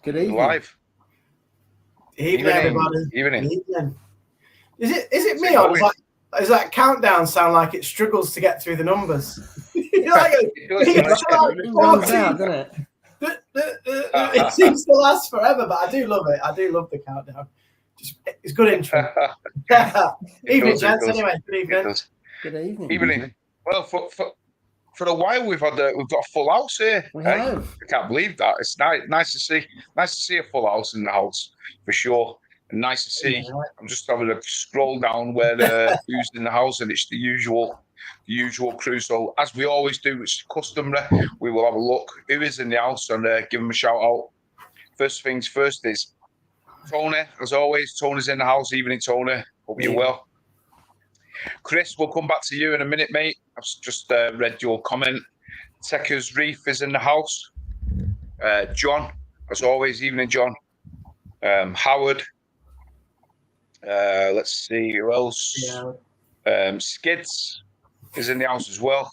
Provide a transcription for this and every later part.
Good evening. Live. Evening, everybody. Evening. Evening. Is it me or does that countdown sound like it struggles to get through the numbers? It runs out, doesn't it? It seems to last forever, but I do love it. I do love the countdown. It's good intro. Evening, gents. Anyway, good evening. Good evening. Evening. Well, for a while we've got a full house here. We have. I can't believe that. It's nice to see a full house in the house for sure. And nice to see. Yeah, right. I'm just having a scroll down where who's in the house, and it's the usual crew. So as we always do, it's customary. We will have a look who is in the house and give them a shout out. First things first is Tony. As always, Tony's in the house. Evening, Tony. Hope you're well. Chris, we'll come back to you in a minute, mate. I've just read your comment. Tekker's Reef is in the house. John, as always, evening, John. Howard. Let's see who else. Yeah. Skids is in the house as well.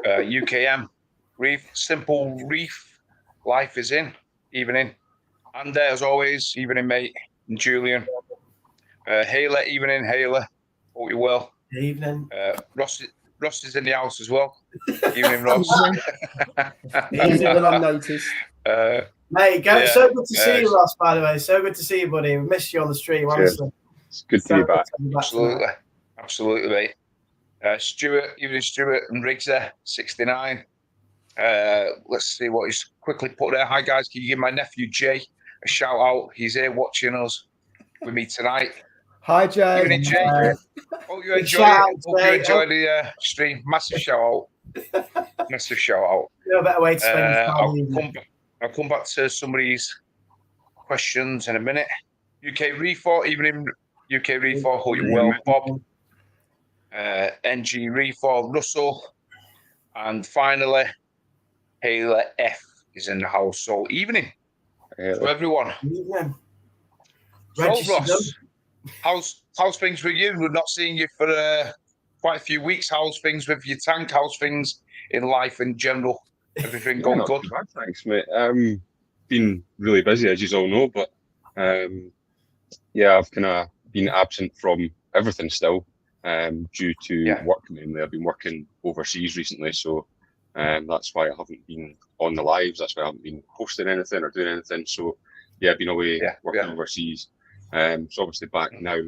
UKM. Reef. Simple Reef. Life is in. Evening. And as always, evening, mate. And Julian. Hayla, evening, Hayla. Hope you're well. Evening. Ross is in the house as well. Evening, Ross. Easy when I'm noticed. Mate, so good to see you, Ross, by the way. So good to see you, buddy. We missed you on the stream, honestly. It's good to be back. Absolutely, mate. Stuart, evening, Stuart, and Riggs there, 69. Let's see what he's quickly put there. Hi, guys. Can you give my nephew Jay a shout out? He's here watching us with me tonight. Hi, Jay. Evening, Jay. Hope you enjoy the stream. Massive shout out. Massive shout out. No better way to spend time. I'll come back to some of these questions in a minute. UK Reef4, evening, UK Reef4. Hope you're well, Bob. NG Reef4, Russell. And finally, Hayla F is in the house. So, evening to everyone. Evening. So, Ross, how's things with you? We're not seeing you for quite a few weeks. How's things with your tank? How's things in life in general? Everything going good? Bad, thanks, mate. Been really busy, as you all know, but I've kind of been absent from everything still due to work mainly. I've been working overseas recently, so that's why I haven't been on the lives. That's why I haven't been posting anything or doing anything. So I've been away working overseas. So obviously back now.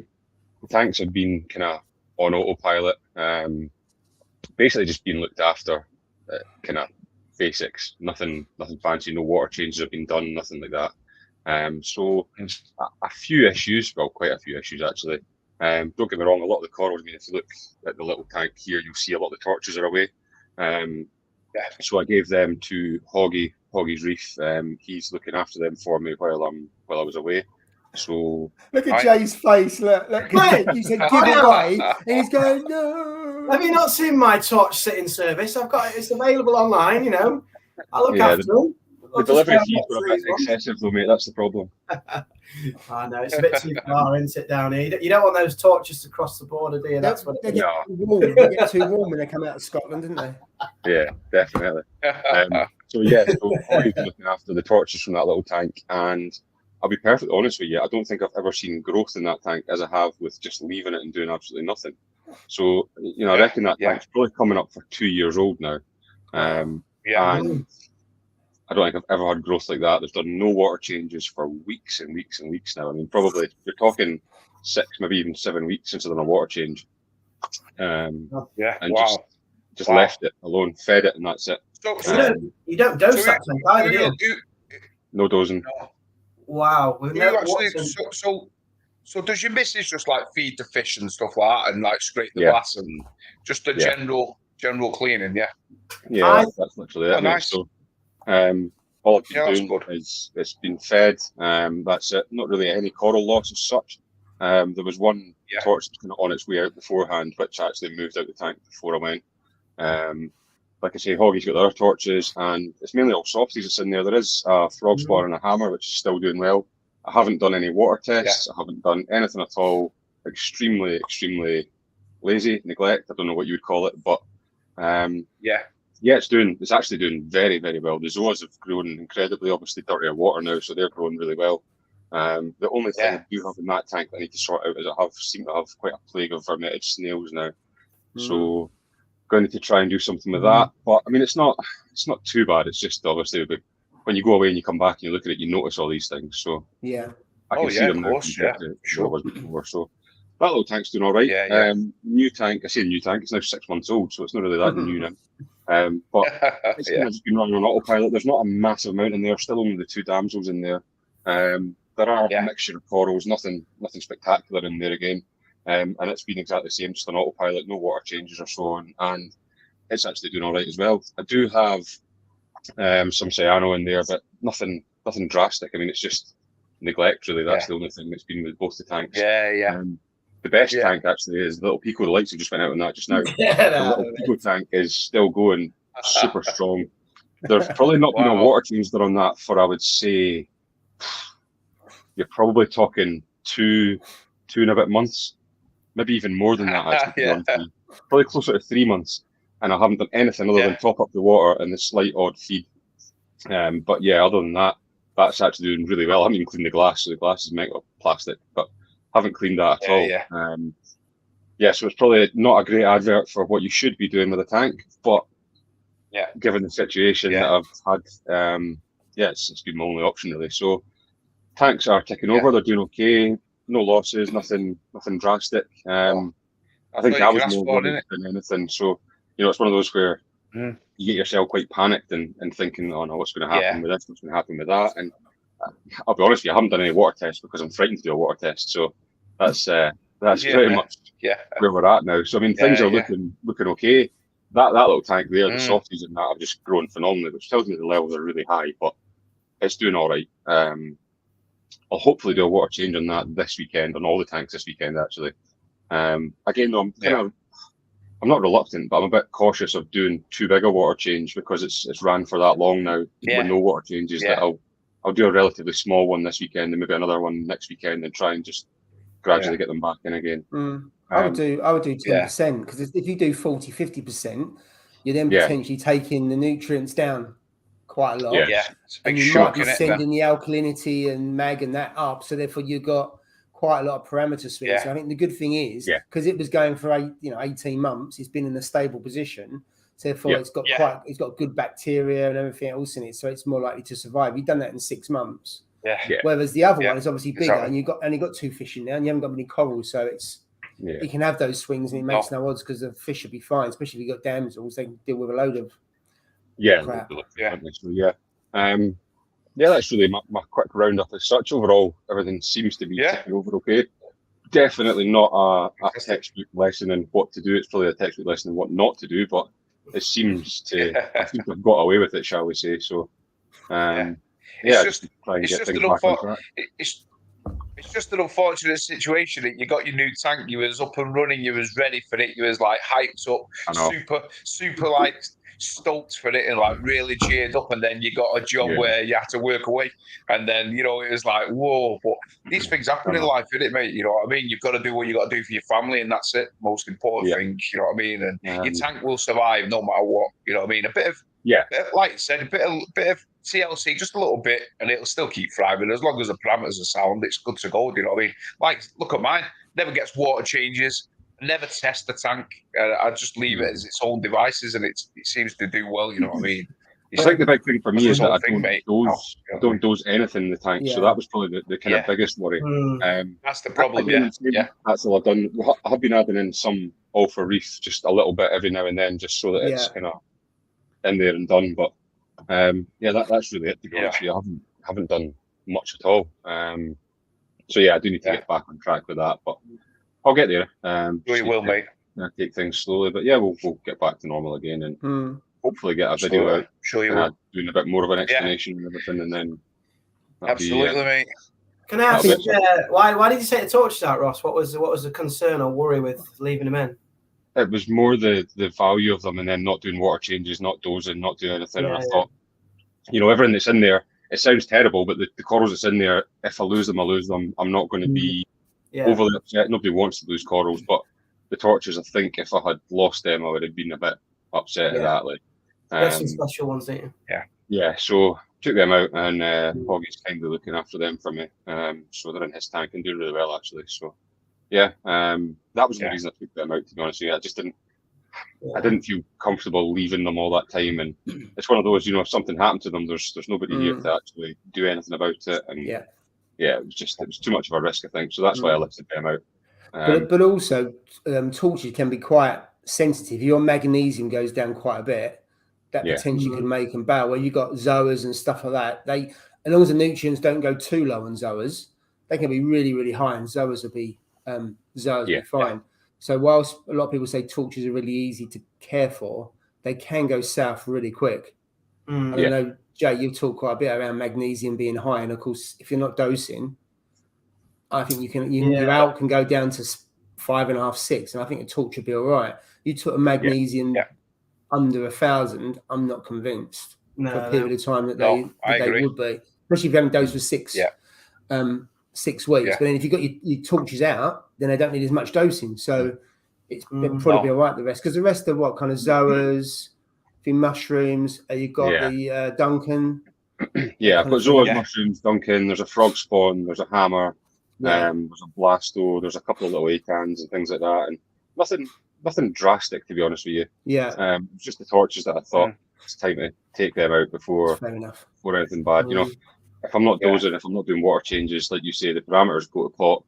The tanks have been kind of on autopilot. Basically just being looked after, kind of basics. Nothing fancy. No water changes have been done. Nothing like that. So a few issues. Well, quite a few issues actually. Don't get me wrong. A lot of the corals. I mean, if you look at the little tank here, you'll see a lot of the torches are away. So I gave them to Hoggy's Reef. He's looking after them for me while I was away. So look at Jay's face. Look. You said give away, and he's going no. Have you not seen my torch sitting service? It's available online. You know, I look after them. The delivery fees were a bit excessive, though, mate. That's the problem. I know it's a bit too far, isn't it, down here? You don't want those torches to cross the border, do you? That's what they get too warm when they come out of Scotland, didn't they? Yeah, definitely. So always looking after the torches from that little tank, and I'll be perfectly honest with you, I don't think I've ever seen growth in that tank as I have with just leaving it and doing absolutely nothing. So, I reckon that tank's probably coming up for 2 years old now. And I don't think I've ever had growth like that. There's done no water changes for weeks and weeks and weeks now. I mean, probably you're talking 6, maybe even 7 weeks since I've done a water change. Just left it alone, fed it, and that's it. So you don't dose that tank either, do you? No dosing. No. Wow. So does your missus just like feed the fish and stuff like that, and like scrape the glass and just a general cleaning? Yeah, that's literally it. Nice. So, all I've been doing is it's been fed. That's it. Not really any coral loss as such. There was one torch kind of on its way out beforehand, which actually moved out the tank before I went. Like I say, Hoggy's got the other torches, and it's mainly all softies that's in there. There is a frog spawn and a hammer, which is still doing well. I haven't done any water tests. I haven't done anything at all. Extremely, extremely lazy, neglect. I don't know what you would call it, but Yeah, it's actually doing very, very well. The zoas have grown incredibly, obviously dirtier water now, so they're growing really well. The only thing I do have in that tank that I need to sort out is I seem to have quite a plague of vermeted snails now. So going to try and do something with that. But I mean, it's not too bad. It's just obviously when you go away and you come back and you look at it, you notice all these things. So I can see them now. Before. So that little tank's doing all right. New tank, I say new tank, it's now 6 months old, so it's not really that new now. But it's kind of just been running on autopilot. There's not a massive amount in there. Still only the 2 damsels in there. There are a mixture of corals, nothing spectacular in there again. And it's been exactly the same, just on autopilot, no water changes or so on, and it's actually doing all right as well. I do have some cyano in there, but nothing drastic. I mean, it's just neglect, really. That's the only thing that's been with both the tanks. The best tank actually is the little Pico. The lights have just went out on that just now. The little Pico tank is still going super strong. There's probably not been a water change there on that for, I would say, you're probably talking two and a bit months, maybe even more than that. Actually, probably closer to 3 months, and I haven't done anything other than top up the water and the slight odd feed. But yeah, other than that, that's actually doing really well. I haven't even cleaned the glass, so the glass is made of plastic, but haven't cleaned that at all. So it's probably not a great advert for what you should be doing with a tank, but given the situation that I've had, it's been my only option really. So tanks are ticking over, they're doing okay, no losses, nothing drastic. I think I was more worried than anything. So, it's one of those where you get yourself quite panicked and thinking, oh no, what's going to happen with this, what's going to happen with that? And I'll be honest with you, I haven't done any water tests because I'm frightened to do a water test. So that's pretty much where we're at now. So I mean, things are looking okay. That little tank there, the softies in that have just grown phenomenally, which tells me the levels are really high, but it's doing all right. I'll hopefully do a water change on that this weekend, on all the tanks this weekend actually. Again though, I'm not reluctant, but I'm a bit cautious of doing too big a water change because it's ran for that long now with no water changes. That I'll do a relatively small one this weekend and maybe another one next weekend and try and just gradually get them back in again. I would do 10% because if you do 40-50%, you're then potentially taking the nutrients down quite a lot. And you might be sending the alkalinity and mag and that up. So therefore you've got quite a lot of parameter swings. So I think the good thing is because it was going for 18 months, it's been in a stable position. So therefore it's got good bacteria and everything else in it. So it's more likely to survive. You've done that in 6 months. Whereas the other one is obviously bigger and you've got 2 fish in there and you haven't got many corals. So it's you can have those swings and it makes no odds because the fish should be fine, especially if you've got damsels, they can deal with a load of crap. That's really my quick roundup as such. Overall, everything seems to be ticking over okay. Definitely not a textbook lesson in what to do. It's probably a textbook lesson in what not to do, but it seems to I think I've got away with it, shall we say. So it's just an unfortunate situation that you got your new tank, you was up and running, you was ready for it, you was like hyped up, super like stoked for it and like really cheered up, and then you got a job where you had to work away, and then it was like whoa. But these things happen in life, innit, mate? You know what I mean? You've got to do what you got to do for your family, and that's it. Most important thing, you know what I mean? And your tank will survive no matter what. You know what I mean? A bit of like you said, a bit of TLC, just a little bit, and it'll still keep thriving as long as the parameters are sound. It's good to go. You know what I mean? Like, look at mine. Never gets water changes. Never test the tank. I just leave it as its own devices, and it seems to do well. You know what I mean? I think the big thing for me is that I don't dose anything in the tank. So that was probably the kind of biggest worry. That's the problem. That's all I've done. I have been adding in some Alpha Reef, just a little bit every now and then, just so that it's kind of in there and done. But that's really it. To be honest with you, I haven't done much at all. So I do need to get back on track with that, but I'll get there. You will, mate. Take things slowly, but we'll get back to normal again and hopefully get a video out. Sure you will. Doing a bit more of an explanation and everything, and then absolutely, mate. Can I ask why did you say the torches out, Ross? What was the concern or worry with leaving them in? It was more the value of them, and then not doing water changes, not dosing, not doing anything. And I thought, everything that's in there, it sounds terrible, but the corals that's in there, if I lose them, I lose them. I'm not going to be overly upset. Nobody wants to lose corals, but the torches, I think if I had lost them, I would have been a bit upset at that. Like, That's some special ones, don't you? Yeah, so took them out, and Hoggy's kindly looking after them for me. So they're in his tank and doing really well, actually. So yeah, that was the reason I took them out, to be honest with you. I just didn't feel comfortable leaving them all that time, and it's one of those, if something happened to them, there's nobody here to actually do anything about it, and it was too much of a risk, I think. So that's why I lifted them out. But also, torches can be quite sensitive. Your magnesium goes down quite a bit. That potentially could make them bow. Where you got zoas and stuff like that, as long as the nutrients don't go too low on zoas, they can be really, really high, and zoas will be fine. So whilst a lot of people say torches are really easy to care for, they can go south really quick. I don't know, Jay, you've talked quite a bit around magnesium being high, and of course, if you're not dosing, I think your out can go down to 5.5, 6, and I think a torch would be all right. You took a magnesium under 1,000, I'm not convinced for a period of time that they would be, especially if you haven't dosed for 6 weeks. But then if you've got your torches out, then they don't need as much dosing. So it's probably be all right, the rest. Because the rest are what kind of zoas, a few mushrooms, you've got the Duncan. Yeah, I've got zoas, mushrooms, Duncan, there's a frog spawn, there's a hammer, there's a blasto, there's a couple of little acans and things like that. And nothing drastic, to be honest with you. Yeah. It's just the torches that I thought it's time to take them out before anything bad. If I'm not dosing, if I'm not doing water changes, like you say, the parameters go to pot,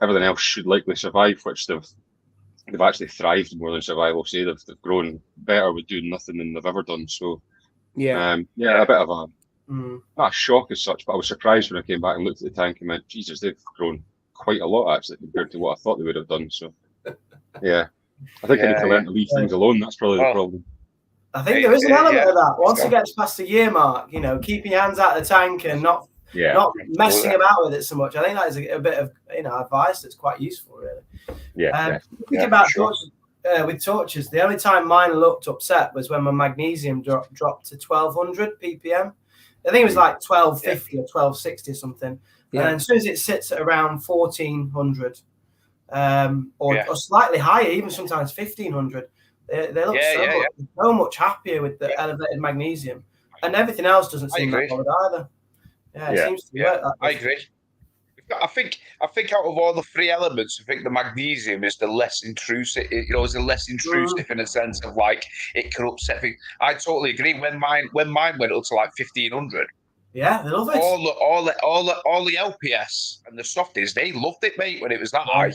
everything else should likely survive, which they've actually thrived more than survive. I'll say they've grown better with doing nothing than they've ever done. So a bit of a not a shock as such, but I was surprised when I came back and looked at the tank and went, Jesus, they've grown quite a lot actually compared to what I thought they would have done. So I think I need to learn to leave things alone. That's probably the problem. I think there is an element of that. Once it gets past the year mark, keeping your hands out of the tank and not messing about with it so much. I think that is a bit of advice that's quite useful, really. Thinking about torches, with torches, the only time mine looked upset was when my magnesium dropped to 1200 ppm. I think it was like 1250 or 1260 or something. And then as soon as it sits at around 1400 or slightly higher, even sometimes 1500. They look so much happier with the elevated magnesium, and everything else doesn't seem that bothered either. It seems to work. I agree. I think out of all the three elements, I think the magnesium is the less intrusive. Is the less intrusive in a sense of like it can upset things. I totally agree. When mine went up to like 1500. Yeah, they love it. All the LPS and the softies, they loved it, mate, when it was that high,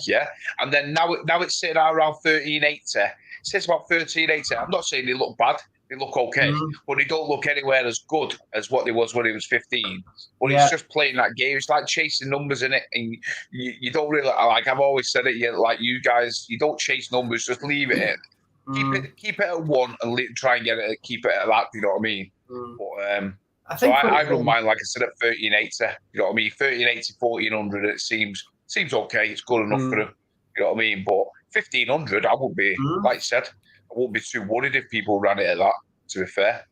And then now it's sitting around 1380. It says about 1380. I'm not saying they look bad. They look okay, but they don't look anywhere as good as what they was when he was 15. But it's just playing that game. It's like chasing numbers in it, and you don't really like. I've always said it. Like you guys, you don't chase numbers. Just leave it in. Keep it at 1 and try and keep it at that. You know what I mean? But I run mine, like I said, at 1380. You know what I mean? 1380, 1400. It seems okay. It's good enough for them. You know what I mean? But 1500, I wouldn't be, like you said, I wouldn't be too worried if people ran it at that, to be fair.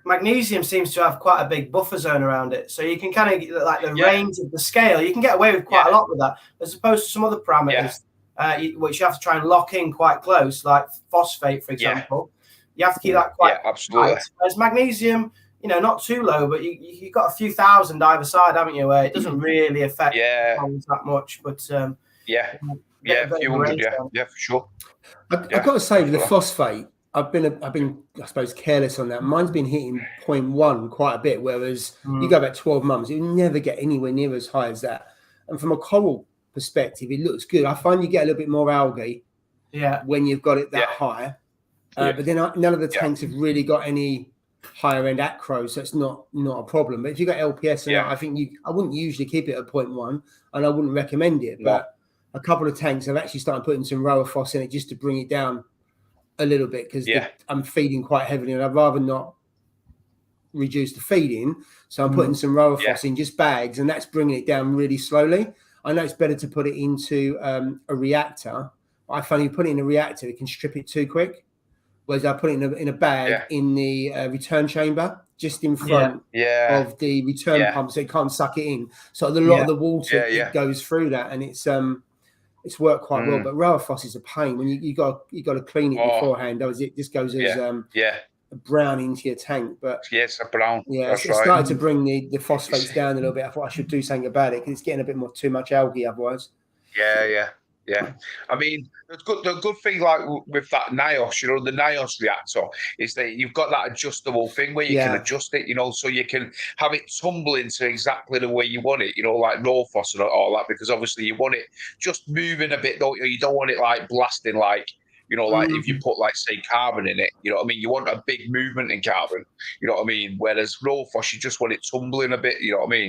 Magnesium seems to have quite a big buffer zone around it. So you can kind of, like the range of the scale, you can get away with quite a lot with that, as opposed to some other parameters, which you have to try and lock in quite close, like phosphate, for example. You have to keep that quite absolutely. Tight. Whereas magnesium, not too low, but you got a few thousand either side, haven't you? Where it doesn't really affect that much, but a few hundred, for sure. I've got to say, with the phosphate, I've been, I suppose, careless on that. Mine's been hitting 0.1 quite a bit, whereas you go back 12 months, you never get anywhere near as high as that. And from a coral perspective, it looks good. I find you get a little bit more algae when you've got it that high. But then none of the tanks have really got any higher end acro, so it's not a problem. But if you got LPS, I think I wouldn't usually keep it at 0.1, and I wouldn't recommend it. But a couple of tanks, I've actually started putting some rower phos in it just to bring it down a little bit, because I'm feeding quite heavily, and I'd rather not reduce the feeding. So I'm putting some rower phos in just bags, and that's bringing it down really slowly. I know it's better to put it into a reactor. I find you put it in a reactor, it can strip it too quick. Whereas I put it in a bag in the return chamber, just in front of the return pump, so it can't suck it in. So a lot of the water it goes through that, and it's worked quite well. But rower phos is a pain when you got to clean it beforehand. It just goes as brown into your tank. But yes, a brown. Yeah, it's started to bring the phosphates down a little bit. I thought I should do something about it because it's getting a bit too much algae otherwise. Yeah. I mean, the good thing, like with that NIOS, the NIOS reactor, is that you've got that adjustable thing where you can adjust it, so you can have it tumble into exactly the way you want it, like raw phos and all that, because obviously you want it just moving a bit, don't you? You don't want it like blasting, like, like if you put, like, say, carbon in it, you want a big movement in carbon, whereas raw phos, you just want it tumbling a bit,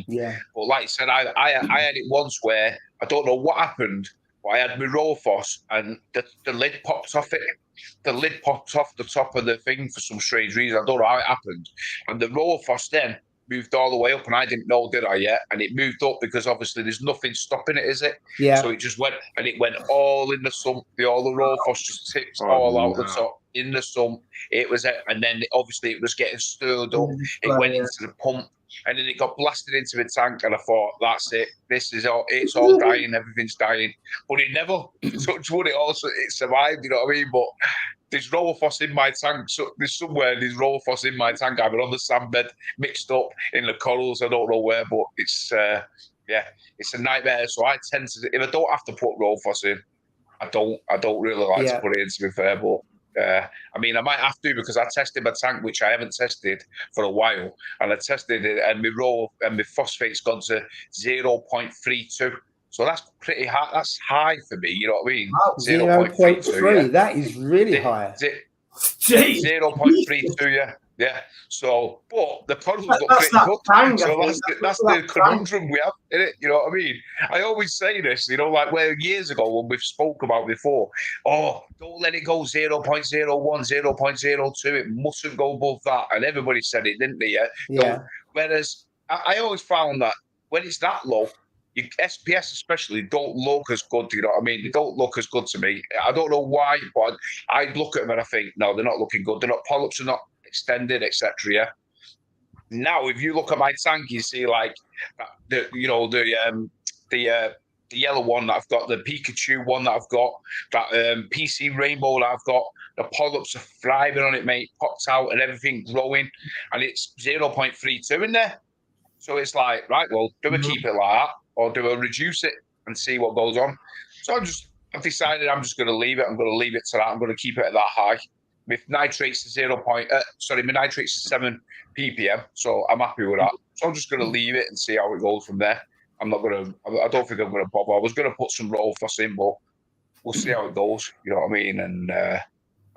Yeah. But like I said, I had it once where I don't know what happened, but I had my raw phos and the lid popped off it. The lid popped off the top of the thing for some strange reason. I don't know how it happened. And the raw phos then moved all the way up, and I didn't know, did I, yet? And it moved up because obviously there's nothing stopping it, is it? Yeah. So it just went, and it went all in the sump. All the raw phos just tipped all out the top in the sump. It was, and then obviously it was getting stirred up. It went into the pump. And then it got blasted into the tank, and I thought, that's it. This is all. It's all dying. Everything's dying. But it never. Touch wood. It survived. You know what I mean? But there's raw phos in my tank. So there's raw phos in my tank, either on the sandbed, mixed up in the corals. I don't know where, but it's it's a nightmare. So I tend to, if I don't have to put raw phos in, I don't really like to put it in, to be fair, but. I mean, I might have to, because I tested my tank, which I haven't tested for a while, and I tested it, and my phosphate's gone to 0.32. So that's pretty high. That's high for me. You know what I mean? Wow, 0.3. That is really high. 0.32. Yeah. So, but the corals look pretty good. So that's the conundrum we have, isn't it? You know what I mean? I always say this, like where years ago when we've spoke about before, don't let it go 0.01, 0.02. It mustn't go above that. And everybody said it, didn't they? Yeah. Whereas I always found that when it's that low, your SPS especially don't look as good. You know what I mean? They don't look as good to me. I don't know why, but I look at them and I think, no, they're not looking good. They're not, polyps are not extended, etc. Yeah. Now, if you look at my tank, you see like the yellow one that I've got, the Pikachu one that I've got, that PC rainbow that I've got. The polyps are thriving on it, mate. Popped out and everything growing, and it's 0.32 in there. So it's like, right, well, do we keep it like that, or do I reduce it and see what goes on? So I've decided I'm just going to leave it. I'm going to leave it to that. I'm going to keep it at that high. My nitrates is my nitrates is 7 ppm, so I'm happy with that. So I'm just going to leave it and see how it goes from there. I don't think I'm going to bother. I was going to put some raw phos in, but we'll see how it goes. You know what I mean? And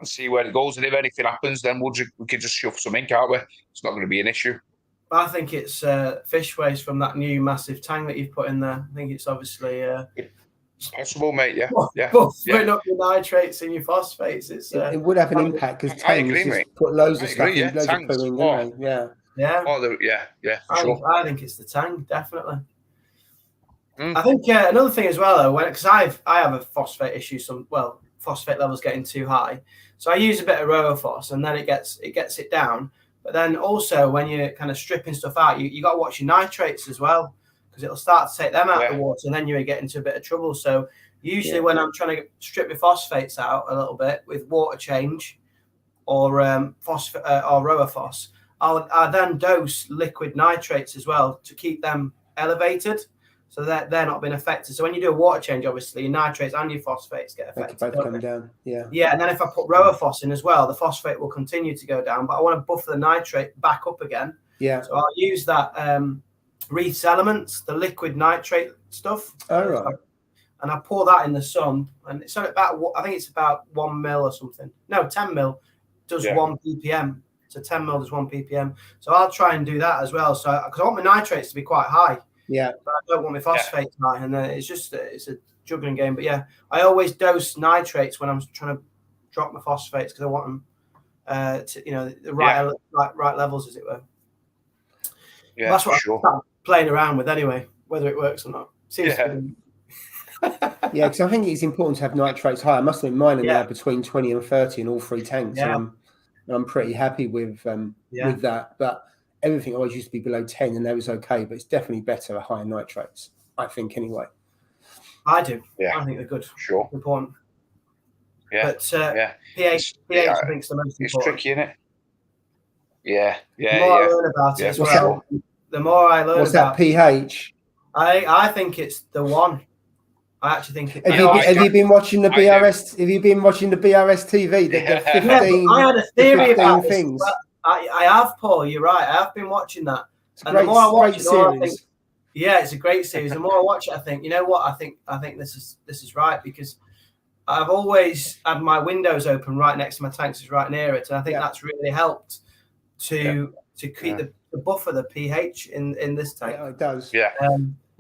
see where it goes. And if anything happens, then we can just shove some ink out there. It's not going to be an issue. I think it's fish waste from that new massive tank that you've put in there. I think it's obviously it's possible, mate. Yeah. Putting up your nitrates and your phosphates. It would have an impact because tanks just put loads of stuff in, loads of food in, don't they? Yeah. For sure. I think it's the tank, definitely. I think another thing as well, though, because I have a phosphate issue. Phosphate levels getting too high, so I use a bit of RoaPhos, and then it gets it down. But then also when you're kind of stripping stuff out, you got to watch your nitrates as well, because it'll start to take them out of the water, and then you get into a bit of trouble. So usually when I'm trying to strip the phosphates out a little bit with water change or RoaPhos, I'll then dose liquid nitrates as well to keep them elevated, so that they're not being affected. So when you do a water change, obviously your nitrates and your phosphates get affected. Both come down. Yeah. And then if I put RoaPhos in as well, the phosphate will continue to go down, but I want to buffer the nitrate back up again. Yeah. So I'll use that Reef's Elements, the liquid nitrate stuff. Oh, right. And I pour that in the sun, and it's about, I think it's about 1 mil or something. No, 10 mil does 1 ppm. So 10 mil does 1 ppm. So I'll try and do that as well. So because I want my nitrates to be quite high. Yeah, but I don't want my phosphates high, and then it's a juggling game. But I always dose nitrates when I'm trying to drop my phosphates, because I want them the right levels, as it were. Yeah, that's what I'm playing around with anyway, whether it works or not. Seems to be. Because I think it's important to have nitrates high. I must admit, mine are now between 20 and 30 in all 3 tanks, and I'm pretty happy with that. But everything always used to be below 10, and that was okay. But it's definitely better at higher nitrates, I think, anyway. I do. Yeah. I think they're good. Sure. Important. Yeah. But pH I think is the most important. It's tricky, isn't it? Yeah. The more I learn about it as well, the more I learn about pH? I think it's the 1. I actually think. Have you been watching the BRS? Have you been watching the BRS TV? The 15. I had a theory about things. This. I have, Paul. You're right. I have been watching that. It's and the more I watch it, the more I think, it's a great series. The more I watch it, I think, you know what? I think this is right, because I've always had my windows open right next to my tanks, is right near it, and I think that's really helped to keep the buffer, the pH in this tank. Yeah, it does. Yeah.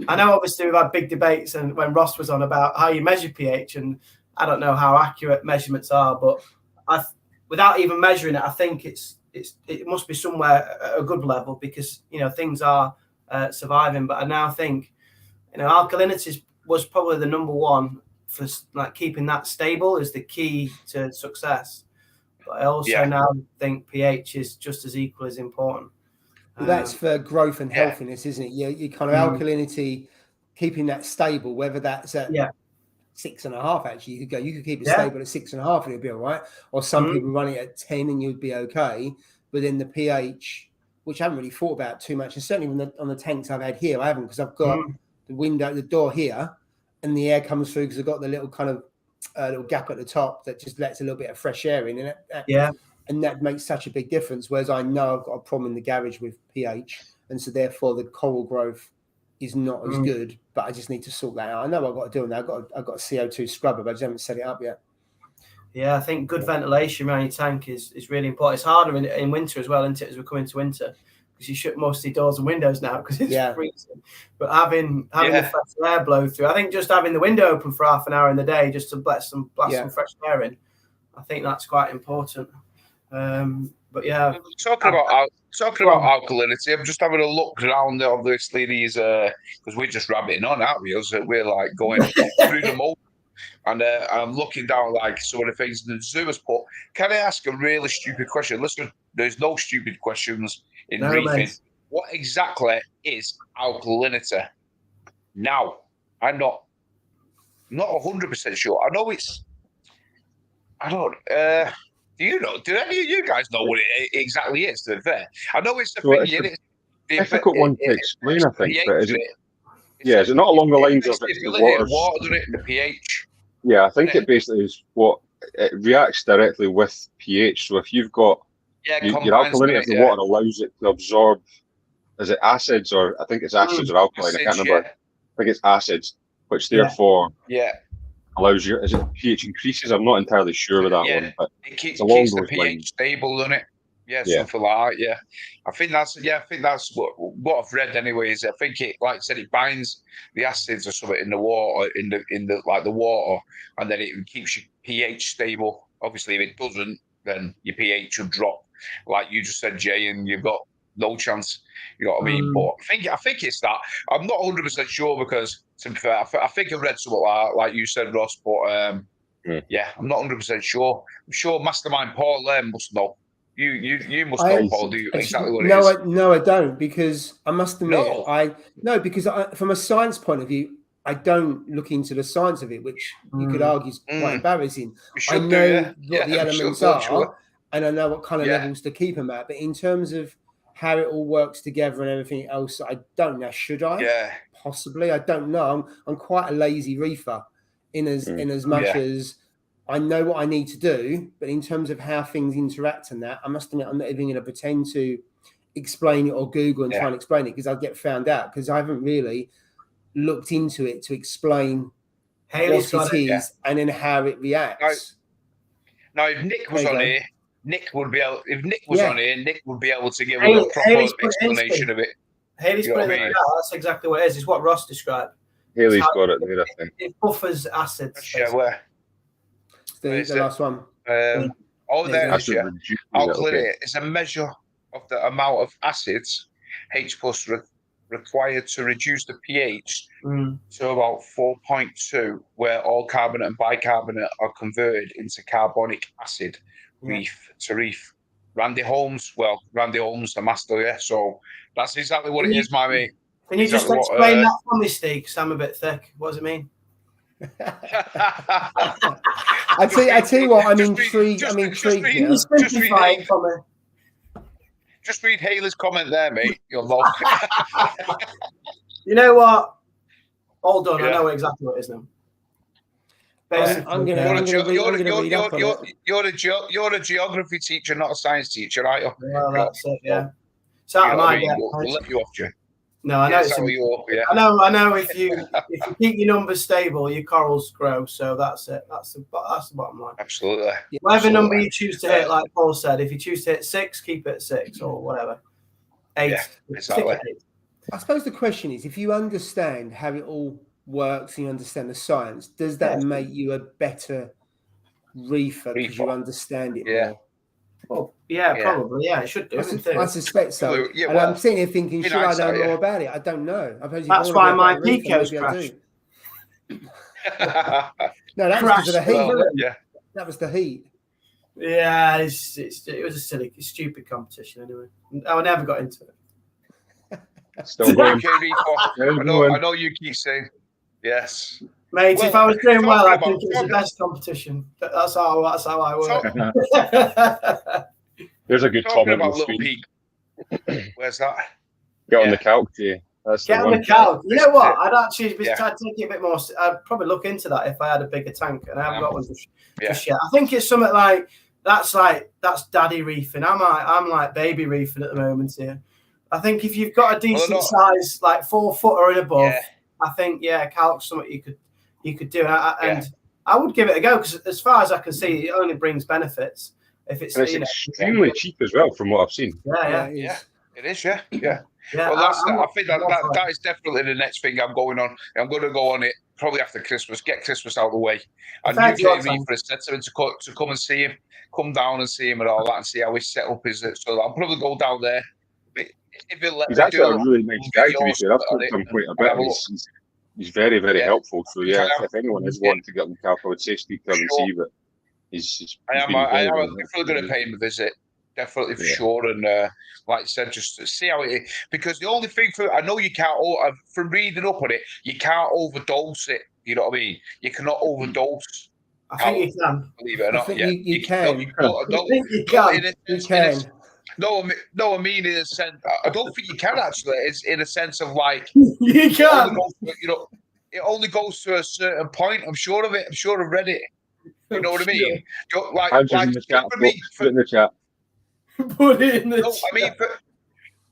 I know obviously we've had big debates, and when Ross was on about how you measure pH, and I don't know how accurate measurements are, but without even measuring it, I think it must be somewhere at a good level, because things are surviving. But I now think alkalinity was probably the number 1 for like keeping that stable is the key to success. But I also now think pH is just as equally as important. Well, that's for growth and healthiness, isn't it? You kind of alkalinity, keeping that stable, whether that's at 6.5. Actually, you could keep it stable at 6.5 and it'll be all right. Or some people run it at 10 and you'd be okay. But then the pH, which I haven't really thought about too much, and certainly on the tanks I've had here, I haven't, because I've got the door here, and the air comes through because I've got the little kind of little gap at the top that just lets a little bit of fresh air in, and that makes such a big difference. Whereas I know I've got a problem in the garage with pH, and so therefore the coral growth is not as good. But I just need to sort that out. I know what I've got to do on that. I've got a CO2 scrubber, but I just haven't set it up yet. Yeah, I think good ventilation around your tank is really important. It's harder in winter as well, isn't it, as we're coming to winter, because you shut most of the doors and windows now because it's freezing. But having the fresh air blow through, I think just having the window open for half an hour in the day just to blast some fresh air in, I think that's quite important. But talking about alkalinity, I'm just having a look around. Obviously, these because we're just rabbiting on, aren't we? We're like going through the mold, and I'm looking down like some of the things the zoo has put. Can I ask a really stupid question? Listen, there's no stupid questions in reefing. What exactly is alkalinity? Now, I'm not 100% sure. I know it's. I don't. Do you know? Do any of you guys know what it exactly is? To be fair, I know it's the thing. It's a difficult one to explain, I think. But is it not along the lines of the water, the pH? Yeah, I think it basically is what it reacts directly with pH. So if you've got your alkalinity of the water allows it to absorb. Is it acids or I think it's acids or alkaline? I can't remember. I think it's acids, which therefore allows your pH increases. I'm not entirely sure with that one, but it keeps the pH stable, doesn't it? Something like that. I think that's what I've read anyways. I think it, like I said, it binds the acids or something in the water, in the like the water, and then it keeps your pH stable. Obviously, if it doesn't, then your pH will drop, like you just said, Jay, and you've got no chance. You know what I mean? But I think it's that. I'm not 100% sure, because to be fair, I think I read something like you said, Ross. But I'm not 100% sure. I'm sure Mastermind Paul must know. You must know, Paul. Do you exactly what it is? No, I don't, because I must admit, because from a science point of view, I don't look into the science of it, which you could argue is quite embarrassing. I know what the elements are, and I know what kind of levels to keep them at. But in terms of how it all works together and everything else, I don't know. Should I? Yeah. Possibly. I don't know. I'm quite a lazy reefer in as much as I know what I need to do, but in terms of how things interact and that, I must admit, I'm not even going to pretend to explain it or Google and try and explain it, because I'll get found out, because I haven't really looked into it to explain what it is and then how it reacts. Now, if Nick was on here, Nick would be able to give a proper explanation of it. Haley's put it in. That's exactly what it is. It's what Ross described. Haley's got it there, I think. It buffers acids. Where? The last one. There it is. Alkalinity is a measure of the amount of acids H+ required to reduce the pH to about 4.2, where all carbonate and bicarbonate are converted into carbonic acid. Reef to Reef. Randy Holmes, the master, so that's exactly what it is, my mate. Can you just explain that for me, Steve? Because I'm a bit thick. What does it mean? I tell you what, I'm intrigued. Can you simplify it for me? Just read Haley's comment there, mate. You'll know. You know what? All done. Yeah. I know exactly what it is now. You're a geography teacher, not a science teacher, aren't you? Well, that's it. Yeah. So we'll let you off, Jay. No, I know. I know. If you keep your numbers stable, your corals grow. So that's it. That's the bottom line. Absolutely. Whatever number you choose to hit, like Paul said, if you choose to hit 6, keep it at 6 or whatever. 8. Yeah, exactly. 8. I suppose the question is, if you understand how it all works and you understand the science, does that make you a better reefer because you understand it more? Well, probably. Yeah, it should do. I suspect so. Yeah, and I'm sitting here thinking, should I know more about it? I don't know. That's why my Pico's crashed. No, that was because of the heat. Yeah, that was the heat. Yeah, it was a silly, stupid competition anyway. I never got into it. Still going. I know you keep saying yes. Mate, if I was doing well, I think it's the best competition. That's how I work. There's a good comment about Little Peak. Where's that? Get on the calc, Jay. Get on the calc. You know what? I'd actually try to take it a bit more. I'd probably look into that if I had a bigger tank, and I haven't got one just yet. I think it's something like that's daddy reefing. I'm like baby reefing at the moment here. I think if you've got a decent size, like 4 foot or above, I think calc's something you could do, and I would give it a go because as far as I can see, it only brings benefits. If it's extremely cheap as well, from what I've seen. It is. Well, I think that is definitely the next thing I'm going on. I'm going to go on it probably after Christmas. Get Christmas out of the way. And UK Reef has said to him to come and see him, come down and see him and all that, and see how his setup is. So I'll probably go down there. He's actually a really nice guy, to be fair. I've talked to him quite a bit. He's very, very helpful. So if anyone is wanting to get on the calc, I would say speak to him and see. But I am definitely going to pay him a visit. Definitely for sure, and like I said, just see how it is. Because the only thing I know you can't. From reading up on it, you can't overdose it. You know what I mean? You cannot overdose. I think you can. Believe it or not, you can. You can. No, I mean in a sense. I don't think you can actually. It's in a sense of like you can. It only goes to a certain point. I'm sure of it. I'm sure I've read it. You know what I mean? Put it in the chat. Put it in the chat. I mean,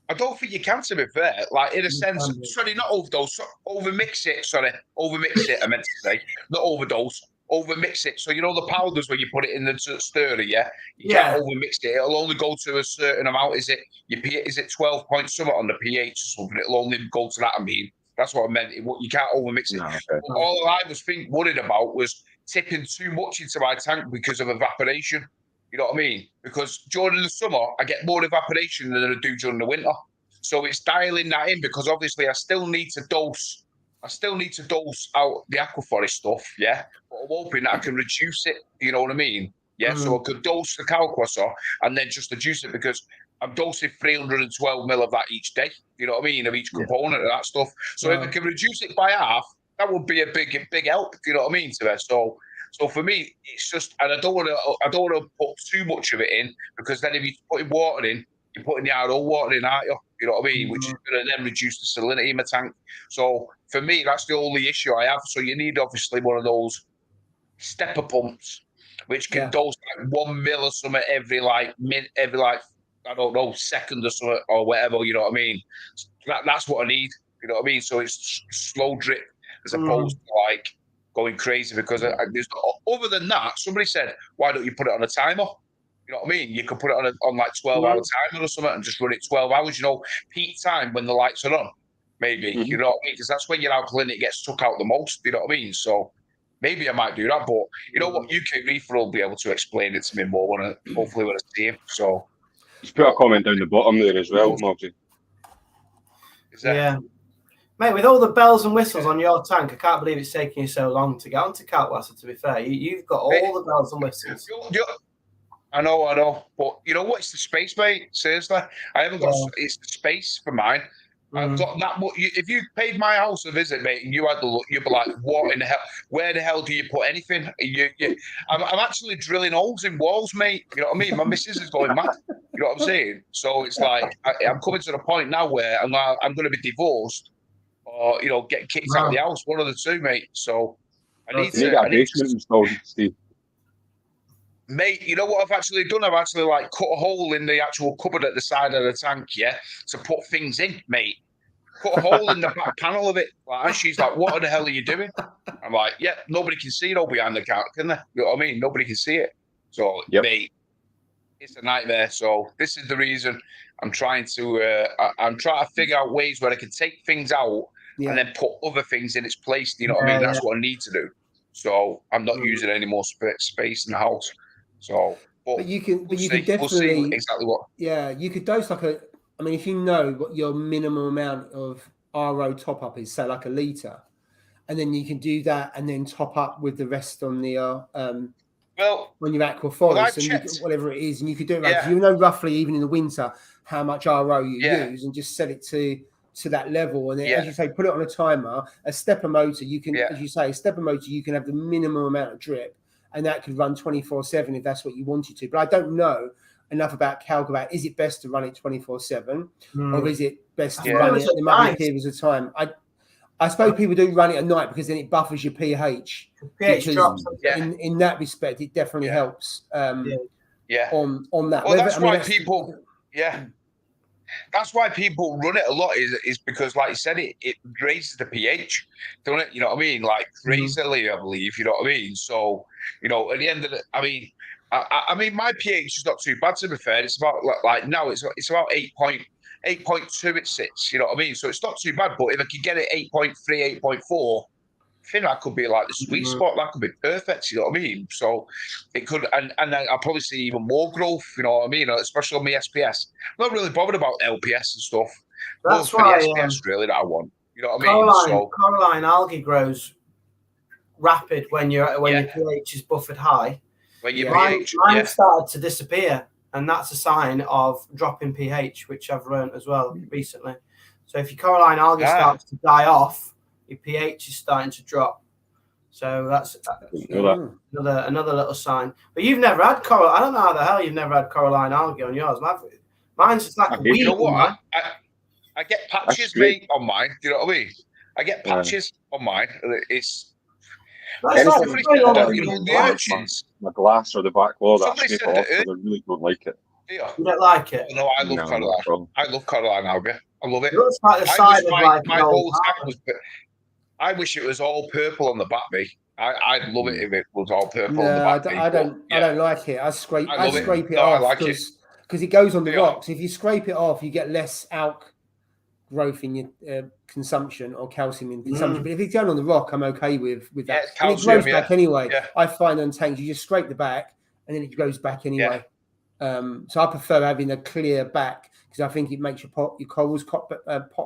I don't think you can, to be fair. Like in a sense, sorry, not overdose. Overmix it. I meant to say, not overdose. Overmix it. So you know the powders when you put it in the stirrer, you can't overmix it. It'll only go to a certain amount. Is it 12 point something on the pH or something? It'll only go to that. I mean, that's what I meant. You can't overmix it. No, okay. All I was worried about was tipping too much into my tank because of evaporation. You know what I mean? Because during the summer, I get more evaporation than I do during the winter. So it's dialing that in because obviously I still need to dose out the aquaforest stuff, But I'm hoping that I can reduce it, you know what I mean? So I could dose the calquasser and then just reduce it because I'm dosing 312 mil of that each day, you know what I mean, of each component of that stuff. So if I can reduce it by half, that would be a big help, you know what I mean, to us. So for me, it's just, and I don't want to put too much of it in because then if you're putting water in, you're putting the RO water in, aren't you? You know what I mean? Which is going to then reduce the salinity in my tank. So for me, that's the only issue I have. So you need obviously one of those stepper pumps, which can dose like 1 mil or something every I don't know, second or something or whatever. You know what I mean? That's what I need. You know what I mean? So it's slow drip as opposed to like going crazy because there's other than that. Somebody said, why don't you put it on a timer? You know what I mean? You could put it on like 12-hour timer or something and just run it 12 hours, peak time when the lights are on, maybe. You know what I mean? Because that's when your alkalinity gets took out the most, you know what I mean? So maybe I might do that, but you know what? UK Reefer will be able to explain it to me more hopefully when I see him. So just put a comment down the bottom there as well, Marty. Mate, with all the bells and whistles on your tank, I can't believe it's taking you so long to get onto calcwasser, to be fair. You've got all the bells and whistles. I know. But you know what? It's the space, mate. Seriously. I haven't got it's the space for mine. I've got that much. If you paid my house a visit, mate, and you had the look, you'd be like, "What in the hell? Where the hell do you put anything?" I'm actually drilling holes in walls, mate. You know what I mean? My missus is going mad. You know what I'm saying? So it's like I'm coming to the point now where I'm going to be divorced, or get kicked out of the house. One of the two, mate. So I need to get a basement installed, Steve. Mate, you know what I've actually done? I've actually cut a hole in the actual cupboard at the side of the tank, to put things in, mate. Put a hole in the back panel of it. And she's like, "What the hell are you doing?" I'm like, "Yeah, nobody can see it all behind the counter, can they?" You know what I mean? Nobody can see it. So, mate, it's a nightmare. So this is the reason I'm trying to figure out ways where I can take things out and then put other things in its place. You know what I mean? That's what I need to do. So I'm not using any more space in the house. So, but you can definitely, we'll see exactly what. Yeah, you could dose if you know what your minimum amount of RO top up is, say like a litre, and then you can do that and then top up with the rest on the when you're aqua forest and whatever it is, and you could do it. You know roughly even in the winter how much RO you use, and just set it to that level, and then as you say, put it on a timer. A stepper motor, you can, as you say, a stepper motor, you can have the minimum amount of drip. And that could run 24/7 if that's what you wanted to. But I don't know enough about Calc is it best to run it 24/7 or is it best to run it at the moment periods of time? I suppose people do run it at night because then it buffers your pH. pH drops. In that respect, it definitely helps. On that. Well, that's why people. That's why people run it a lot is because, like you said, it raises the pH, don't it? You know what I mean? Like crazily, I believe. You know what I mean? So, at the end of the, I mean, my pH is not too bad, to be fair. It's about now it's about 8.2 it sits. You know what I mean? So it's not too bad. But if I could get it 8.3, 8.4. I think that could be like the sweet spot. That could be perfect. You know what I mean? So it could, and I'll probably see even more growth. You know what I mean? Especially on my SPS. I'm not really bothered about LPS and stuff. That's why the SPS really that I want. You know what I mean? Coraline algae grows rapid when your pH is buffered high. When your pH, mine started to disappear, and that's a sign of dropping pH, which I've learned as well recently. So if your Coraline algae starts to die off, your pH is starting to drop, so that's another little sign. But you've never had Coraline. I don't know how the hell you've never had Coraline algae on yours. Mine's just like a weed. You know what? I get patches, mate, on mine. Do you know what I mean? I get patches on mine. It's the urchins. My glass or the back wall that I snip off, I really don't like it. You don't like it? No, I love Coraline. I love Coraline algae. I love it. It looks like the side of my whole tank was. I wish it was all purple on the back, me. I'd love it if it was all purple on the back. I don't like it. I scrape it off because it goes on the rocks. If you scrape it off, you get less alk growth in your consumption or calcium in consumption. But if it's going on the rock, I'm okay with that. And it grows back anyway. I find on tanks you just scrape the back and then it goes back anyway. So I prefer having a clear back because I think it makes your corals pop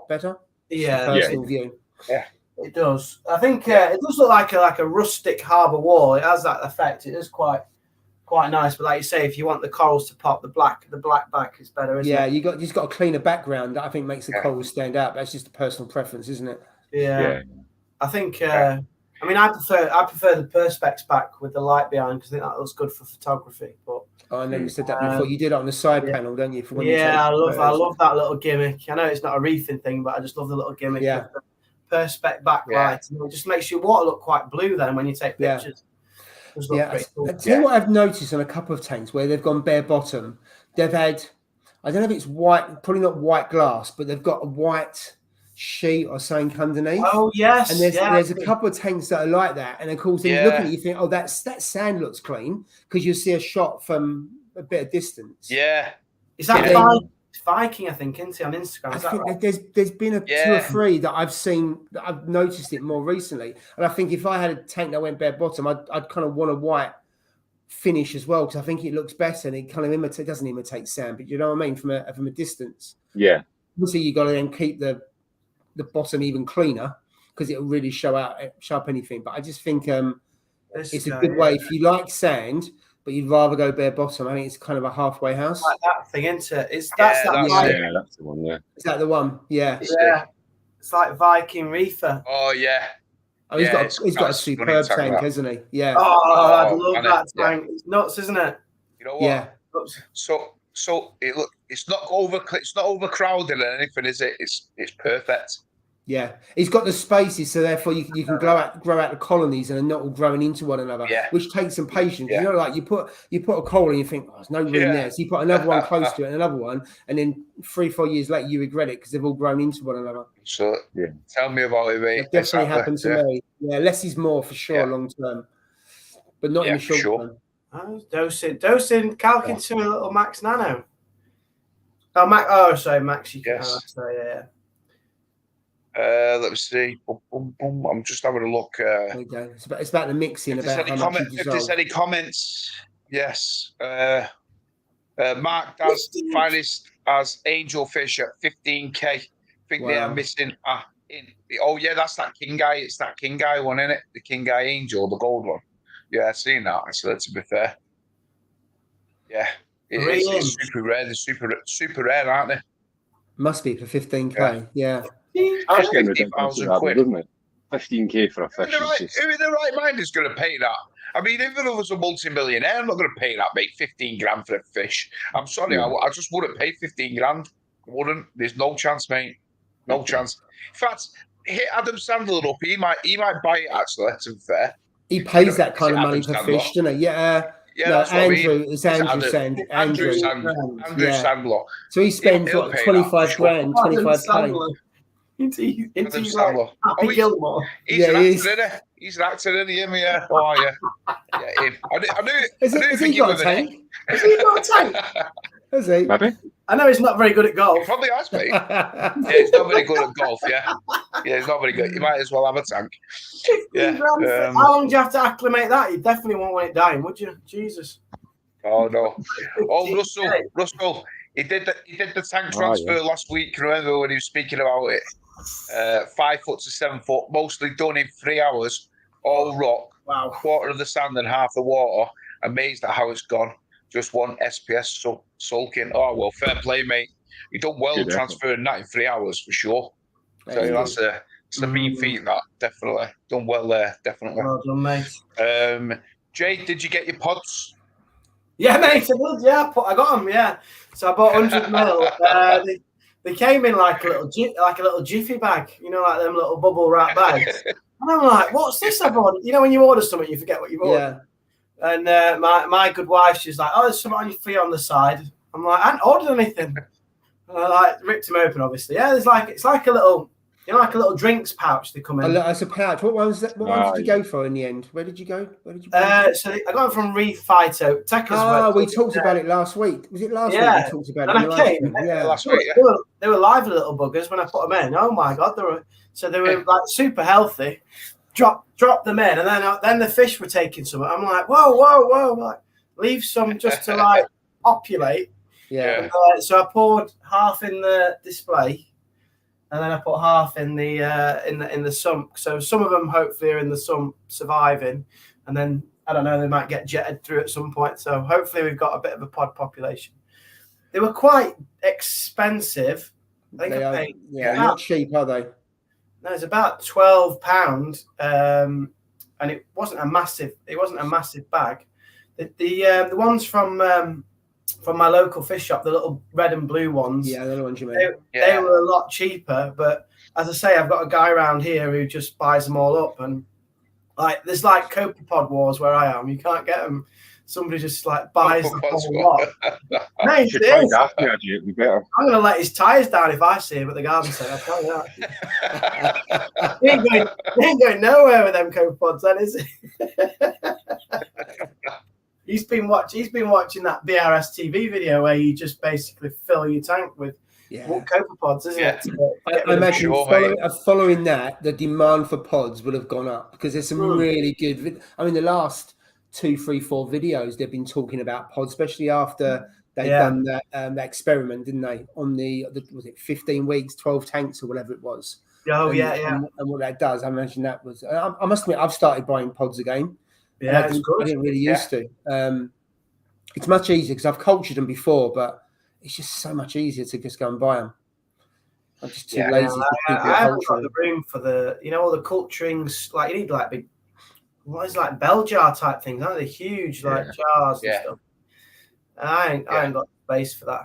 better. Personal view. It does. I think it does look like a rustic harbour wall. It has that effect. It is quite nice. But like you say, if you want the corals to pop, the black back is better, isn't it? You just got a cleaner background that I think makes the corals stand out. That's just a personal preference, isn't it? Yeah. I think I prefer the Perspex back with the light behind because I think that looks good for photography. But I know you said that before. You did it on the side panel, don't you? For when I love that little gimmick. I know it's not a reefing thing, but I just love the little gimmick. Yeah. Perspex backlight, and it just makes your water look quite blue then when you take pictures. Cool. I tell you what I've noticed on a couple of tanks where they've gone bare bottom, they've had, I don't know if it's white, probably not white glass, but they've got a white sheet or something underneath. Oh yes, and there's a couple of tanks that are like that, and of course then you look at it, you think, oh, that sand looks clean because you see a shot from a bit of distance. Yeah, is that fine? Viking, I think, isn't it, on Instagram? I think there's been 2 or 3 that I've seen that I've noticed it more recently, and I think if I had a tank that went bare bottom, I'd kind of want a white finish as well because I think it looks better and it kind of doesn't imitate sand, but you know what I mean from a distance. Yeah. Obviously, you got to then keep the bottom even cleaner because it'll really show up anything. But I just think it's a good way if you like sand. but you'd rather go bare bottom. I think it's kind of a halfway house. Like that thing, isn't it? That's the one. Yeah. Is that the one? Yeah. Yeah. It's like Viking Reefer. Oh yeah. Oh, he's got a superb tank, hasn't he? Yeah. Oh, I love that tank. Yeah. It's nuts, isn't it? You know what? Yeah. So it's not overcrowded or anything, is it? It's perfect. Yeah, he's got the spaces, so therefore you can grow out the colonies and they're not all growing into one another, which takes some patience. You know, like you put a coral and you think, oh, there's no room there, so you put another one close to it, and another one, and then 3-4 years later you regret it because they've all grown into one another. So tell me about it, mate. It definitely happened to me. Yeah, less is more for sure, long term, but not in the short term. Dosing calc into a little Max Nano. Oh, Max. Oh, sorry, Max. You can. Yeah. Let me see. Boom, boom, boom. I'm just having a look. There you go. It's about the mixing. If there's any comments, yes. Mark does finest as angelfish at 15k. I think they are missing. That's that king guy. It's that king guy one, isn't it? The king guy angel, the gold one. Yeah, I've seen that. Actually, to be fair. Yeah, it's super rare. They're super rare, aren't they? Must be for 15k. Yeah. That's getting ridiculous, isn't it? 15k for a fish. Who in the right mind is going to pay that? I mean, if I was a multi-millionaire, I'm not going to pay that, mate. 15 grand for a fish. I'm sorry, I just wouldn't pay 15 grand. I wouldn't. There's no chance, mate. No chance. In fact, hit Adam Sandler up. He might buy it. Actually, to be fair, he pays that kind of money for fish, doesn't he? Yeah. Yeah, no, that's Andrew. What It's Andrew Sandler. So he spends 25 grand, 25k. Into like Happy Gilmore. He's an actor, isn't he? He's an actor, isn't he? Yeah. Oh, yeah. Him. I knew. Has he got a tank? Has he got a tank? Has he? Maybe. I know he's not very good at golf. He probably has, mate. Yeah, he's not very good at golf. Yeah, he's not very good. He might as well have a tank. Yeah. How long do you have to acclimate that? You definitely won't want it dying, would you? Jesus. Oh no. Oh, Russell. He did the tank transfer last week. Remember when he was speaking about it? 5 foot to 7 foot, mostly done in 3 hours. All rock. Wow. Quarter of the sand and half the water. Amazed at how it's gone. Just one SPS sulking. Oh well, fair play, mate. You done well transferring that in 3 hours for sure. So that's a mean feat. That definitely done well there. Definitely. Well done, mate. Jay, did you get your pods? Yeah, mate, I did. Yeah, I got them. Yeah, so I bought 100 mil. They came in like a little jiffy bag, you know, like them little bubble wrap bags. And I'm like, what's this I bought? You know, when you order something, you forget what you bought. Yeah. And my good wife, she's like, oh, there's something for you on the side. I'm like, I hadn't ordered anything. And I ripped them open, obviously. Yeah, it's like a little. You know, like a little drinks pouch they come in. It's a pouch. What one was that? What one did you go for in the end? Where did you go? So I got it from Reef Phyto. We talked about it last week. Was it last week we talked about it? And I came. Last week. They were lively little buggers when I put them in. Oh my god, they were like super healthy. Drop them in, and then the fish were taking some. I'm like, whoa, like leave some just to like populate. Yeah. And, so I poured half in the display. And then I put half in the sump. So some of them hopefully are in the sump surviving, and then I don't know, they might get jetted through at some point. So hopefully we've got a bit of a pod population. They were quite expensive. I think I paid. Not cheap, are they? No, it's about £12, and it wasn't a massive bag. The ones from my local fish shop, the little red and blue ones. Yeah, the ones you mean. They were a lot cheaper, but as I say, I've got a guy around here who just buys them all up, and like there's like Copepod wars where I am. You can't get them. Somebody just like buys the whole lot. Mate, I'm gonna let his tires down if I see him at the garden centre. I tell you that. he ain't going nowhere with them Copepods, then, is he? He's been watching that BRS TV video where you just basically fill your tank with Copepods, isn't it? I imagine following that, the demand for pods would have gone up because there's some really good. I mean, the last 2, 3, 4 videos they've been talking about pods, especially after they've done that experiment, didn't they? On the was it 15 weeks, 12 tanks or whatever it was. Oh, and what that does, I imagine that was. I must admit, I've started buying pods again. Yeah, it's good. I didn't really used to. It's much easier because I've cultured them before, but it's just so much easier to just go and buy them. I'm just too lazy to keep I haven't got the room for the, all the culturings. Like you need like big, what is like bell jar type things, aren't they? Huge like jars and stuff. And I ain't got space for that.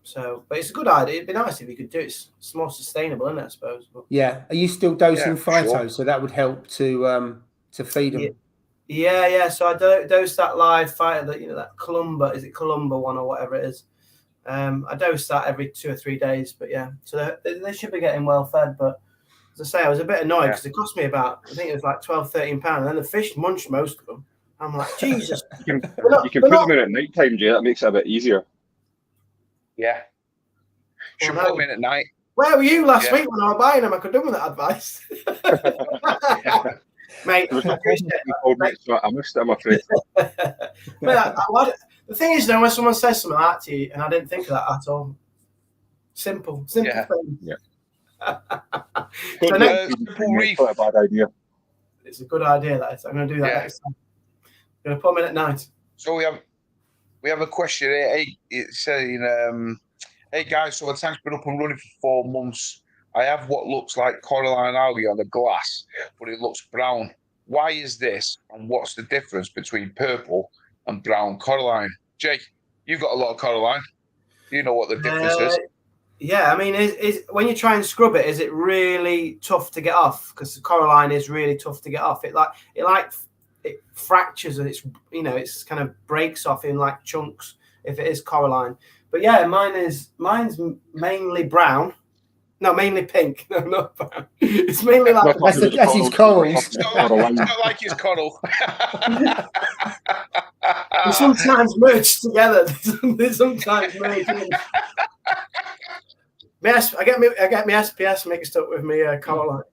So, but it's a good idea. It'd be nice if you could do it. It's more sustainable, isn't it? I suppose. But, yeah. Are you still dosing phyto? So that would help to feed them. Yeah. So I dose that live phyto, that Columba. Is it Columba one or whatever it is? I dose that every 2 or 3 days. But yeah, so they should be getting well fed. But as I say, I was a bit annoyed because it cost me about, I think it was like £12-13, and then the fish munched most of them. I'm like, Jesus. You can put them in at night time, Jay. That makes it a bit easier. Yeah. Should put them in at night. Where were you last week when I was buying them? I could have done with that advice. Mate, I missed it, I'm afraid. The thing is, though, when someone says something like that to you, and I didn't think of that at all. Simple thing. Yeah. Simple Reef. A bad idea. It's a good idea, that is. I'm going to do that next time. I'm going to put them in at night. So we have a question here. It's saying, hey guys, so the tank's been up and running for 4 months. I have what looks like Coraline algae on the glass, but it looks brown. Why is this, and what's the difference between purple and brown Coraline? Jake, you've got a lot of Coraline. You know what the difference is. Yeah, I mean, is when you try and scrub it, is it really tough to get off? Because the Coraline is really tough to get off. It fractures and it's kind of breaks off in like chunks if it is Coraline. But yeah, mine's mainly brown. No, mainly pink. No, not brown. It's mainly like that's his corals. It's not like his coral. They sometimes merge together. They sometimes merge in. I get my SPS mixed up with me Coraline.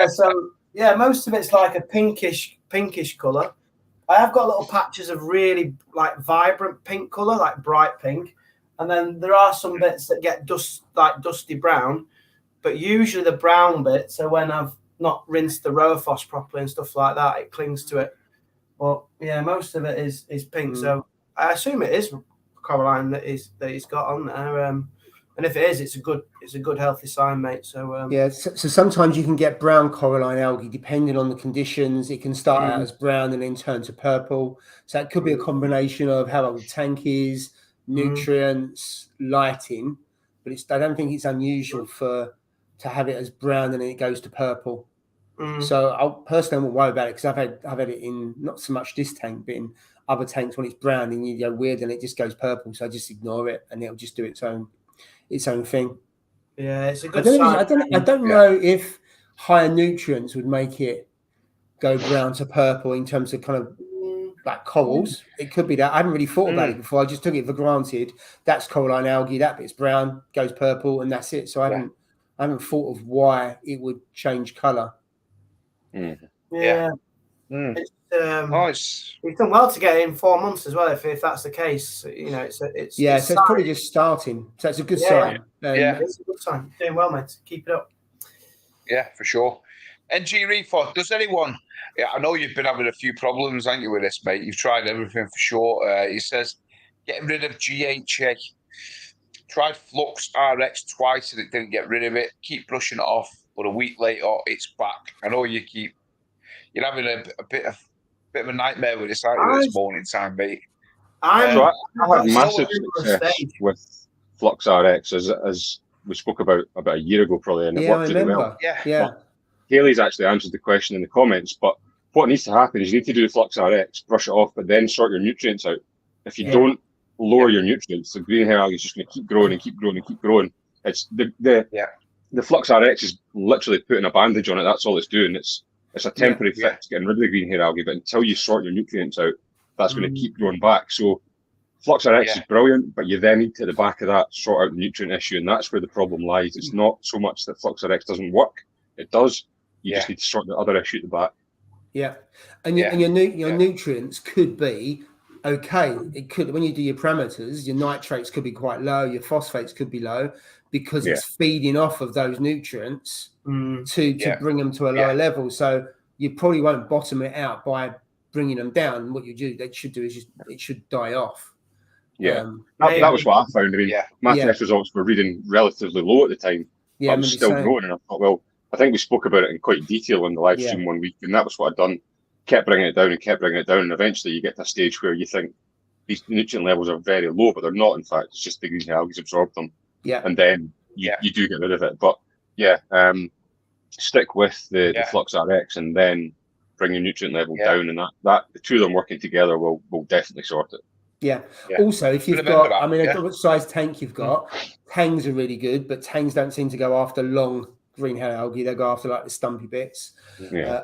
So most of it's like a pinkish colour. I have got little patches of really like vibrant pink colour, like bright pink, and then there are some bits that get dusty brown. But usually the brown bit, so when I've not rinsed the Rowaphos properly and stuff like that, it clings to it. But yeah, most of it is pink. So I assume it is Coraline that he's got on there. And if it is, it's a good healthy sign, mate. So so sometimes you can get brown Coraline algae depending on the conditions. It can start out as brown and then turn to purple. So it could be a combination of how old the tank is, nutrients, lighting. But I don't think it's unusual to have it as brown and then it goes to purple. So I personally won't worry about it because I've had it in not so much this tank, but in other tanks when it's brown and you go weird and it just goes purple. So I just ignore it and it'll just do its own thing. Yeah, it's a good sign. I don't know if higher nutrients would make it go brown to purple in terms of kind of like corals. It could be that. I haven't really thought about it before. I just took it for granted. That's Coraline algae. That bit's brown, goes purple, and that's it. So I haven't thought of why it would change colour. Yeah. We've done well to get it in 4 months as well. If that's the case, it's so it's probably just starting. So it's a good sign. It's a good sign. Doing well, mate. Keep it up. Yeah, for sure. NG Reefer, does anyone? Yeah, I know you've been having a few problems, haven't you, with this, mate? You've tried everything for sure. He says, getting rid of GHA. Tried Flux RX twice and it didn't get rid of it. Keep brushing it off, but a week later it's back. I know you're having a bit of a nightmare with this, aren't you, this morning time, mate? I had massive success with Flux RX as we spoke about a year ago, probably, and it worked really well. Yeah. Haley's actually answered the question in the comments, but what needs to happen is you need to do the Flux RX, brush it off, but then sort your nutrients out. If you don't lower your nutrients, the green hair algae is just going to keep growing and keep growing and keep growing. It's the Flux RX is literally putting a bandage on it. That's all it's doing. It's a temporary fix, getting rid of the green hair algae, but until you sort your nutrients out, that's going to keep growing back. So Flux RX is brilliant, but you then need to, at the back of that, sort out the nutrient issue, and that's where the problem lies. It's not so much that Flux RX doesn't work. It does. You just need to sort the other issue at the back. Yeah. And your nutrients could be okay. It could, when you do your parameters, your nitrates could be quite low, your phosphates could be low, because it's feeding off of those nutrients to bring them to a lower level. So you probably won't bottom it out by bringing them down, what they should do is it should die off. Yeah, that was what I found. I mean, my test results were reading relatively low at the time. Yeah, I was still growing, and I thought, well, I think we spoke about it in quite detail on the live stream one week, and that was what I'd done. Kept bringing it down, and eventually you get to a stage where you think these nutrient levels are very low, but they're not. In fact, it's just the green algae absorb them. Yeah, and then you do get rid of it. But stick with the Flux RX, and then bring your nutrient level down, and that the two of them working together will definitely sort it. Yeah. Also, if you've got, I mean, I don't know what size tank you've got. Tangs are really good, but tangs don't seem to go after long green algae. They go after like the stumpy bits.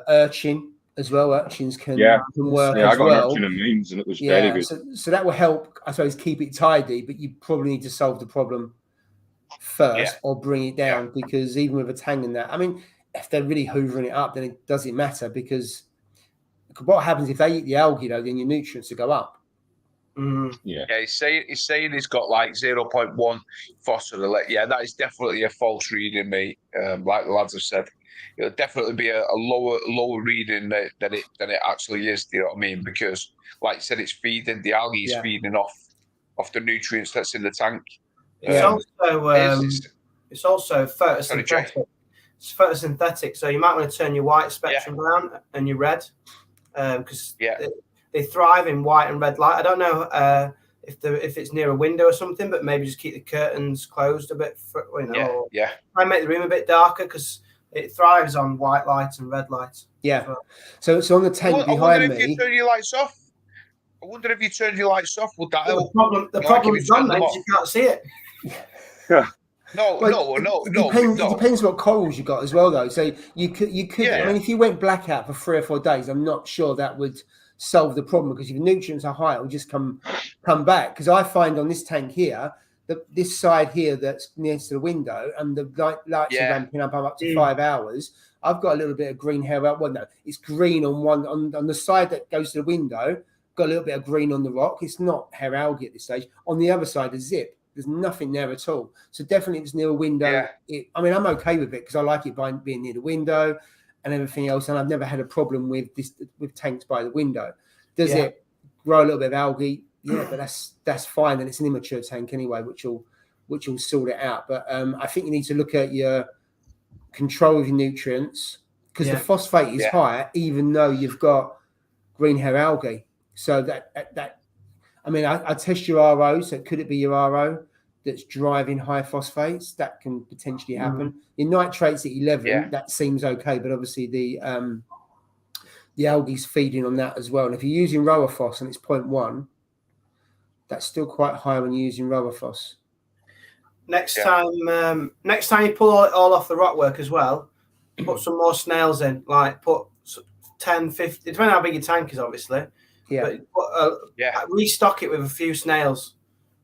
Urchin as well. Urchins can work as well. I got an urchin in means, and it was very good. So that will help, I suppose, keep it tidy, but you probably need to solve the problem first or bring it down, because even with a tang in that, I mean, if they're really hoovering it up, then it doesn't matter, because what happens if they eat the algae, though, then your nutrients will go up. He's saying he's got like 0.1 phosphorus. Yeah, that is definitely a false reading, mate. Like the lads have said, it'll definitely be a lower reading than it actually is. Do you know what I mean? Because, like you said, it's feeding the algae is feeding off the nutrients that's in the tank. It's also photosynthetic. It's photosynthetic, so you might want to turn your white spectrum down and your red, because they thrive in white and red light. I don't know if it's near a window or something, but maybe just keep the curtains closed a bit. Try and make the room a bit darker, because it thrives on white light and red light. Yeah. So on the tank behind me. If you turn your lights off. I wonder if you turn your lights off, would that help? The problem is done, mate, you can't see it. No. It depends what corals you got as well, though. So you could. I mean, if you went blackout for 3 or 4 days, I'm not sure that would solve the problem, because if your nutrients are high, it will just come back. Because I find on this tank here, this side here that's next to the window, and the lights are ramping up to 5 hours. I've got a little bit of green hair. Well, no, it's green on the side that goes to the window. Got a little bit of green on the rock. It's not hair algae at this stage. On the other side, a zip. There's nothing there at all. So definitely, if it's near a window. I mean, I'm okay with it because I like it by being near the window and everything else. And I've never had a problem with tanks by the window. Does it grow a little bit of algae? Yeah, but that's fine. And it's an immature tank anyway, which will sort it out. But I think you need to look at your control of your nutrients, because the phosphate is higher, even though you've got green hair algae. So I mean, I test your RO. So could it be your RO that's driving high phosphates? That can potentially happen. Your nitrates at 11, that seems okay, but obviously the algae's feeding on that as well. And if you're using Rowaphos and it's 0.1, that's still quite high when you're using Rowaphos. Next time you pull all off the rock work as well, put some more snails in. Like put 10, 50, depending on how big your tank is, obviously. But restock it with a few snails,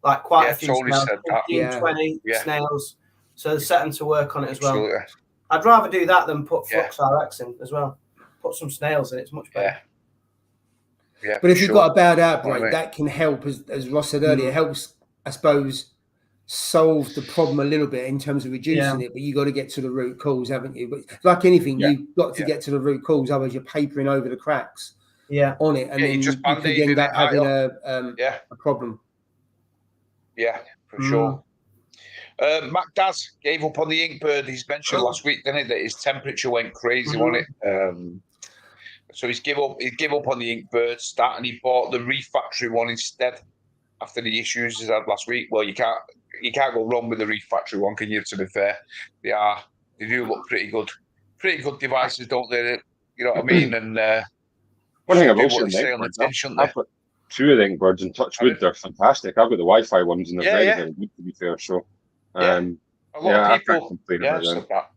like quite a few snails, 15, 20 snails. So set them to work on it as well. I'd rather do that than put Flux RX in as well. Put some snails in, it's much better. But if you've got a bad outbreak, that can help, as Ross said earlier, helps, I suppose, solve the problem a little bit in terms of reducing it. But you got to get to the root cause, haven't you? But like anything, you've got to get to the root cause, otherwise you're papering over the cracks. On it, and then you could end up having a problem. Yeah, for sure. Mac Daz gave up on the Inkbird. He's mentioned last week, didn't he, that his temperature went crazy on it. So he's give up on the Inkbird start, and he bought the Reef factory one instead after the issues he had last week. Well, you can't go wrong with the Reef factory one, can you? To be fair, they do look pretty good devices, don't they? You know what I mean? And one thing I've also I've got 2 of the Inkbirds, and touch wood, they're fantastic. I've got the Wi-Fi ones, and they're very, very good, to be fair. So, a lot of people said that.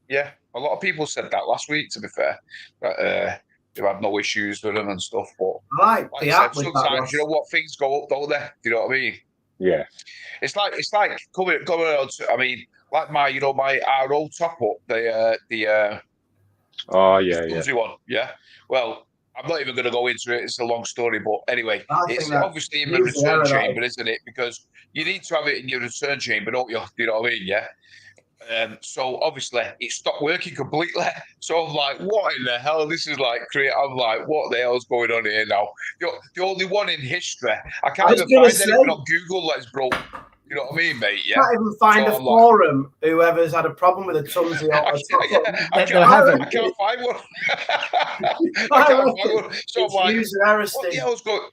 Yeah, a lot of people said that last week, to be fair. That they've had no issues with them and stuff. But like sometimes, you know what, things go up, don't they? Do you know what I mean? Yeah. It's like coming on. I mean, like my RO top up, the one. Yeah. Well, I'm not even going to go into it. It's a long story, but anyway, it's obviously in the return chamber, isn't it? Because you need to have it in your return chamber, don't you? Do you know what I mean? Yeah. So obviously it stopped working completely. So I'm like, what in the hell? This is like I'm like, what the hell's going on here now? The only one in history. I can't even find anything on Google that's broke. You know what I mean, mate? Yeah. Can't even find a forum. Whoever's had a problem with a Tunzi I can't find one. I can't find one. So I'm like, what the hell's going?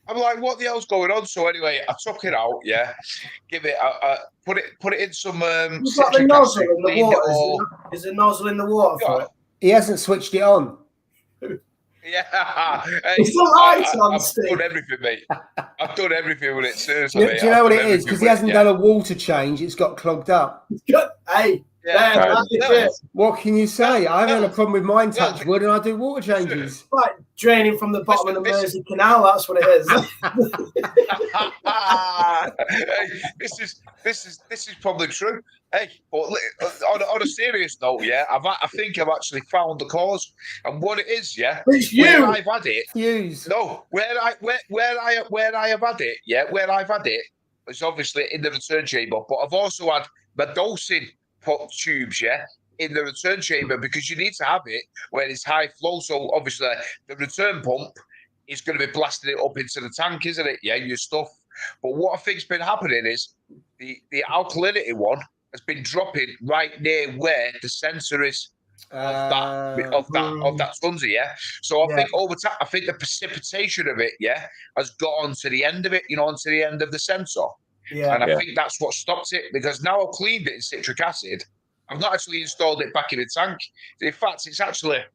I'm like, what the hell's going on? So anyway, I took it out. Yeah, give it. Put it in some. You've got the nozzle in the water. Is the nozzle in the water for it? He hasn't switched it on. Yeah, it's the lights on, I've Steve. done everything, mate. I've done everything with it. Seriously, do you know what it is? Because he hasn't done a water change. It's got clogged up. Hey. What can you say? I haven't had a problem with mine, touch wood, and I do water changes. Like draining from the bottom of the Mersey Canal, that's what it is. This is probably true. Hey, but on a serious note, yeah, I think I've actually found the cause, and what it is, yeah, it's you. Where I've had it, Fuse. No, where I have had it, yeah, where I've had it is obviously in the return chamber, but I've also had my dosing tubes, yeah, in the return chamber, because you need to have it where it's high flow. So obviously the return pump is going to be blasting it up into the tank, isn't it? Yeah, your stuff. But what I think's been happening is the alkalinity one has been dropping right near where the sensor is of that Tunzi, yeah. So I think over time, I think the precipitation of it, yeah, has got onto the end of it, onto the end of the sensor. Yeah. And I think that's what stopped it, because now I've cleaned it in citric acid. I've not actually installed it back in the tank. In fact, it's actually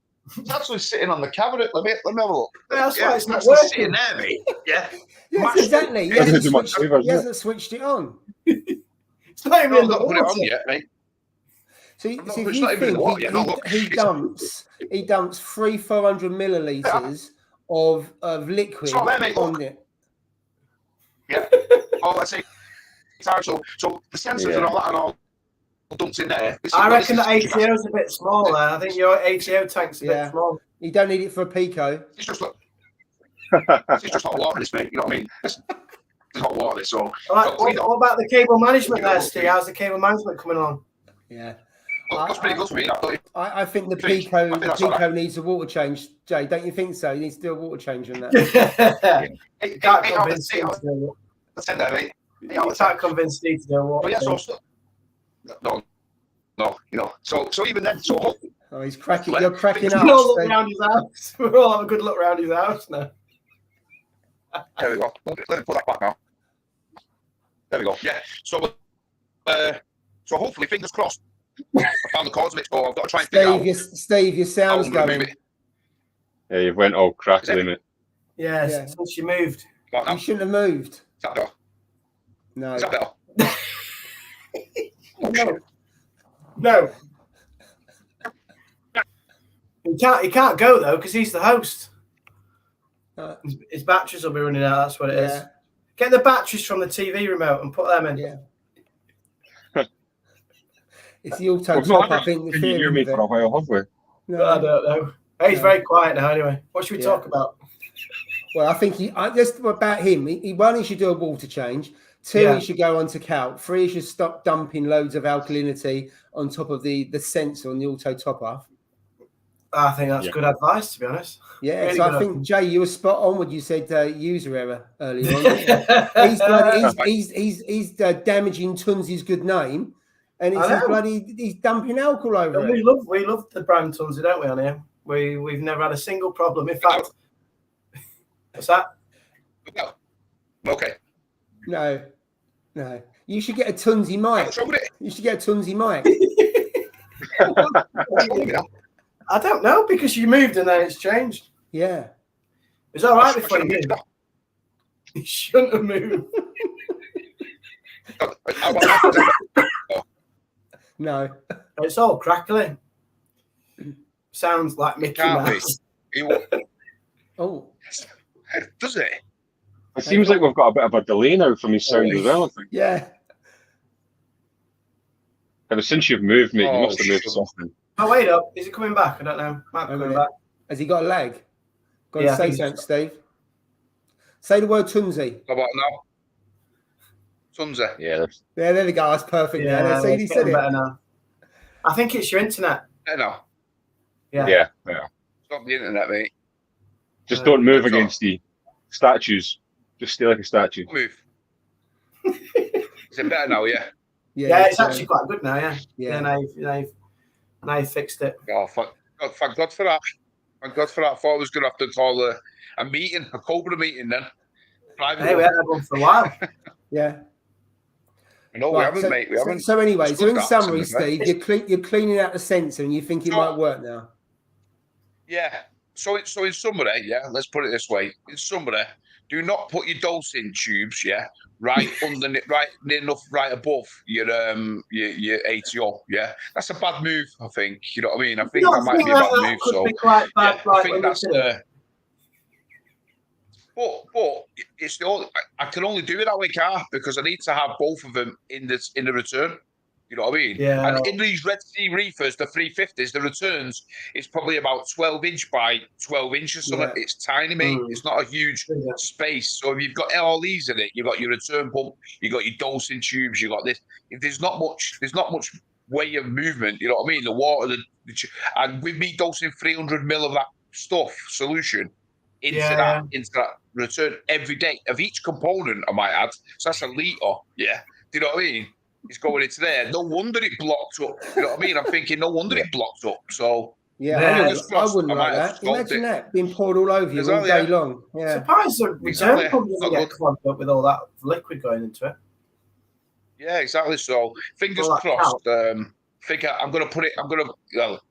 sitting on the cabinet. Let me have a look. That's why it's not working. Sitting there, mate. Yeah. Yes, exactly. He hasn't switched it on. It's not even not put it on yet, mate. So if you think he dumps 300-400 millilitres of liquid on it. Yeah. Oh, let's see. So the sensors and all that and all dumped in there. I reckon the ATO is a bit small there. I think your ATO tank's a bit small. You don't need it for a pico. It's just hot water, this, mate. You know what I mean? It's hot water, so. Right, what about the cable management there, Steve? How's the cable management coming on? Yeah. That's pretty good for me. I think the pico needs a water change, Jay. Don't you think so? You need to do a water change on that. You can't convince Steve to do it. That's it there, mate. You can't convince Steve to do a water change. No. So even then, he's cracking. You're cracking up. We'll all look around his house. We'll all have a good look around his house now. There we go. Let me put that back now. There we go. Yeah. So hopefully, fingers crossed. I found the cause of it, so I've got to try and figure out. Steve, your sound's going. Yeah, you've went all crackly, mate. Yeah, since you moved. You shouldn't have moved. Is that better? No. Is that better? No. He can't go though because he's the host. His batteries will be running out. That's what it is. Get the batteries from the TV remote and put them in. Yeah. It's the auto top. I think. Can you hear me for a while, have we? No, I don't know. He's very quiet now. Anyway, what should we talk about? Well, I think just about him. One, he should do a water change. Two, he should go on to calc. Three, he should stop dumping loads of alkalinity on top of the sensor on the auto top off. I think that's good advice, to be honest. Yeah, really, so I think Jay, you were spot on when you said user error earlier on. he's damaging Tunzi's good name, and he's dumping alcohol over it. We love the brand Tunzi, don't we? On here, we've never had a single problem. In fact, what's that? No. Okay. No. You should get a Tunzi mic. You should get a Tunzi mic. I don't know because you moved and then it's changed. Yeah. It was all right before you moved. You shouldn't have moved. No. It's all crackling. Sounds like Mickey Mouse. Oh. Does it? It seems like we've got a bit of a delay now from his sound as well, I think. Yeah. Ever since you've moved, mate, you must have moved something. Oh, wait up. Is he coming back? I don't know. Might be coming back. Has he got a leg? Go on, say something, Steve. Say the word Tunzi. How about now? Tunzi. Yeah. There we go. That's perfect. Yeah, he said it. Better now. I think it's your internet. No. Yeah. Stop the internet, mate. Just don't move against the statues. Just stay like a statue. Move. Is it better now? Yeah. Yeah, it's actually quite good now. Yeah. Now you fixed it. Oh, thank God for that. Thank God for that. I thought I was going to have to call a meeting, a Cobra meeting then. Hey, we had that one for a while. Yeah. No, we haven't, mate. We haven't. So anyway, so in summary, Steve, you're cleaning out the sensor and you think it might work now. Yeah. So in summary, let's put it this way. In summary, do not put your dosing tubes, right underneath, right above your ATO. Yeah, that's a bad move. I think. You know what I mean? I think that might be a bad move. So I think that's the. But it's the only, I can only do it that way, because I need to have both of them in the return. You know what I mean? Yeah. And in these Red Sea reefers, the 350s, the returns is probably about 12 inch by 12 inches. So it's tiny, mate. It's not a huge space. So if you've got all these in it, you've got your return pump, you've got your dosing tubes, you've got this. If there's not much way of movement. You know what I mean? The water, and with me dosing 300 ml of that stuff solution into that return every day of each component, I might add. So that's a litre. Yeah. Do you know what I mean? It's going into there. No wonder it blocked up. You know what I mean? I'm thinking, no wonder it blocked up. So I wouldn't like that. Imagine that being poured all over you all day long. Yeah. Surprised the return pump doesn't get clogged up with all that liquid going into it. Yeah, exactly. So fingers crossed. I'm going to put it.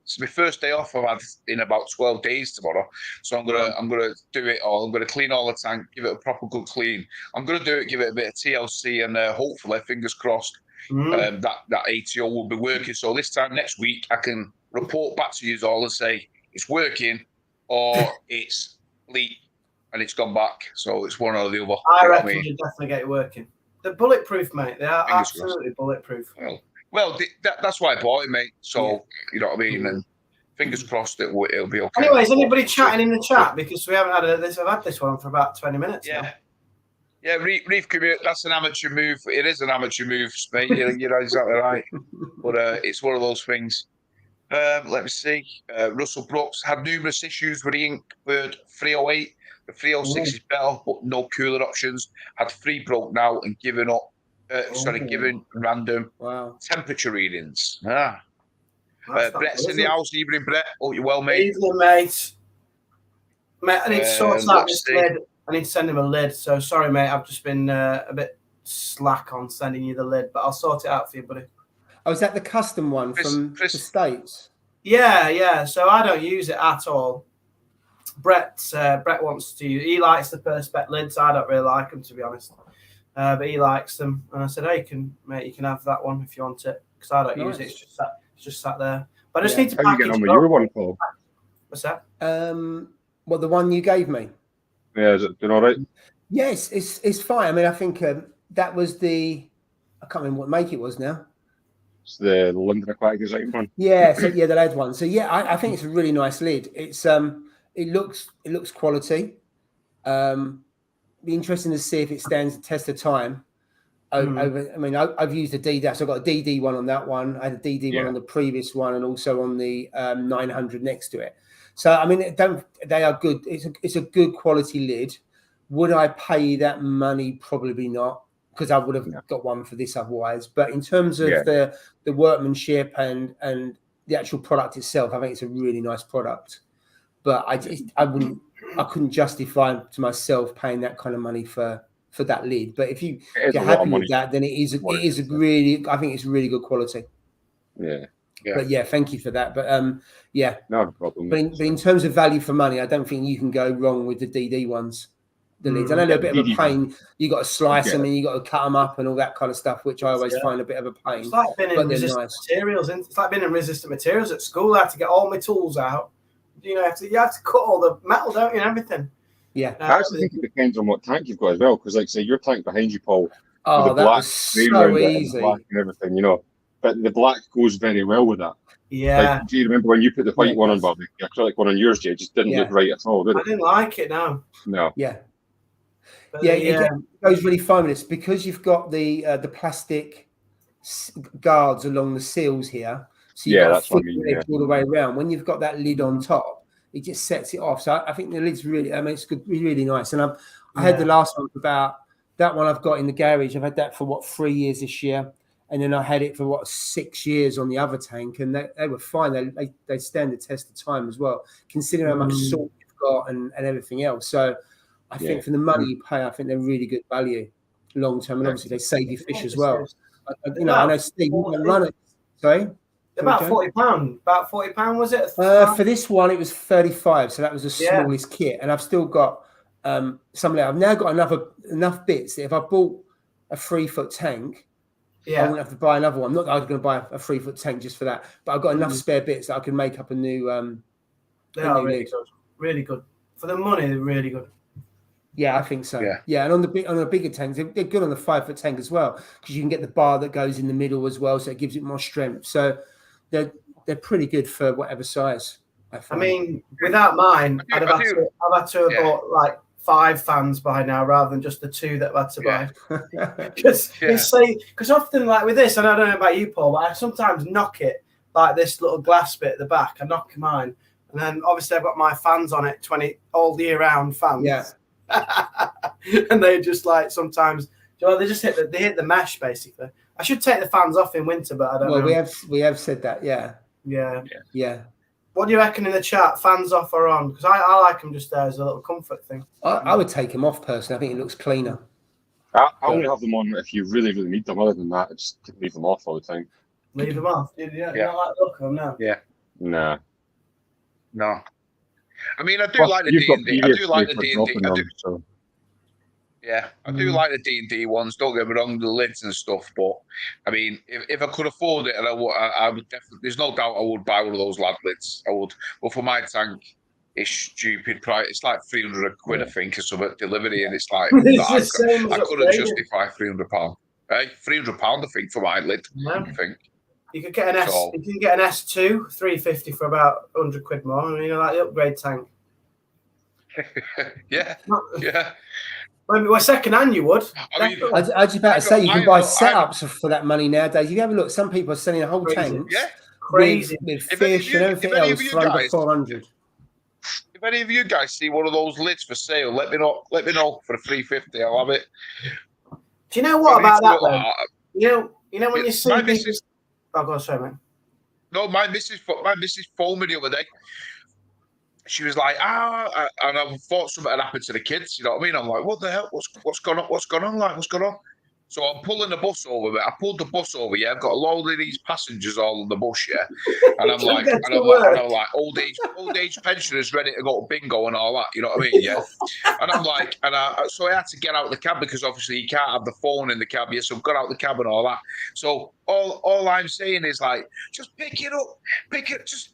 It's my first day off I've had in about 12 days tomorrow. So I'm gonna do it all. I'm gonna clean all the tank, give it a proper good clean. I'm gonna do it, give it a bit of TLC, and hopefully, fingers crossed, that ATO will be working. So this time next week, I can report back to you all and say it's working or it's leak and it's gone back. So it's one or the other. I reckon you definitely get it working. They're bulletproof, mate. They are absolutely bulletproof. Well, that's why I bought it, mate. So, you know what I mean? And fingers crossed it'll be okay. Anyway, is anybody chatting in the chat? Because we haven't had this. I've had this one for about 20 minutes now. Yeah, Reef community, that's an amateur move. It is an amateur move, mate. You're exactly right. But it's one of those things. Let me see. Russell Brooks had numerous issues with the Inkbird 308. The 306 is better, but no cooler options. Had 3 broke now and given up. Given random temperature readings. Brett's in the house. Evening, Brett. Oh, you're well, mate. Evening, mate. Mate, I need to sort out this lid. I need to send him a lid. So sorry, mate. I've just been a bit slack on sending you the lid, but I'll sort it out for you, buddy. Oh, is that the custom one from the States? Yeah. So I don't use it at all. Brett wants to. He likes the Perspex lids. I don't really like them, to be honest. But he likes them, and I said, "Hey, you can have that one if you want it, because I don't use it. It's just sat there. But I just need to package it. Your one, Paul? What's that? The one you gave me. Yeah, is it doing all right? Yes, it's fine. I mean, I think that was I can't remember what make it was now. It's the London Aquatic Design one. Yeah, the lead one. So yeah, I think it's a really nice lid. It's it looks quality. Be interesting to see if it stands the test of time. I mean, I've used a DD, so I've got a DD one on that one. I had a DD one on the previous one, and also on the 900 next to it. So I mean, they are good. It's a good quality lid. Would I pay that money? Probably not, because I would have got one for this otherwise. But in terms of the workmanship and the actual product itself, I think it's a really nice product. But I couldn't justify to myself paying that kind of money for that lid. But if you're happy with that, then it is really, I think it's really good quality. Yeah. But yeah, thank you for that. But no problem. But in terms of value for money, I don't think you can go wrong with the DD ones. The lids. I know they're a bit of a pain. You got to slice them and you got to cut them up and all that kind of stuff, which I always find a bit of a pain. It's like being in resistant materials. It's like being in resistant materials at school. I had to get all my tools out. You have to cut all the metal, don't you, and everything. Yeah. I actually think it depends on what tank you've got as well, because like say your tank behind you, Paul. Oh, the that black was so easy. And black and everything, But the black goes very well with that. Yeah. Like, do you remember when you put the white one on, Bob? The acrylic one on yours, Jay, just didn't look right at all, did it? I didn't like it, no. No. Yeah. But it goes really fine with this because you've got the plastic guards along the seals here. So you've got a thin edge all the way around. When you've got that lid on top, it just sets it off. So I think the lid's really, I mean, it's good, really nice. And I had the last one about that one I've got in the garage. I've had that for 3 years this year. And then I had it for 6 years on the other tank, and they were fine. They stand the test of time as well, considering how much salt you've got and everything else. So I think for the money you pay, I think they're really good value long term. And obviously they save you fish as well. I know Steve, you can run it. Sorry? About £40. About £40 was it? For this one, it was 35. So that was the smallest kit, and I've still got some. I've now got enough bits that if I bought a 3-foot tank. I wouldn't have to buy another one. Not that I was going to buy a 3-foot tank just for that, but I've got enough spare bits that I can make up a new. They are really good. Really good for the money. They're really good. Yeah, I think so. Yeah, and on the bigger tanks, they're good on the 5-foot tank as well, because you can get the bar that goes in the middle as well, so it gives it more strength. So they're pretty good for whatever size. I mean, without mine, I've had to have bought like 5 fans by now rather than just the 2 that I've had to buy. Because often, like with this, and I don't know about you, Paul, but I sometimes knock it like this little glass bit at the back. I knock mine, and then obviously I've got my fans on it, 20 all year round fans. Yeah. And they just like sometimes, they just hit the mesh basically. I should take the fans off in winter, but I don't know. Well, we have said that, yeah. What do you reckon in the chat? Fans off or on? Because I like them just there as a little comfort thing. I would take them off personally. I think it looks cleaner. I only have them on if you really, really need them. Other than that, just leave them off all the time. Leave them off? You don't like the look of them now? Yeah. Nah. No. I mean, I do like the D&D. I do like the D&D. Yeah, I do like the D&D ones. Don't get me wrong, the lids and stuff. But I mean, if I could afford it, and I would definitely. There's no doubt I would buy one of those lad lids. I would. But for my tank, it's stupid price. It's like £300 I think, or something delivery, and it's like I couldn't justify £300. Hey, £300 I think for my lid. I think. You could get an You can get an S2 350 for about £100 more. I mean, like the upgrade tank. Yeah. Well, second hand, you would. I was about to say, you can buy setups for that money nowadays. If you have a look, some people are selling a whole tank. Yeah, crazy. With fish and everything else for under 400. If any of you guys see one of those lids for sale, let me know. Let me know for a 350. I'll have it. Do you know what about that one? You know when you see people. Oh, go on, sorry, man. No, my missus phoned me the other day. She was like, and I thought something had happened to the kids. You know what I mean? I'm like, what the hell? What's going on? What's going on? Like, what's going on? So I'm pulling the bus over. I pulled the bus over. Yeah, I've got a load of these passengers all on the bus. Yeah, and I'm like, old age pensioners ready to go to bingo and all that. You know what I mean? Yeah. And I'm like, so I had to get out of the cab because obviously you can't have the phone in the cab. Yeah, so I've got out the cab and all that. So all I'm saying is like, just pick it up, just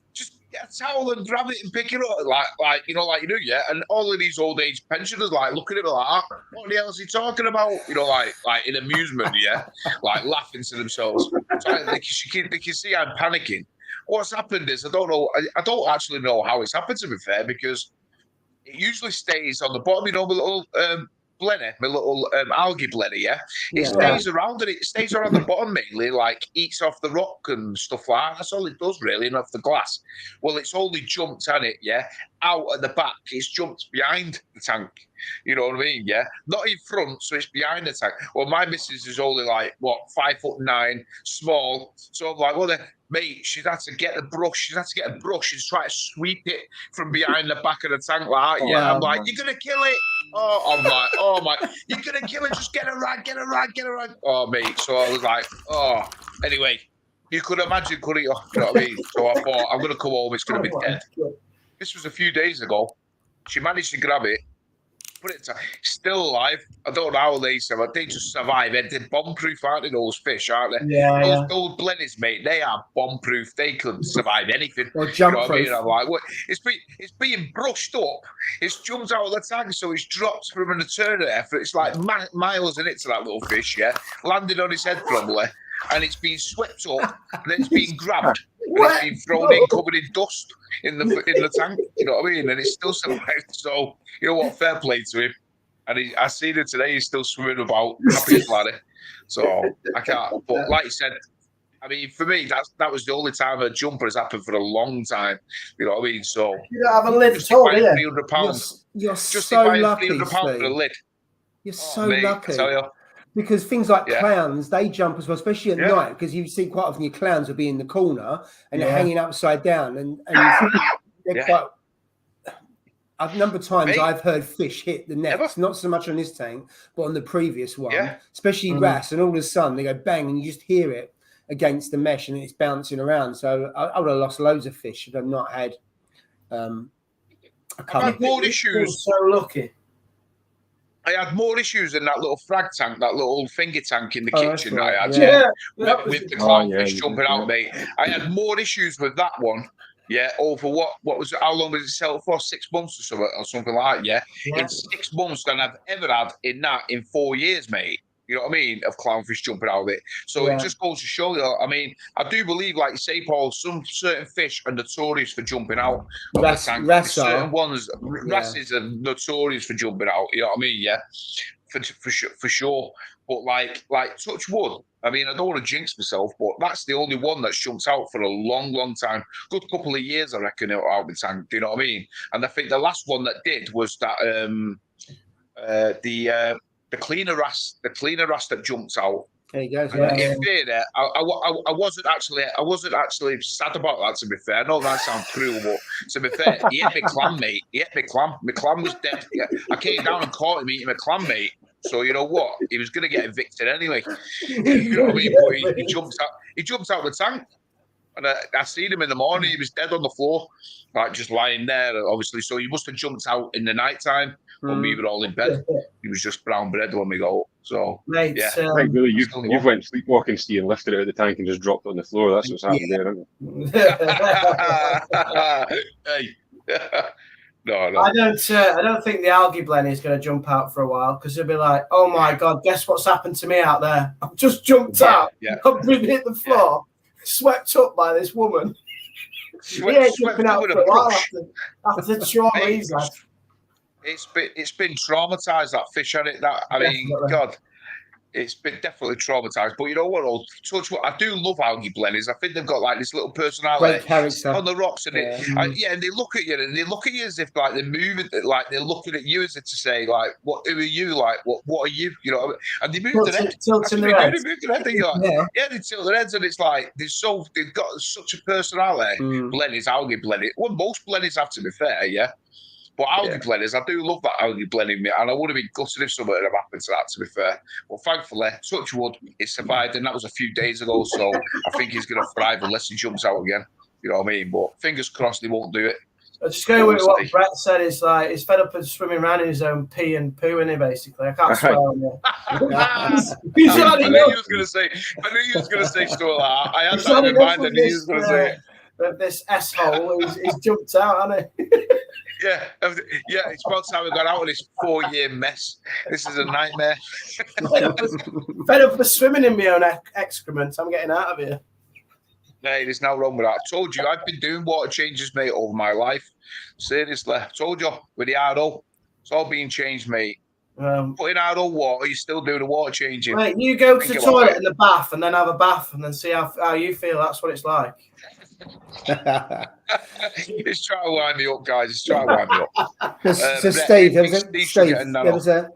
get a towel and grab it and pick it up, like you do, yeah. And all of these old age pensioners like looking at it like, what the hell is he talking about? You know, like in amusement, yeah, like laughing to themselves. So they can see I'm panicking. What's happened is I don't know. I don't actually know how it's happened, to be fair, because it usually stays on the bottom. You know, the little blenny, my little algae blenny, yeah. It stays around, and it stays around the bottom mainly, like eats off the rock and stuff like that. That's all it does really, and off the glass. Well, it's only jumped at it, yeah, out at the back. It's jumped behind the tank. You know what I mean? Yeah, not in front, so it's behind the tank. Well, my missus is only like 5'9", small. So I'm like, well, then, mate, she's had to get a brush. She's had to get a brush and try to sweep it from behind the back of the tank like that. Yeah, I'm like, you're gonna kill it. Oh, I'm like, oh my, you're gonna kill it. Just get a rag, get a rag, get a rag. Oh, mate. So I was like, oh. Anyway, you could imagine, couldn't you? You know what I mean? So I thought, I'm gonna come home. It's gonna be dead. This was a few days ago. She managed to grab it. Put it still alive. I don't know how they survive. They just survive. They're bomb-proof, aren't they? Those fish, aren't they? Yeah. Those blennies, mate. They are bomb-proof. They could survive anything. Or jump-proof. You know what I mean? I'm like, what? It's being brushed up. It's jumped out of the tank, so it's dropped from an eternity effort. It's like miles in it to that little fish. Yeah, landed on his head probably, and it's been swept up, and then it's been grabbed, and it's been thrown in, covered in dust in the tank. You know what I mean? And it's still survived. So you know what? Fair play to him. And I seen him today. He's still swimming about, happy as laddie. So I can't. But like you said, I mean, for me, that was the only time a jumper has happened for a long time. You know what I mean? So you don't have a lid at all, do you? £300. You're so lucky, £300 for a lid. You're so lucky. I tell you. Because things like clowns, they jump as well, especially at night, because you see quite often your clowns will be in the corner and they're hanging upside down, and they're quite. A number of times I've heard fish hit the nets, not so much on this tank, but on the previous one, especially wrasse, and all of a sudden they go bang, and you just hear it against the mesh, and it's bouncing around. So I would have lost loads of fish if I've not had a couple. I've had more issues. So lucky. I had more issues in that little frag tank, that little finger tank in the kitchen that I had with the clownfish jumping out, mate. I had more issues with that one. Yeah, over what was it? How long did it sell for? 6 months or something like that. Yeah, in 6 months than I've ever had in 4 years, mate. You know what I mean? Of clownfish jumping out of it. So it just goes to show you. I mean, I do believe, like you say, Paul, some certain fish are notorious for jumping out of the tank. Certain ones, wrasses are notorious for jumping out. You know what I mean? Yeah, for sure. But like touch wood. I mean, I don't want to jinx myself, but that's the only one that's jumped out for a long, long time. Good couple of years, I reckon, out of the tank. Do you know what I mean? And I think the last one that did was that the cleaner wrasse that jumped out. There you go. In fair, I wasn't actually sad about that. To be fair, I know that sounds cruel, but to be fair, he ate my clam, mate. He ate my clam. My clam was dead. I came down and caught him eating my clam, mate. So you know what? He was going to get evicted anyway. You know what I mean? But he jumped out the tank, and I seen him in the morning. He was dead on the floor, like just lying there. Obviously, so he must have jumped out in the night time when we were all in bed. He was just brown bread when we got up. So mate, right, Billy, you've went sleepwalking, Steve, and lifted it out of the tank and just dropped it on the floor. That's what's happened there, isn't it? Hey. No. I don't think the algae blend is going to jump out for a while, because he'll be like, "Oh my god, guess what's happened to me out there? I've just jumped out. I've been hit the floor, swept up by this woman." He ain't jumping out for a while after the trauma he's had. It's been traumatized, that fish, hasn't it? I mean, God, it's been definitely traumatized. But you know what? I do love algae blenders. I think they've got like this little personality on the rocks, and and they look at you, and they look at you as if like they're moving, like they're looking at you as if to say like, "What? Who are you? Like, what are you?" You know? And they move their head, tilting their heads. They tilt their heads, and it's like they've got such a personality. Blenders, algae blenders. Well, most blenders have, to be fair, yeah. But algae blenders, I do love that algae blending, and I would have been gutted if something had happened to that, to be fair. But thankfully, touch wood, it survived, and that was a few days ago, so I think he's going to thrive unless he jumps out again. You know what I mean? But fingers crossed he won't do it. I'll just go with what Brett said. Is like he's fed up of swimming around in his own pee and poo, isn't he? Basically, I can't swear on you. I knew you was going to say stuff like that. I had that in mind, and he was going to say it. This asshole, he's jumped out, hasn't he? Yeah, it's about time we got out of this 4-year mess. This is a nightmare. Fed up for swimming in my own excrement. I'm getting out of here. Hey, there's no wrong with that. I told you, I've been doing water changes, mate, over my life. Seriously, I told you, with the RO, it's all being changed, mate. Putting RO water, you're still doing the water changing. Mate, you go to the toilet and the bath, and then have a bath, and then see how you feel. That's what it's like. It's trying to wind me up, guys. It's trying to wind me up. So Steve, there was a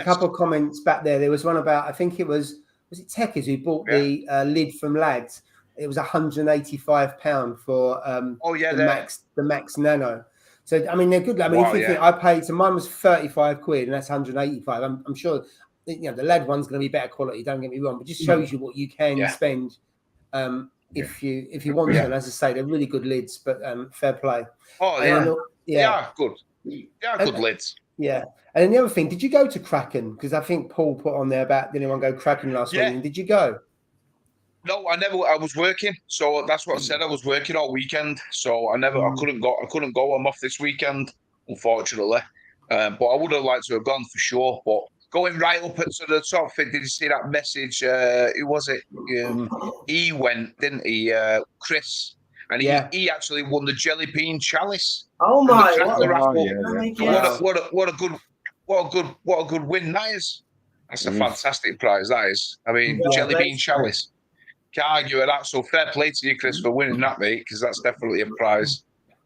couple of comments back there. There was one about, I think it was it Techers who bought the lid from Lads. It was £185 for the Max Nano. So I mean, they're good. I mean, if you think I paid, so mine was 35 quid, and that's 185. I'm sure the Lad one's going to be better quality. Don't get me wrong, but just shows you what you can spend. If you want to, and as I say, they're really good lids, but fair play. Oh yeah, good. Yeah, good lids. Yeah, and then the other thing, did you go to Kraken? Because I think Paul put on there about did anyone go Kraken last week? Did you go? No, I never. I was working, so that's what I said. I was working all weekend, so I couldn't go. I couldn't go. I'm off this weekend, unfortunately. But I would have liked to have gone for sure. But going right up to the top, did you see that message? Who was it? He went, didn't he? Chris, and he actually won the jelly bean chalice. Oh my! What a good win that is. That's a fantastic prize. That is. I mean, jelly bean chalice. Can't argue with that. So fair play to you, Chris, for winning that, mate, because that's definitely a prize.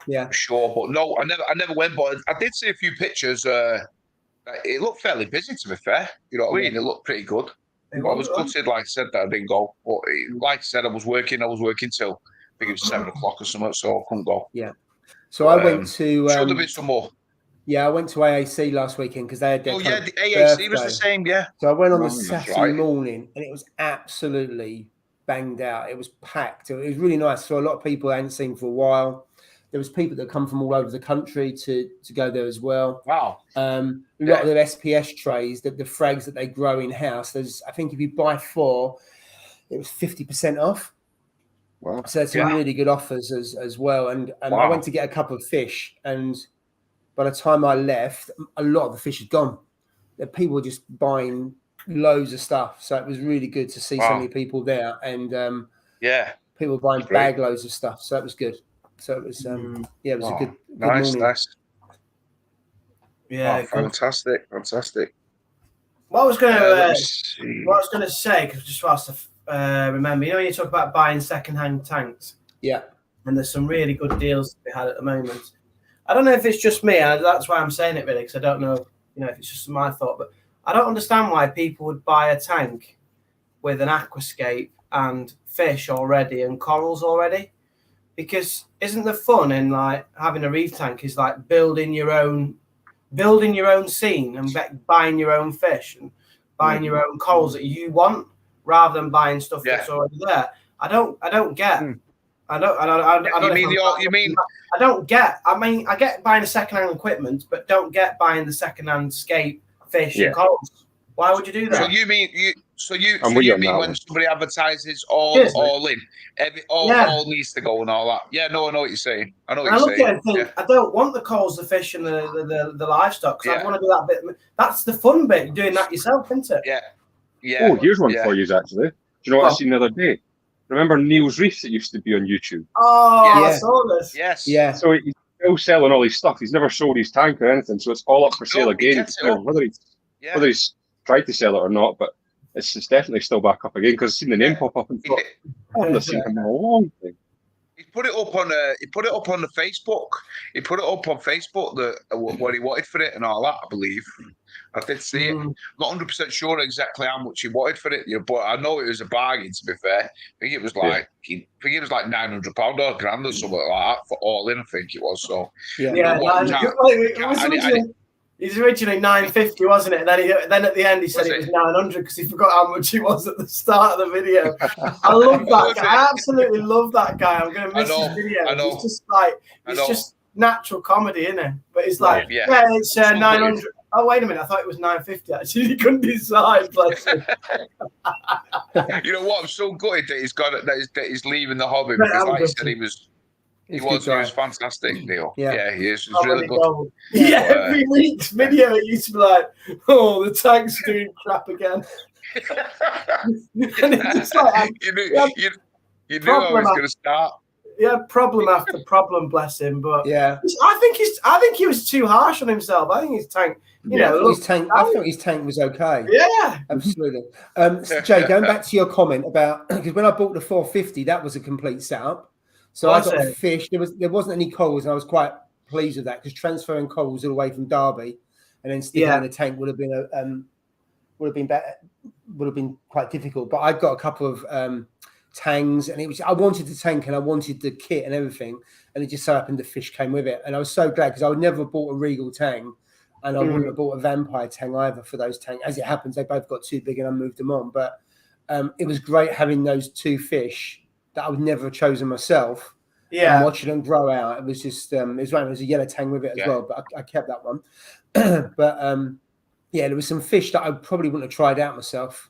Yeah, for sure. But no, I never went. But I did see a few pictures. It looked fairly busy, to be fair. You know what I mean? It looked pretty good. I was gutted, like I said, that I didn't go. But like I said, I was working till I think it was 7 o'clock or something, so I couldn't go. Yeah. So I went to. Should have been some more. Yeah, I went to AAC last weekend because they had their the AAC birthday. Was the same, yeah. So I went on the Saturday morning, and it was absolutely banged out. It was packed. It was really nice. So a lot of people I hadn't seen for a while. There was people that come from all over the country to go there as well. Wow. A lot of the SPS trays, the frags that they grow in house. There's, I think, if you buy 4, it was 50% off. Wow. So there's some really good offers as well. And I went to get a couple of fish, and by the time I left, a lot of the fish had gone. The people were just buying loads of stuff. So it was really good to see so many people there, and people buying bag loads of stuff. So it was good. So it was, it was a good morning. Nice. Yeah, fantastic. What I was going to say, because just whilst I remember, you know, when you talk about buying second-hand tanks, and there's some really good deals to be had at the moment. I don't know if it's just me, and that's why I'm saying it really, because I don't know, you know, if it's just my thought, but I don't understand why people would buy a tank with an aquascape and fish already and corals already. Because isn't the fun in like having a reef tank is like building your own scene and buying your own fish and buying your own corals that you want rather than buying stuff that's already there. I don't get. I get buying a secondhand equipment, but don't get buying the secondhand scape fish and corals. Why would you do that? So you mean when somebody advertises all in, all needs to go and all that? Yeah, no, I know what you're saying. I look at it and think, I don't want the corals, the fish, and the livestock. Because I want to do that bit. That's the fun bit, doing that yourself, isn't it? Yeah. Oh, here's one for you, actually. Do you know what I seen the other day? Remember Neil's Reef that used to be on YouTube? Oh, I saw this. Yes. Yeah. So he's still selling all his stuff. He's never sold his tank or anything, so it's all up for sale again. Whether he's tried to sell it or not, but it's definitely still back up again because I've seen the name pop up and thought, I haven't seen him in a long time. He put it up on the Facebook. He put it up on Facebook what he wanted for it and all that. I believe I did see it. Not 100% sure exactly how much he wanted for it, but I know it was a bargain. To be fair, I think it was like £900 or £1,000 or something like that for all in. I think it was. So He's originally 950, wasn't it? And then at the end he said it was 900 because he forgot how much he was at the start of the video. I love that guy. I absolutely love that guy. I'm going to miss his video. He's just like, it's just natural comedy, isn't it? But it's like, it's 900. Oh, wait a minute. I thought it was 950 actually. He couldn't decide. Bless him. You know what? I'm so gutted that he's leaving the hobby because, like he said, he was fantastic, Neil. Yeah, he is. He was really good. Every week's video it used to be like, oh, the tank's doing crap again. And it's just like, you knew I was going to start. Yeah, problem after problem, bless him. But I think he was too harsh on himself. I think his tank, I thought his tank was okay. Yeah, absolutely. Jay, going back to your comment about because when I bought the 450, that was a complete setup. So I got fish. There wasn't any corals, and I was quite pleased with that because transferring corals all the way from Derby and then sticking in the tank would have been quite difficult. But I got a couple of tangs, and I wanted the tank and I wanted the kit and everything, and it just so happened the fish came with it, and I was so glad because I would never have bought a Regal tang, and I wouldn't have bought a Vampire tang either for those tanks. As it happens, they both got too big, and I moved them on. But it was great having those 2 fish that I would never have chosen myself. And watching them grow out, it was just it was a yellow tang with it as well, but I kept that one. But there was some fish that I probably wouldn't have tried out myself.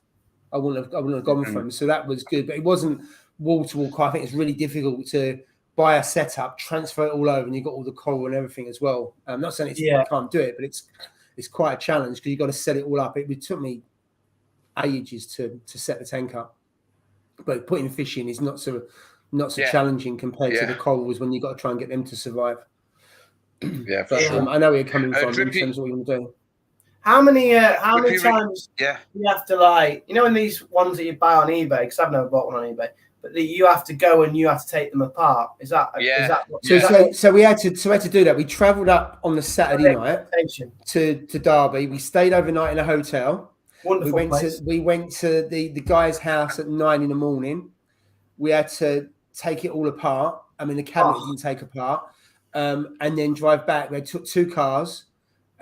I wouldn't have gone for them, so that was good. But it wasn't wall to wall. I think it's really difficult to buy a setup, transfer it all over, and you've got all the coral and everything as well. I'm not saying I can't do it, but it's quite a challenge because you've got to set it all up. It took me ages to set the tank up. But putting fish in is not so challenging compared to the corals when you've got to try and get them to survive. Yeah, but I know where you're coming from in terms of what you want to do. How many times do you have to, like, you know, in these ones that you buy on eBay, because I've never bought one on eBay, but you have to go and you have to take them apart. Is that so we had to do that. We travelled up on the Saturday night to Derby. We stayed overnight in a hotel. Wonderful place. We went to the guy's house at 9 in the morning. We had to take it all apart. I mean, the cabinet didn't take apart. And then drive back. We took 2 cars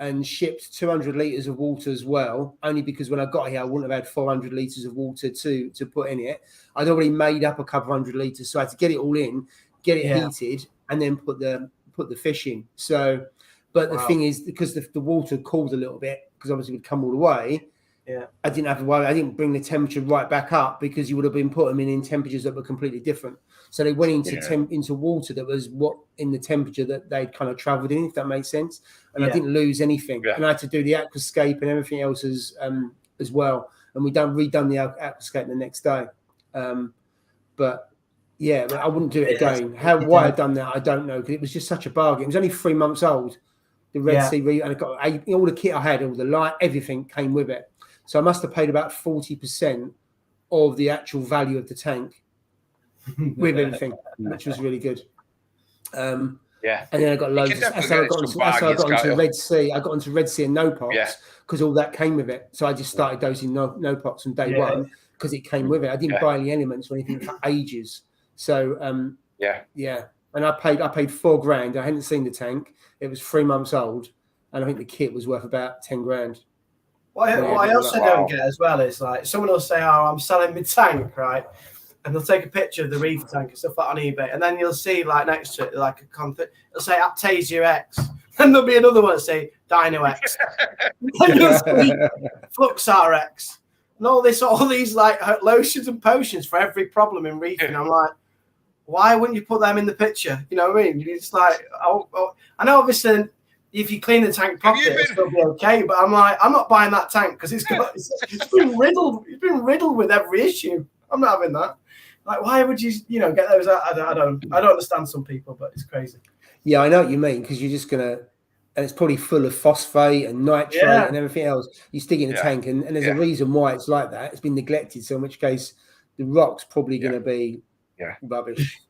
and shipped 200 litres of water as well, only because when I got here, I wouldn't have had 400 litres of water to put in it. I'd already made up a couple of hundred litres, so I had to get it all in, get it heated, and then put the fish in. So, but the thing is, because the water cooled a little bit, because obviously it would come all the way, I didn't have to worry. I didn't bring the temperature right back up, because you would have been putting them in temperatures that were completely different. So they went into water that was in the temperature that they'd kind of travelled in, if that makes sense. And I didn't lose anything. And I had to do the aquascape and everything else as well. And redone the aquascape the next day. But I wouldn't do it again. Why I'd done that, I don't know, because it was just such a bargain. It was only 3 months old, the Red Sea Reef, and I got all the kit I had, all the light, everything came with it. So I must have paid about 40% of the actual value of the tank with everything, which was really good. And then I got loads. That's how I got into Red Sea. I got into Red Sea and no pots because all that came with it. So I just started dosing no pots from day one because it came with it. I didn't buy any elements or anything for ages. So and I paid $4,000. I hadn't seen the tank. It was 3 months old, and I think the kit was worth about 10 grand. What I also don't get as well is, like, someone will say, "Oh, I'm selling my tank," right? And they'll take a picture of the Reef tank and stuff like on eBay, and then you'll see, like, next to it, like a config, it'll say Aptasia X, and there'll be another one that say Dino X, and you'll see Fluxar X, and all these like lotions and potions for every problem in reefing. I'm like, why wouldn't you put them in the picture? You know what I mean? It's like, I know obviously if you clean the tank properly, it'll still be okay. But I'm like, I'm not buying that tank because it's been riddled. It's been riddled with every issue. I'm not having that. Like, why would you get those out? I don't understand some people, but it's crazy. Yeah, I know what you mean, because you're just gonna, and it's probably full of phosphate and nitrate and everything else. You stick it in a tank, and there's a reason why it's like that. It's been neglected, so in which case the rock's probably going to be rubbish.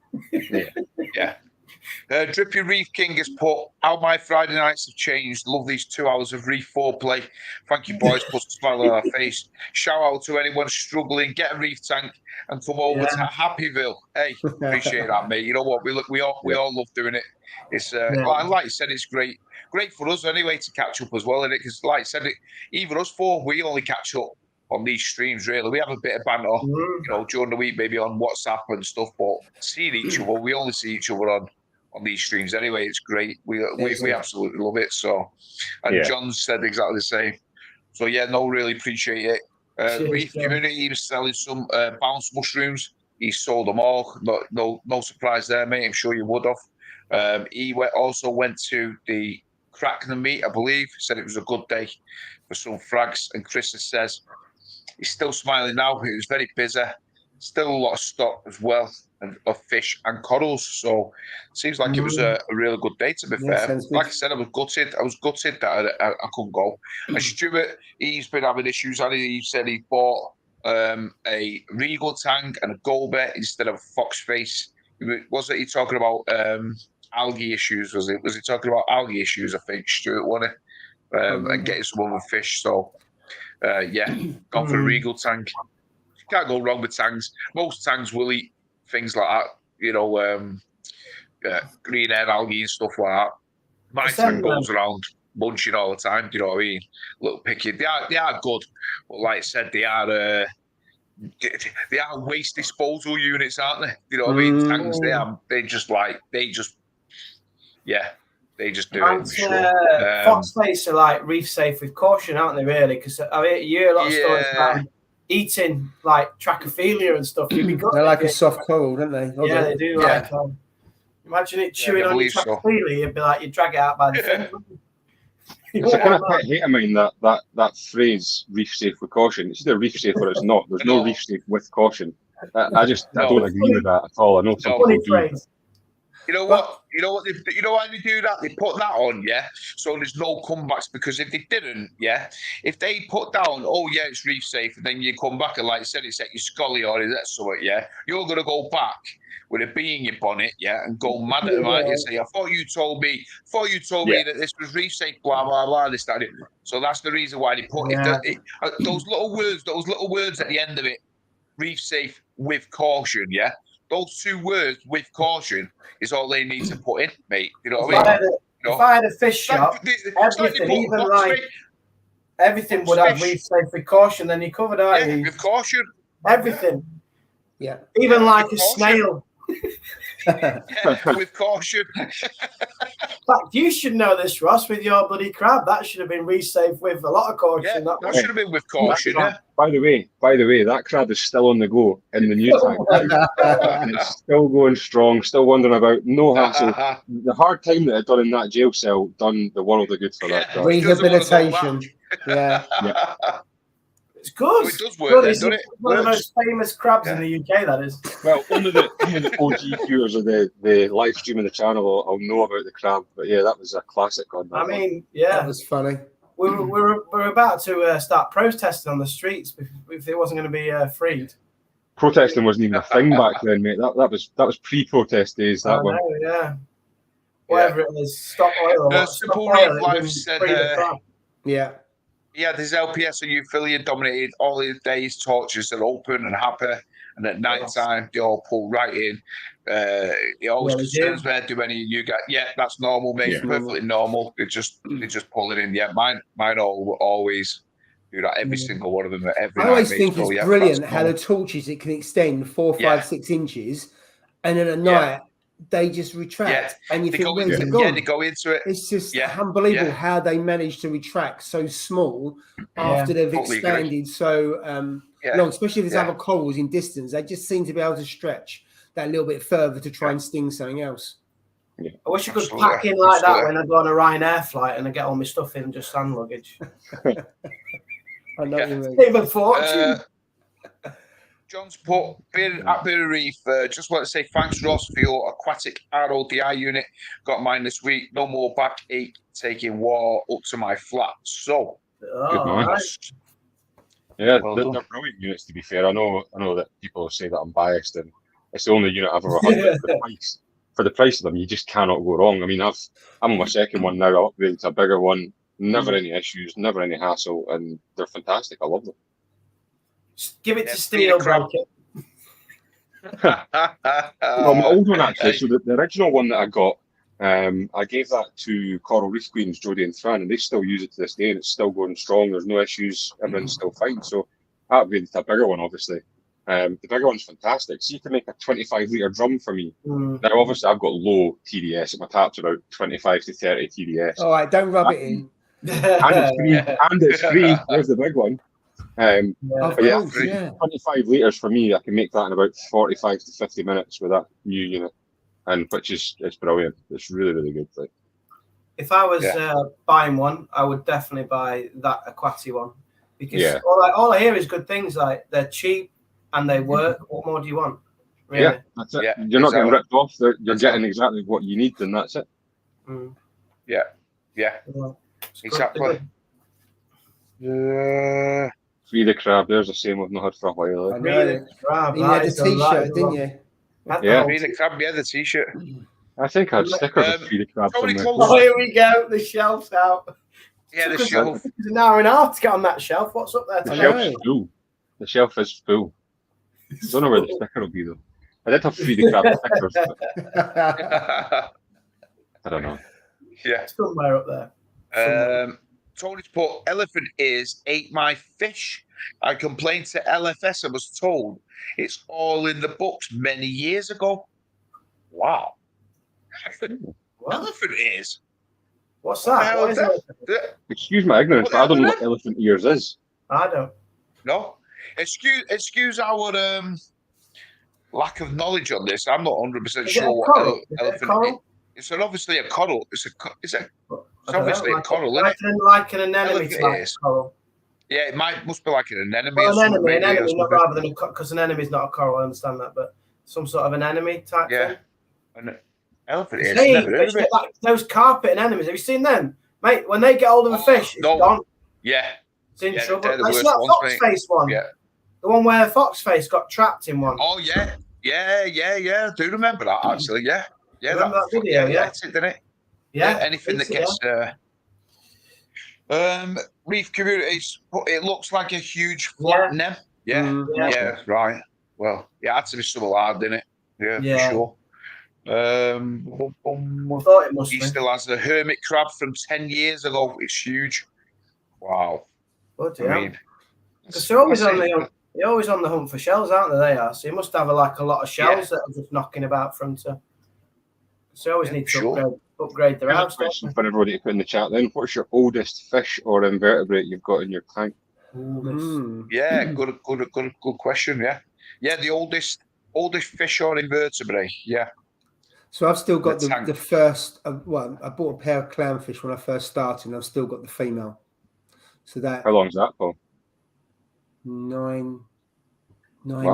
Drippy Reef King has put, "How my Friday nights have changed. Love these 2 hours of reef foreplay. Thank you, boys. Put a smile on our face. Shout out to anyone struggling. Get a reef tank and come over to Happyville." Hey, appreciate that, mate. You know what? We all love doing it. It's like you said, it's great for us anyway to catch up as well, isn't it? Because like I said, even us four, we only catch up on these streams. Really, we have a bit of banter, during the week, maybe on WhatsApp and stuff. But seeing each other, we only see each other on these streams anyway. It's great. We absolutely love it. So, and John said exactly the same. So really appreciate it. Reef community, he was selling some bounce mushrooms. He sold them all. No surprise there, mate. I'm sure you would have. He also went to the Crack the Meat, I believe. Said it was a good day for some frags. And Chris says he's still smiling now. He was very busy. Still a lot of stock as well, of fish and corals. So it seems like it was a really good day, to be fair. Like I said, I was gutted that I couldn't go. And Stuart, he's been having issues. And he said he bought a Regal tank and a Goldbet instead of a Phosphates. Was it he talking about algae issues? Was he talking about algae issues? I think Stuart wanted and getting some other fish. So gone for the Regal tank. Can't go wrong with tanks. Most tanks will eat things like that, green head algae and stuff like that. My tank goes around munching all the time. Do you know what I mean? Little picky. They are good, but like I said, they are waste disposal units, aren't they? You know what I mean? Tanks. They just do it. Phosphates are like reef safe with caution, aren't they? Really? Because I hear a lot of stories about eating like trachophilia and stuff. They're like a soft coral, don't they? They do. Like, imagine it chewing on your trachophilia. You'd be like, you drag it out by the fin. I kind of quite hate that phrase, reef safe with caution. It's either reef safe or it's not. There's no reef safe with caution. I don't agree with that at all. I know some people do. You know what? You know why they do that? They put that on, yeah. So there's no comebacks, because if they didn't, yeah, if they put down, oh yeah, it's reef safe, and then you come back and like you said, it's at your scully or is that something, yeah, you're gonna go back with a bee in your bonnet, yeah, and go mad at them, right? You say, I thought you told me that this was reef safe, blah blah blah. This that. So that's the reason why they put those little words at the end of it, reef safe with caution, yeah. Those 2 words with caution is all they need to put in, mate. You know what I mean? If I had a fish shop, everything would have reef safe with caution. Then you covered, aren't you? With caution. Everything. Yeah. Even like a snail. With caution. In fact, you should know this, Ross, with your bloody crab. That should have been reef safe with a lot of caution. Yeah, that should have been with caution. By the way, that crab is still on the go in the new tank. And it's still going strong, still wandering about, no hassle. The hard time that I'd done in that jail cell done the world of good for that crab. Rehabilitation. Yeah. It's good. So it does work, it's doesn't it? One of the most famous crabs in the UK, that is. Well, only the OG viewers of the live stream on the channel will know about the crab. But yeah, that was a classic on that. I mean, yeah. That was funny. We're about to start protesting on the streets if it wasn't going to be freed. Protesting wasn't even a thing back then, mate. That was pre-protest days. That one. Yeah. Whatever it is, stop oil. Simple Reef Life said, yeah, this LPS are euphyllia dominated. All his days torches are open and happy, and at night time they all pull right in. It always concerns me. Do any of you guys? Yeah, that's normal, mate. Perfectly normal. They just pull it in. Yeah, mine all always do that. Every single one of them. Every I always think it's brilliant how the torches it can extend 4, 5, 6 inches, and then at night they just retract, and you think, where's it gone? Yeah, they go into it. It's just unbelievable how they manage to retract so small after they've expanded so long, especially if there's other corals in distance. They just seem to be able to stretch that little bit further to try and sting something else. Yeah. I wish I could pack in like that when I go on a Ryanair flight and I get all my stuff in just hand luggage. I know you mean. Save a fortune. John's put at Bit of Reef. Just want to say thanks, Ross, for your aquatic RODI unit. Got mine this week. No more backache taking water up to my flat. So, good man. Right. Yeah, they're brilliant units. To be fair, I know that people say that I'm biased, and it's the only unit I've ever had. For the price of them, you just cannot go wrong. I mean, I'm on my second one now. I upgraded to a bigger one. Never any issues, never any hassle, and they're fantastic. I love them. Just give it to Steel, bro. Well, my old one actually. So the original one that I got, I gave that to Coral Reef Queens, Jodie and Fran, and they still use it to this day, and it's still going strong. There's no issues. Everything's still fine. So I upgraded to a bigger one, obviously. The bigger one's fantastic. So you can make a 25-litre drum for me. Now, obviously, I've got low TDS. My tap's about 25 to 30 TDS. All right, don't rub it in. And it's free. There's the big one. But 25 litres for me, I can make that in about 45 to 50 minutes with that new unit, and which is it's brilliant. It's really, really good. Like, if I was buying one, I would definitely buy that Aquati one, because all I hear is good things. Like, they're cheap and they work. What more do you want? Really? Yeah, that's it. You're not getting ripped off. You're getting exactly what you need, and that's it. Exactly. Free the crab. There's the same we've not had for a while. I know. You had a t-shirt, didn't you? Yeah. Free the crab. Yeah, the t-shirt. I think I had stickers of Free the crab. Oh, here we go. The shelf's out. Yeah, the shelf. It's an hour and a half to get on that shelf. What's up there? The shelf's full. The shelf is full. I don't know where the sticker will be though. I did have Free the crab stickers. But I don't know. Yeah. Somewhere up there. Tony's put, elephant ears ate my fish. I complained to LFS and was told it's all in the books many years ago. Wow. Elephant ears? What's that? What is that? Excuse my ignorance, but I don't know what elephant ears is. I don't. No. Excuse our lack of knowledge on this. I'm not 100% sure what elephant is. It's obviously a coral. It's obviously a coral, isn't it? Like an anemone type coral. Yeah, must be like an anemone. Well, an anemone, not rather than because an anemone is not a coral. I understand that, but some sort of an anemone type thing. Elephant ears. Never heard of it. Like those carpeting enemies. Have you seen them, mate? When they get hold of a fish, it's gone. Yeah. It's in trouble. They're the Like, worst that ones, fox face one. Yeah. The one where Foxface got trapped in one. Oh yeah. I do remember that actually. Yeah. Remember that video? Yeah. That's it, didn't it? Yeah. Anything that gets reef communities, it looks like a huge flat nem. Yeah, right. Well, it had to be something hard, didn't it? Yeah, for sure. He still has a hermit crab from 10 years ago. It's huge. Wow. Because they're always on the hunt for shells, aren't they? They are. So you must have a lot of shells that are just knocking about from to. So you always need to upgrade their house. Question for everybody to put in the chat then. What's your oldest fish or invertebrate you've got in your tank? Yeah, good question. Yeah, the oldest fish or invertebrate. Yeah. So I've still got the first. Well, I bought a pair of clownfish when I first started, and I've still got the female. So that. How long is that for? 9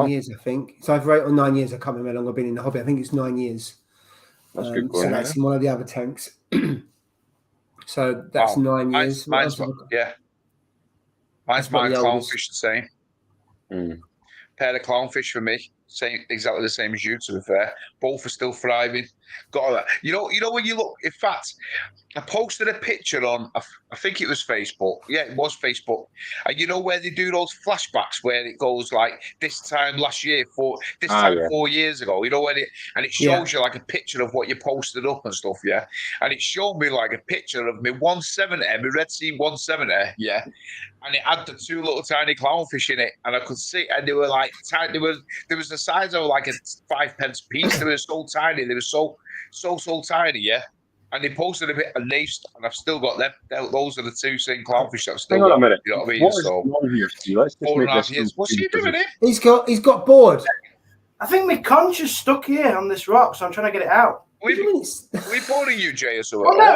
years, I think. It's either 8 or 9 years. I can't remember how long I've been in the hobby. I think it's 9 years. That's good going. So that's in one of the other tanks. So that's 9 years. Mine's my clownfish the same. Pair of clownfish for me. Exactly the same as you, to be fair. Both are still thriving. Got that. You know when you look. In fact, I posted a picture on. I think it was Facebook. Yeah, it was Facebook. And you know where they do those flashbacks where it goes like this time last year, 4 years ago. You know when it shows you like a picture of what you posted up and stuff. Yeah, and it showed me like a picture of me 170, my Red Sea 170. Yeah, and it had the 2 little tiny clownfish in it, and I could see, and they were like tiny. There was the size of like a 5p piece. They were so tiny. They were so tiny. Yeah. And they posted a bit of nace, and I've still got them. Those are the 2 same clownfish that I've still got. Hang on a minute. You know what I mean? What is going on here? Let's just 4.5 years. What's he doing here? He's got bored. I think my conch is stuck here on this rock, so I'm trying to get it out. We boring you, Jay, or something? Oh, no,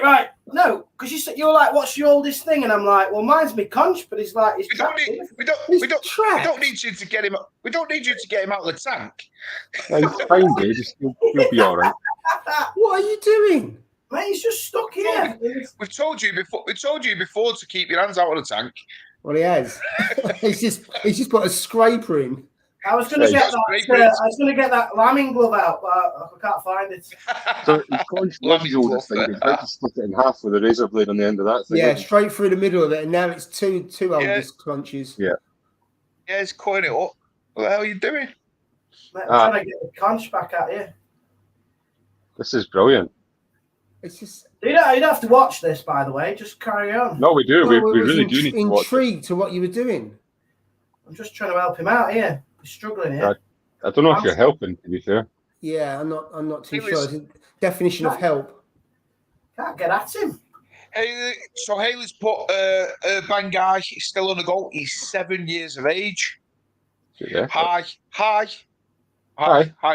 right. No, because you were like, "What's your oldest thing?" And I'm like, "Well, mine's my conch," but he's like, we don't need you to get him. We don't need you to get him out of the tank. It's fine, Dave. You'll be all right. What are you doing? Mate, he's just stuck here. We've told you before. We told you before to keep your hands out of the tank. Well, he has. he's just put a scraper in. I was going to get that lambing glove out, but I can't find it. So lambing glove thing. You tried to split it in half with a razor blade on the end of that thing. Yeah, straight through the middle of it, and now it's two oldest crunches. Yeah. Yeah, it's coiling it up. What the hell are you doing? Mate, I'm trying to get the conch back at you. This is brilliant. It's just. You don't have to watch this, by the way. Just carry on. No, we do. We really do need to watch. Intrigued to what you were doing. I'm just trying to help him out here. He's struggling here. I don't know if you're helping, to be fair. Yeah, I'm not too sure. Definition of help. Can't get at him. So Haley's put Urban guy. He's still on the go. He's 7 years of age. Yeah. Hi,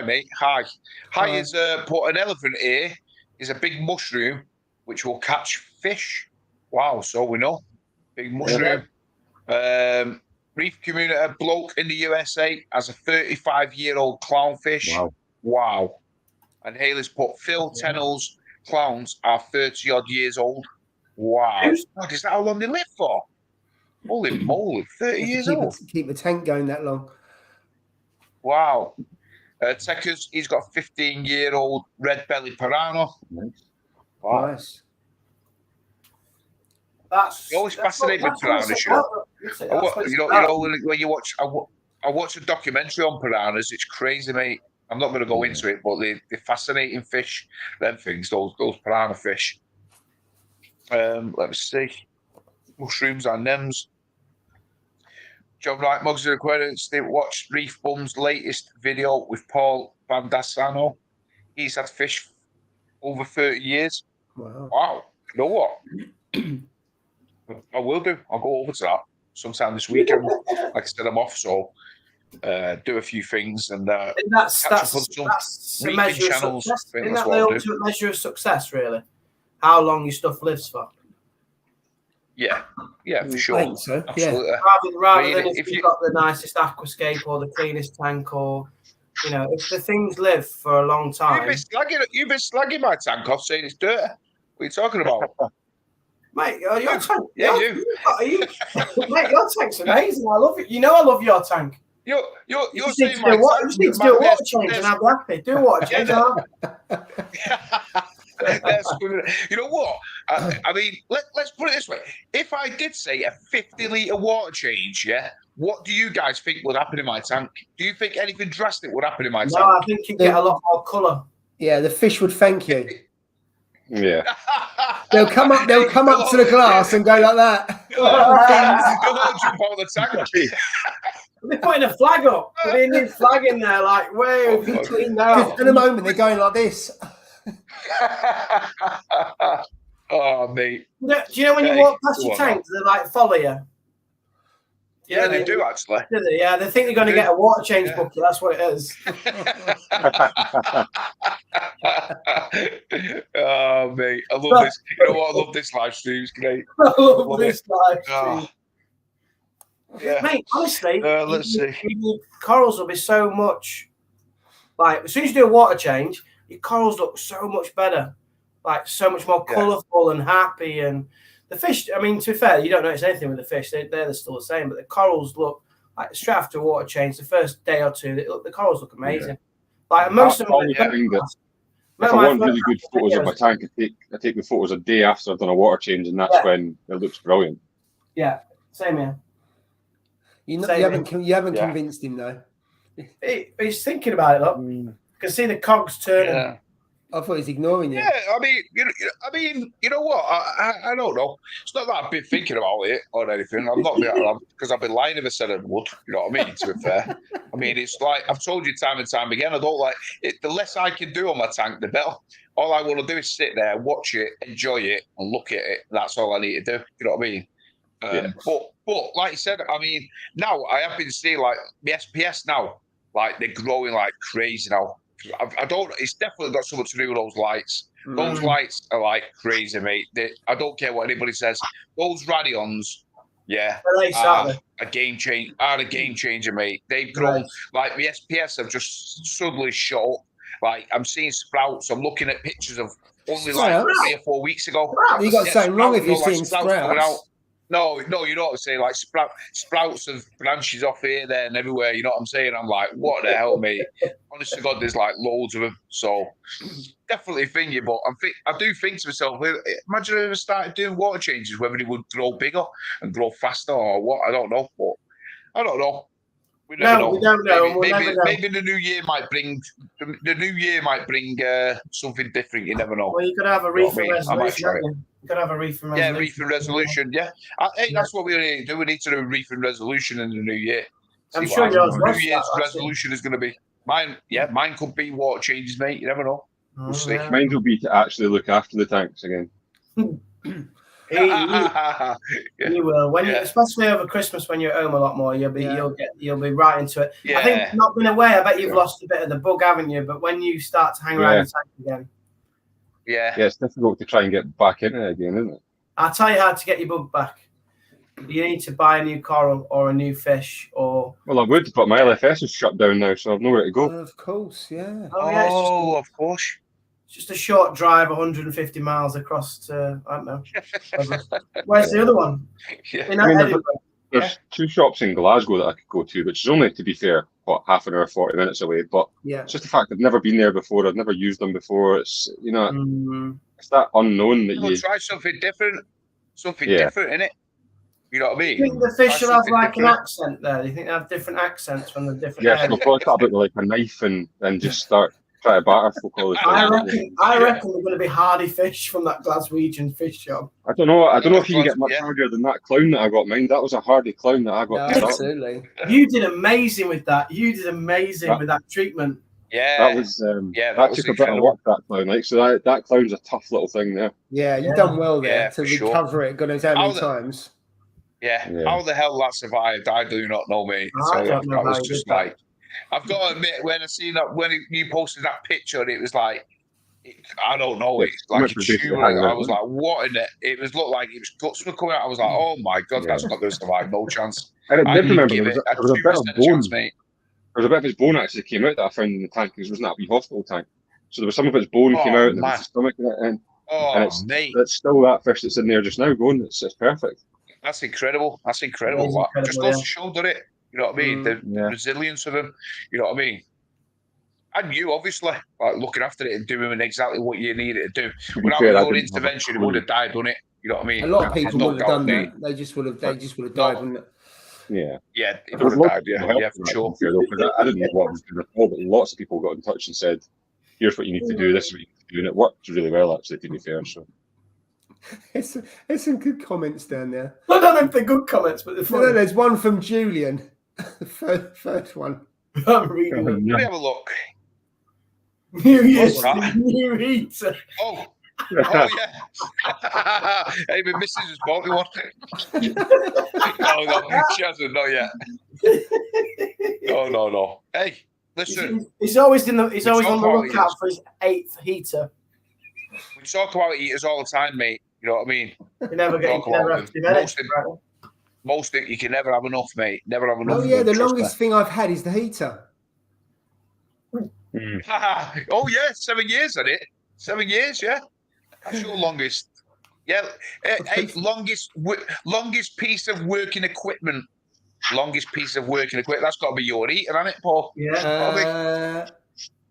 mate. Hi is put an elephant ear is a big mushroom which will catch fish. Wow, so we know. Big mushroom. Yeah. Reef community bloke in the USA has a 35-year-old clownfish. Wow. And Haley's put Phil Tennell's clowns are 30-odd years old. Wow. God, is that how long they live for? Holy moly, 30 years old. Keep the tank going that long. Wow. Techers, he's got a 15-year-old red belly piranha. Wow. Nice. You're always fascinated with piranhas. When you watch, I watch a documentary on piranhas. It's crazy, mate. I'm not going to go into it, but they're fascinating fish. Them things, those piranha fish. Let me see. Mushrooms and nems. John Wright, Mugs of Aquarius. They watched Reef Bum's latest video with Paul Bandassano. He's had fish over 30 years. Wow. You know what? I will do. I'll go over to that sometime this weekend. Like I said, I'm off, so do a few things and that's the measure of success. Isn't that the ultimate measure of success, really? How long your stuff lives for? Yeah, for sure. I think so. Absolutely. Rather than if you've got the nicest aquascape or the cleanest tank or You know, if the things live for a long time. You've been slagging my tank off, saying it's dirty. What are you talking about? Mate, your tank. Yeah, Mate, your tank's amazing. I love it. You know I love your tank. You're you saying my tank. You just need to do a water change and I'll be happy. Do a water change. You know what? I mean, let's put it this way. If I did say a 50-litre water change, yeah, what do you guys think would happen in my tank? Do you think anything drastic would happen in my tank? No, I think you'd get a lot more colour. Yeah, the fish would thank you. Yeah. They'll come up to the glass and go like that. They're putting a flag up. They're a new flag in there, like, way between now. In a moment, they're going like this. Oh, mate. Do you know when you walk past your tank, they like follow you? Yeah, they do actually. Do they? Yeah, they think they're going to get a water change bucket. That's what it is. Oh, mate, I love this. You know what? I love this live stream. It's great. I love this live stream. Oh. Yeah. Mate, honestly, let's see. Corals will be so much like as soon as you do a water change, your corals look so much better, like so much more colourful and happy. And the fish, I mean, to be fair, you don't notice anything with the fish; they're still the same. But the corals look like straight after a water change, the first day or two, the corals look amazing. Yeah. Like most of them. If I want really good photos of my tank, I take the photos a day after I've done a water change, and that's when it looks brilliant. Yeah, same here. You haven't convinced him though. He's thinking about it. Look, you can see the cogs turning. Yeah. I thought he's ignoring you. Yeah, I mean, you know what? I don't know. It's not that I've been thinking about it or anything. I'm not because I've been lying if I said I would. You know what I mean? To be fair, I mean, it's like I've told you time and time again. I don't like it. The less I can do on my tank, the better. All I want to do is sit there, watch it, enjoy it, and look at it. That's all I need to do. You know what I mean? But like you said, I mean, now I have been seeing like the SPS now, like they're growing like crazy now. I don't. It's definitely got something to do with those lights. Those lights are like crazy, mate. I don't care what anybody says. Those radions, are a game changer. Are a game changer, mate. They've grown like the SPS have just suddenly shot up. Like I'm seeing sprouts. I'm looking at pictures of only like 3 or 4 weeks ago. You got something wrong if you're seeing sprouts. No, you know what I'm saying? Like sprouts of branches off here, there, and everywhere. You know what I'm saying? I'm like, what the hell, mate? Honest to God, there's like loads of them. So definitely thingy, but I do think to myself, imagine if I started doing water changes, whether they would grow bigger and grow faster or what. I don't know, but I don't know. We don't know. Maybe the new year might bring something different. You never know. Well, you could have a reefing resolution. You could have a reefing resolution. Yeah, reefing resolution. Yeah, that's what we need to do. We need to do a reefing resolution in the new year. I'm sure yours New Year's resolution is going to be mine. Yeah, mine could be water changes, mate. You never know. We'll see. Mine will be to actually look after the tanks again. You will especially over Christmas when you're at home a lot more. You'll be right into it. I think not been away. I bet you've lost a bit of the bug, haven't you? But when you start to hang around the tank again, it's difficult to try and get back in it again, isn't it? I'll tell you how to get your bug back. You need to buy a new coral or a new fish, or I would, but my LFS is shut down now, so I've nowhere to go. Of course, yeah. Of course. It's just a short drive, 150 miles across to, I don't know. Where's the other one? There's 2 shops in Glasgow that I could go to, which is only, to be fair, half an hour, 40 minutes away. But it's just the fact I've never been there before. I've never used them before. It's, it's that unknown that you try something different. Something different, innit? You know what I mean? Do you think the fish will have like an accent there? Do you think they have different accents from the different areas? So they'll probably start about like a knife and just start try to batter folk all the time. I reckon they're going to be hardy fish from that Glaswegian fish shop. I don't know if you can get much hardier than that clown that I got mine. That was a hardy clown that I got. Absolutely. You did amazing with that. You did amazing with that treatment. Yeah, that was that took a bit of work, that clown. Like, so that clown's a tough little thing there. Yeah, you've done well there to recover it. God knows how many times. Yeah, how the hell that survived, I do not know, mate. So that was just like, I've got to admit, when I seen that, when you posted that picture, it was like, I don't know, it's like a tumor. I was like, what in it? It was looked like it was guts were coming out. I was like, oh my God, that's not going to survive, no chance. And I did remember there was a bit of bone. There was a bit of his bone actually came out that I found in the tank. It wasn't that wee hospital tank. So there was some of his bone came out, and there was his stomach in it, and it's still that fish that's in there just now going. It's perfect. That's incredible. That's incredible. Just goes to show, doesn't it? You know what I mean? The resilience of him. You know what I mean? And you, obviously, like looking after it and doing exactly what you needed to do. Without your intervention, it would have died, wouldn't it? You know what I mean? A lot of people wouldn't have done that. They just would have died, wouldn't it? Yeah, it would have died. Yeah, for sure. I didn't know what I was going to call, but lots of people got in touch and said, "Here's what you need to do. This is what you need to do," and it worked really well, actually. To be fair, so. There's some good comments down there. I don't know if they're good comments, but they're funny. No, there's one from Julian. The first one. I'm reading it. Let me have a look. New Eater. Oh yeah. Hey, my missus has bought me one. No, she hasn't, not yet. No. Hey, listen. He's always on the lookout for his 8th heater. We talk about eaters all the time, mate. You know what I mean? You never have to most of it, you can never have enough, mate. Never have enough. Oh yeah, the longest thing I've had is the heater. Oh yeah, 7 years at it. 7 years, yeah. That's your longest. Yeah, longest piece of working equipment. Longest piece of working equipment. That's got to be your heater, hasn't it, Paul? Yeah.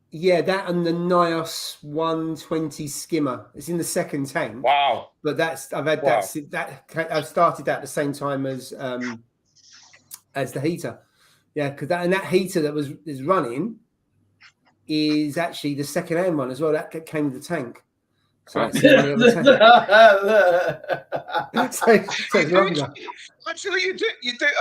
Yeah, that and the NIOS 120 skimmer. It's in the second tank. Wow. But I've started that at the same time as the heater. Yeah, because that heater that is running is actually the second-hand one as well. That came with the tank. So it's longer. Actually, you do.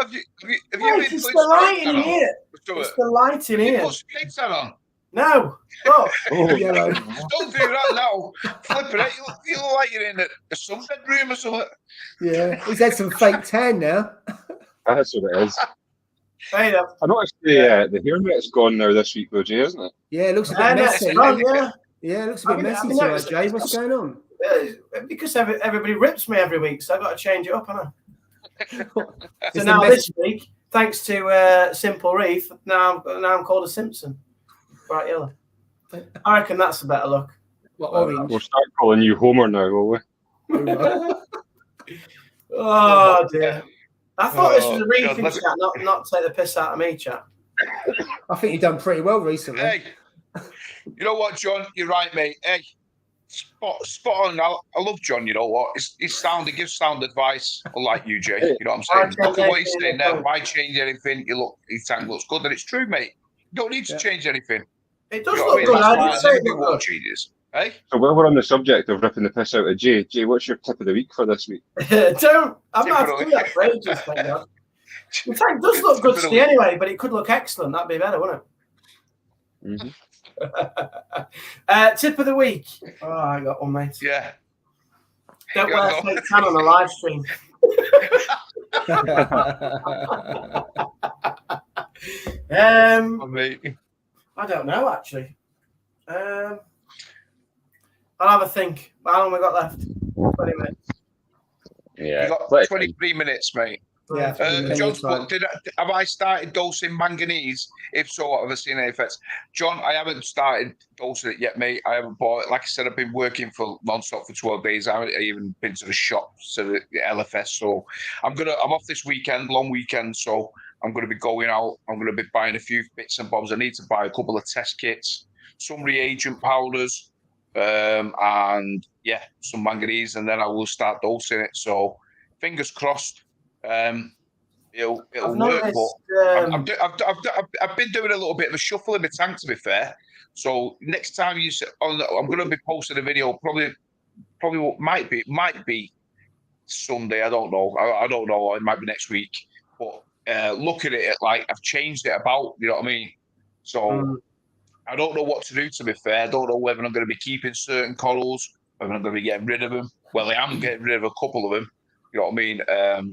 Have you it's the light in here. It's the light in here. You put skates on. No. Oh, yellow. Don't do that now. Flipping it. You look like you're in a sunbed room or something. Yeah. He's had some fake tan now. That's what it is. I noticed the hair net's gone now this week, though, Jay, isn't it? Yeah, it looks a bit messy. Yeah, it looks a bit messy tonight, Jay. What's going on? Because everybody rips me every week, so I've got to change it up, haven't I? So now this week, thanks to Simple Reef, now I'm called a Simpson. Bright yellow. I reckon that's a better look. What, orange? We'll start calling you Homer now, will we? Oh dear. I thought this was a reefing chat, not take the piss out of me, chat. I think you've done pretty well recently. Hey, you know what, John? You're right, mate. Hey, spot on. I love John. You know what? He gives sound advice, unlike you, Jay. You know what I'm saying? Look at what he's saying there. Why change anything? His tank looks good, and it's true, mate. You don't need to change anything. It does look good. I didn't say it looked good. Hey? So while we're on the subject of ripping the piss out of Jay, what's your tip of the week for this week? I'm not have to do that for ages, thank God. The tank does look good to me anyway, but it could look excellent. That'd be better, wouldn't it? Mm-hmm. Tip of the week. Oh, I got one, mate. Yeah. Don't wear fake tan on a live stream. I don't know, actually. I'll have a think. How long have we got left? 20 minutes. Yeah. You got 23 minutes, mate. Yeah. John's put, have I started dosing manganese? If so, have I seen any effects? John, I haven't started dosing it yet, mate. I haven't bought it. Like I said, I've been working for non-stop for 12 days. I haven't even been to the shop, to the LFS. So I'm off this weekend, long weekend. So I'm going to be going out. I'm going to be buying a few bits and bobs. I need to buy a couple of test kits, some reagent powders, and yeah, some manganese, and then I will start dosing it. So fingers crossed. It'll work, but I've been doing a little bit of a shuffle in my tank, to be fair. So next time I'm going to be posting a video. Probably might be Sunday. I don't know. I don't know. It might be next week. But looking at it, like I've changed it about. You know what I mean? So I don't know what to do. To be fair, I don't know whether I'm going to be keeping certain corals, whether I'm going to be getting rid of them. Well, I am getting rid of a couple of them. You know what I mean?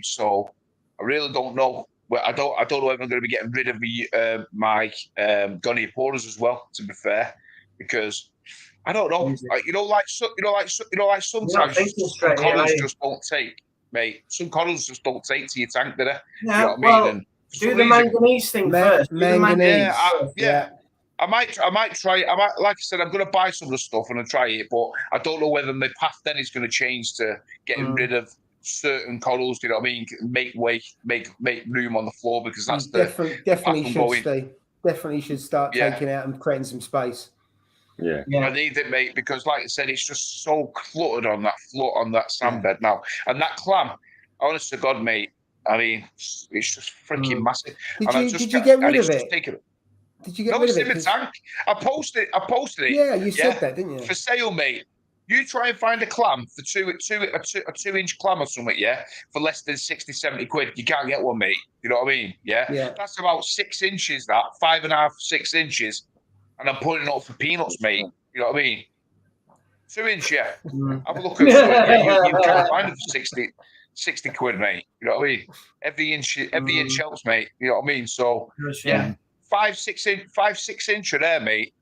So I really don't know. Well, I don't know if I'm going to be getting rid of my Gonioporas as well. To be fair, because I don't know. Sometimes some corals just don't take, mate. Some corals just don't take to your tank, do they? Yeah, you know what I mean? And Do the manganese thing first. Manganese. I might try. Like I said, I'm going to buy some of the stuff and try it, but I don't know whether my path then is going to change to getting rid of certain corals. You know what I mean? Make room on the floor, because that's definitely should start taking out and creating some space. I need it, mate, because like I said, it's just so cluttered on that sandbed now, and that clam. Honest to God, mate. I mean, it's just freaking massive. Did you get rid of it? Did you get rid of it? No, it's in the tank. I posted it. Yeah, you said that, didn't you? For sale, mate. You try and find a clam for a 2-inch clam or something, for less than 60, 70 quid. You can't get one, mate. You know what I mean? Yeah. That's about 6 inches, 5.5, 6 inches. And I'm putting it up for peanuts, mate. You know what I mean? 2-inch, Have a look at it. You can't find it for 60 quid, mate. You know what I mean? Every inch helps, mate. You know what I mean? So, 5, 6 inch there, mate.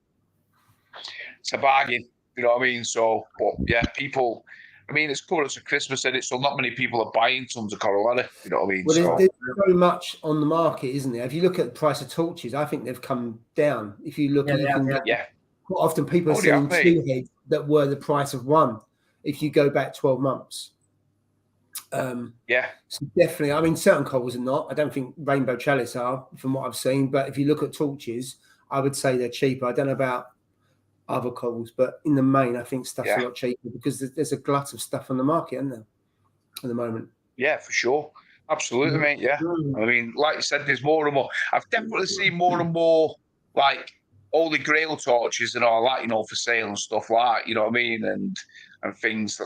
It's a bargain. You know what I mean? So, but people. I mean, it's coming up to Christmas, and so not many people are buying tons of Coraline. You know what I mean? Well, there's very much on the market, isn't there? If you look at the price of torches, I think they've come down. If you look, quite often people are selling 2 heads that were the price of 1. If you go back 12 months. So definitely. I mean, certain corals are not. I don't think rainbow chalice are, from what I've seen. But if you look at torches, I would say they're cheaper. I don't know about other corals, but in the main, I think stuff's a lot cheaper, because there's a glut of stuff on the market, isn't there, at the moment? Yeah, for sure. Absolutely, mate. Yeah. I mean, like you said, there's more and more. I've definitely seen more and more, like, Holy Grail torches and all that, for sale and stuff like that, you know what I mean? And things,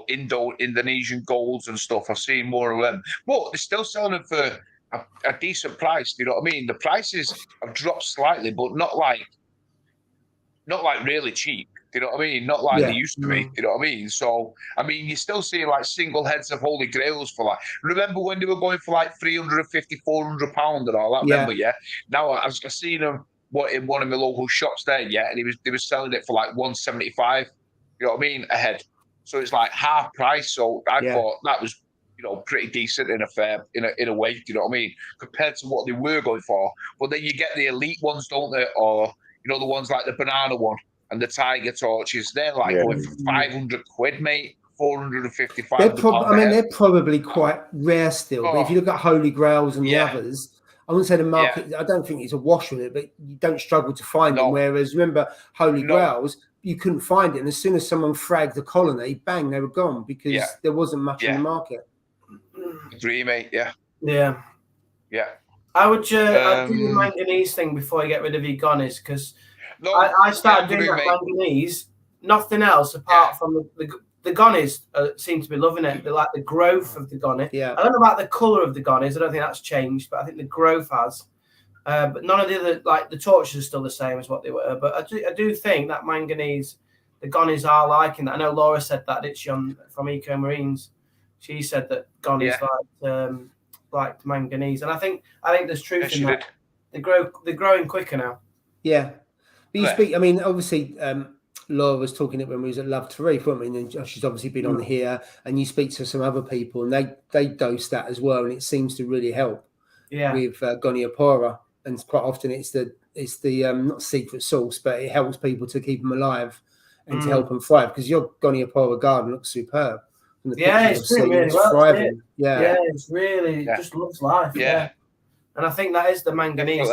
Indonesian golds and stuff. I've seen more of them. But they're still selling them for a decent price, you know what I mean? The prices have dropped slightly, but not like really cheap. You know what I mean? Not like they used to be. You know what I mean? So, I mean, you're still seeing like single heads of Holy Grails for like. Remember when they were going for like £350, £400 and all that? Remember? Yeah. Now I've seen them in one of my local shops there. Yeah, and they were selling it for like £175. You know what I mean? A head. So it's like half price. So I thought that was, pretty decent in a way. You know what I mean? Compared to what they were going for. But then you get the elite ones, don't they? Or the ones like the banana one and the tiger torches, they're like going for 500 quid, mate. 455. They're probably quite rare still. But if you look at Holy Grails and the others, I wouldn't say the market. I don't think it's a wash with it, but you don't struggle to find them. Whereas remember, Holy Grails, you couldn't find it, and as soon as someone fragged the colony, bang, they were gone, because there wasn't much in the market. Agree, mate. Yeah. I would I'd do the manganese thing before you get rid of your gonnies, because I started doing that manganese. Nothing else apart from the gonnies seem to be loving it. They like the growth of the gonny. I don't know about the colour of the gonnies. I don't think that's changed, but I think the growth has. But none of the other, like the torches, are still the same as what they were. But I do think that manganese, the gonnies are liking that. I know Laura said that, didn't she, from Eco Marines? She said that gonnies liked manganese, and I think there's truth in that. They're growing quicker now. Yeah, but you speak. I mean, obviously, Laura was talking it when we was at Love to Reef, weren't we? And she's obviously been on here, and you speak to some other people, and they dose that as well, and it seems to really help. With Goniopora, and quite often it's the not secret sauce, but it helps people to keep them alive and to help them thrive, because your Goniopora garden looks superb. It's doing really well. Thriving. It's really just loves life. And I think that is the manganese.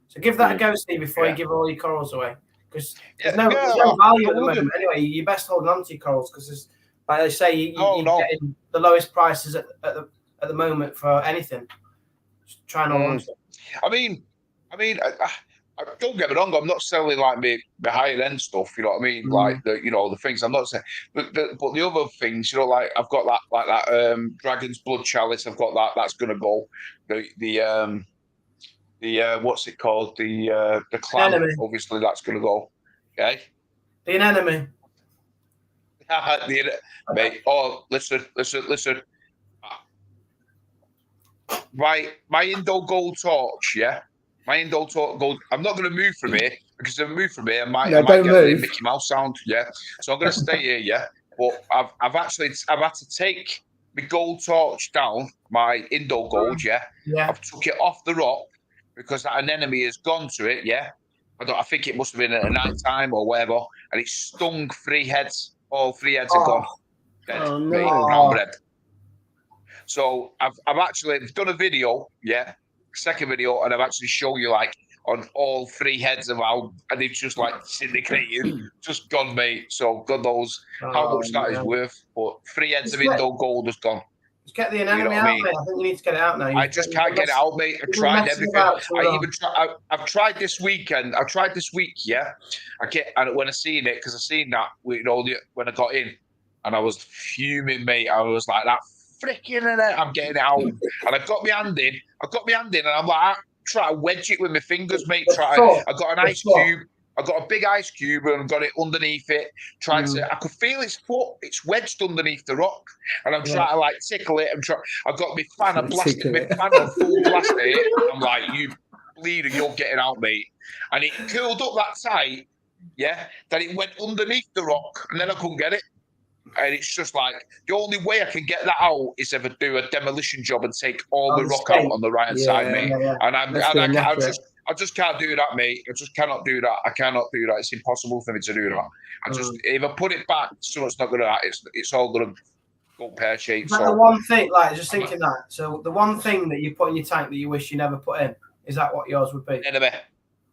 So give that a go, Steve, before you give all your corals away, because there's no value at the moment. Anyway, you're best holding on to your corals, because, like they say, you're getting the lowest prices at the moment for anything. Just try and hold on to it. I mean, I don't get me wrong. I'm not selling like my higher end stuff. You know what I mean? Like the things I'm not saying, but the other things, like I've got that dragon's blood chalice. I've got that. That's gonna go. The what's it called? The clam. Anemone. Obviously, that's gonna go. Okay. The anemone. Mate. Oh, listen. My Indo gold torch. Yeah. My Indo gold. I'm not going to move from here, because if I move from here, I might get the Mickey Mouse sound. Yeah. So I'm going to stay here. Yeah. But I've had to take my gold torch down, my Indo gold, yeah. I've took it off the rock because an enemy has gone to it, yeah. I think it must have been at night time or whatever, and it stung 3 heads. All 3 heads are gone. Dead. Oh, no. Brown bread. So I've actually done a video, yeah, second video, and I've actually shown you like on all 3 heads of how, and they've just like syndicated, just gone, mate. So God knows how much that is worth. But 3 heads of Indo gold has gone. Just get the enemy out, mate. I think you need to get it out now. I just can't get it out, mate. I tried everything. I've tried this weekend. I tried this week, yeah. And when I seen it, because I seen that, you know, when I got in, and I was fuming, mate. I was like, that freaking I'm getting it out, and I got my hand in. And I'm like, try to wedge it with my fingers, mate. I got an ice cube. I got a big ice cube and got it underneath it. I could feel its foot. It's wedged underneath the rock, and I'm trying to like tickle it. I got my fan. I blasted my fan on full blast it. I'm like, you bleeder, you're getting out, mate. And it curled up that tight, yeah. That it went underneath the rock, and then I couldn't get it. And it's just like the only way I can get that out is if I do a demolition job and take all the rock out on the right hand side, mate. Yeah. And I just can't do that, mate. I just cannot do that. I cannot do that. It's impossible for me to do that. If I put it back, so it's not gonna. It's all gonna go pear shaped. So the one thing, like just thinking that. So the one thing that you put in your tank that you wish you never put in, is that what yours would be? Enemy.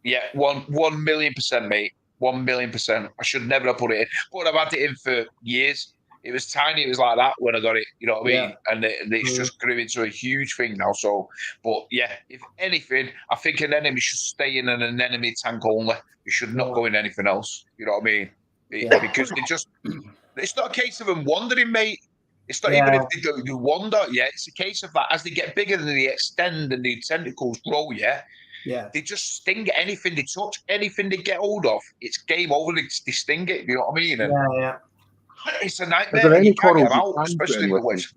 Yeah, 1,000,000%, mate. 1,000,000%. I should never have put it in, but I've had it in for years. It was tiny. It was like that when I got it. You know what I mean? And it's just grew into a huge thing now. So, but yeah, if anything, I think an enemy should stay in an enemy tank only. It should not go in anything else. You know what I mean? Because they just, it's not a case of them wandering, mate. It's not even if they do wander. Yeah, it's a case of that as they get bigger and they extend and the tentacles grow. Yeah, they just sting anything they touch, anything they get hold of. It's game over. They sting it. You know what I mean? And it's a nightmare. Are there any corals out, especially in the West.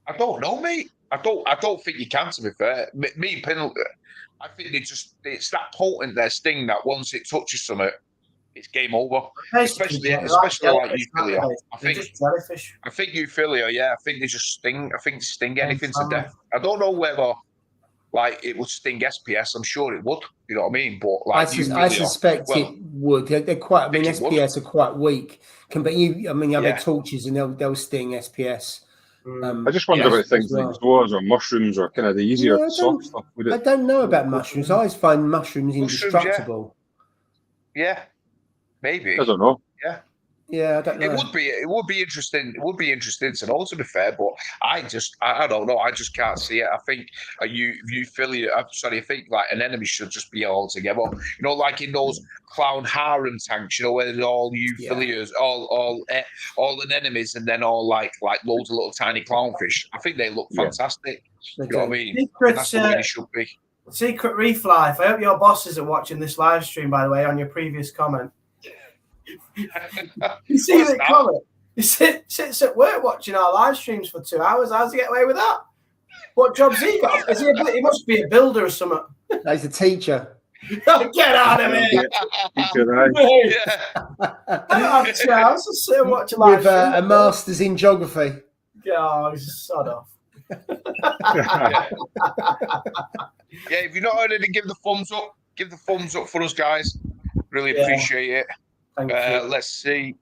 I don't know, mate. I don't think you can. To be fair, me, I think it's that potent their sting that once it touches something, it's game over. Especially like Euphilia. I think Euphilia. Yeah, I think they just sting. I think they sting anything to death. I don't know whether. Like it would sting SPS, I'm sure it would. You know what I mean? But like I suspect it would. They're quite. I mean, SPS are quite weak. You have torches and they'll sting SPS. I just wonder about things like spores or mushrooms or kind of the easier soft stuff. I don't know about mushrooms. I always find mushrooms indestructible. Yeah, maybe. I don't know. Yeah, I don't know. It would be interesting. It would be interesting to know, to be fair, but I don't know. I just can't see it. I think I think like an enemy should just be all together. You know, like in those clown harem tanks, you know, where they're all euphilias, all an enemies, and then all like loads of little tiny clownfish. I think they look fantastic. You know what I mean? That's the way they should be. Secret Reef Life. I hope your bosses are watching this live stream, by the way, on your previous comment. You see the comment? He sits at work watching our live streams for 2 hours. How's he get away with that? What job's he got? He must be a builder or something. No, he's a teacher. Get out of here! I don't have 2 hours to sit and watch a live stream. With a master's in geography. Oh, he's a sod off. If you're not already, give the thumbs up. Give the thumbs up for us, guys. Really appreciate it. Let's see.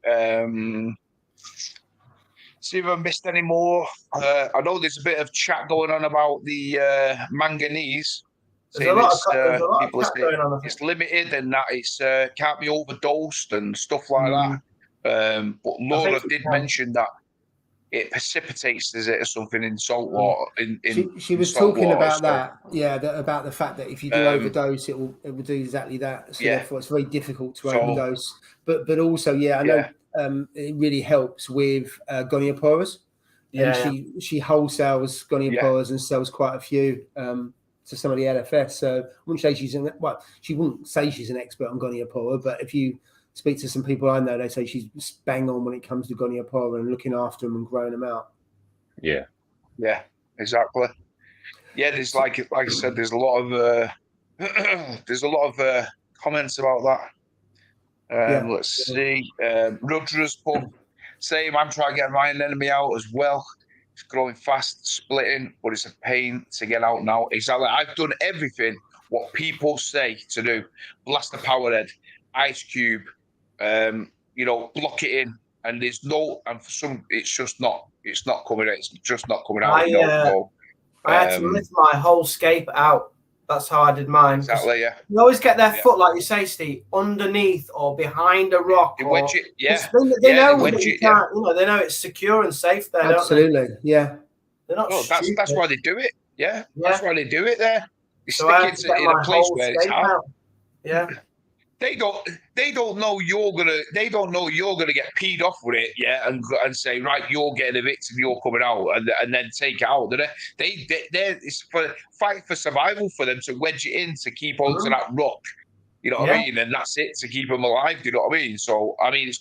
See if I missed any more. I know there's a bit of chat going on about the manganese. There's a lot of chat going on. It's limited and that it's can't be overdosed and stuff like that. But Laura did mention that it precipitates, is it, or something in salt water? She was talking about that. Yeah, about the fact that if you do overdose, it will do exactly that. So therefore, it's very difficult to overdose. But also, I know it really helps with gonioporas. And she wholesales gonioporas and sells quite a few to some of the LFS. So I wouldn't say she wouldn't say she's an expert on goniopora, but if you speak to some people I know, they say she's bang on when it comes to goniopora and looking after them and growing them out. Yeah, exactly. Yeah, there's like I said, there's a lot of comments about that. Let's see. Rudger's put same. I'm trying to get my enemy out as well. It's growing fast, splitting, but it's a pain to get out now. Exactly. I've done everything what people say to do. Blast the power head, ice cube, block it in. And there's no, and for some, it's just not coming out. It's just not coming out. I had to lift my whole scape out. That's how I did mine. Exactly, yeah. You always get their foot, like you say, Steve, underneath or behind a rock. They know that you can't, they know it's secure and safe there. Absolutely, don't they? yeah. They're not stupid. That's why they do it. Yeah, that's why they do it there. They so stick it in a place where it's hard. Yeah. They don't know you're gonna get peed off with it, yeah, and say, right, you're getting evicted, you're coming out, and then take it out. It's for fight for survival for them to wedge it in to keep onto that rock, you know what I mean, and that's it to keep them alive. You know what I mean? So I mean, it's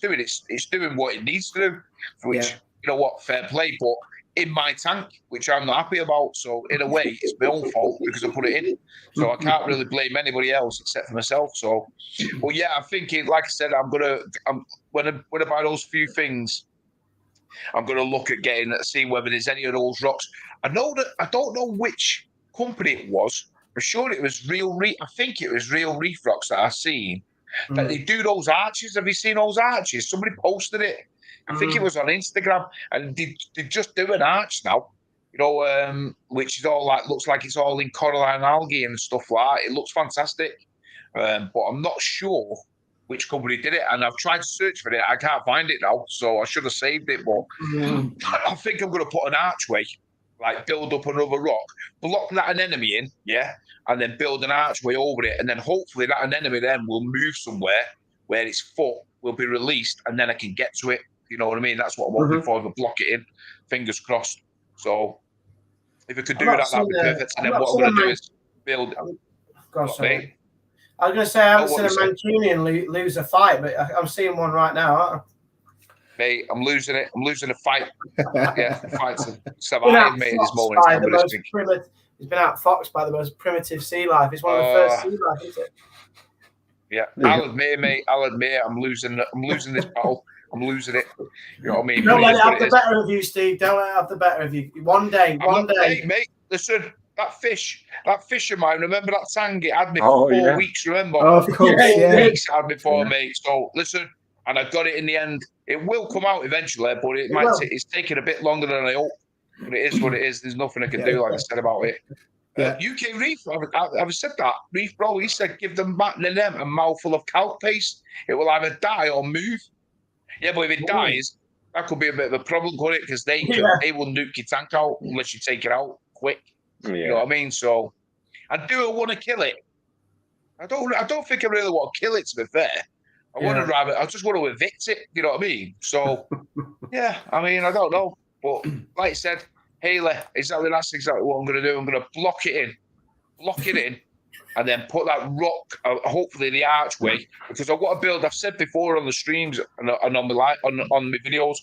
doing what it needs to do, which you know what, fair play, but in my tank, which I'm not happy about. So in a way, it's my own fault because I put it in. So I can't really blame anybody else except for myself. So, well, yeah, I think like I said, when I buy those few things, I'm gonna look at see whether there's any of those rocks. I don't know which company it was. I'm sure it was Real Reef. I think it was Real Reef rocks that I've seen. That they do those arches. Have you seen those arches? Somebody posted it. I think it was on Instagram, and they just do an arch now, which is all looks like it's all in Coraline algae and stuff like that. It looks fantastic, but I'm not sure which company did it, and I've tried to search for it. I can't find it now, so I should have saved it. But I think I'm going to put an archway, like build up another rock, block that an enemy in, and then build an archway over it, and then hopefully that an enemy then will move somewhere where its foot will be released, and then I can get to it. You know what I mean? That's what I'm hoping for. If I block it in, fingers crossed. So if we could do that, that'd be perfect. And then what I'm going to do is build. I was going to say I haven't seen a Mancunian lose a fight, but I'm seeing one right now, aren't I? Mate, I'm losing it. I'm losing a fight. Yeah, the fight to survive, mate, in this moment. He's been outfoxed by the most primitive sea life. It's one of the first sea life, isn't it? Yeah, I'll admit, mate. I'm losing this battle. I'm losing it. You know what I mean? Don't let it have the better of you, Steve. Don't let it have the better of you. One day. Hey, mate, listen, that fish of mine, remember that tang? It had me for 4 weeks, remember? Oh, of course, 4 weeks it had me for, mate. So, listen, and I got it in the end. It will come out eventually, but it's taking a bit longer than I hoped. But it is what it is. There's nothing I can do, like I said about it. UK Reef, I've said that. Reef, bro, he said give them a mouthful of calc paste. It will either die or move. Yeah, but if it dies, that could be a bit of a problem, couldn't it? Because they will nuke your tank out unless you take it out quick. Yeah. You know what I mean? So, I do want to kill it. I don't think I really want to kill it, to be fair. I just want to evict it. You know what I mean? So, yeah, I mean, I don't know. But like I said, Haley, that's exactly what I'm going to do. I'm going to block it in, and then put that rock, hopefully the archway, because I want to build. I've said before on the streams and on my videos.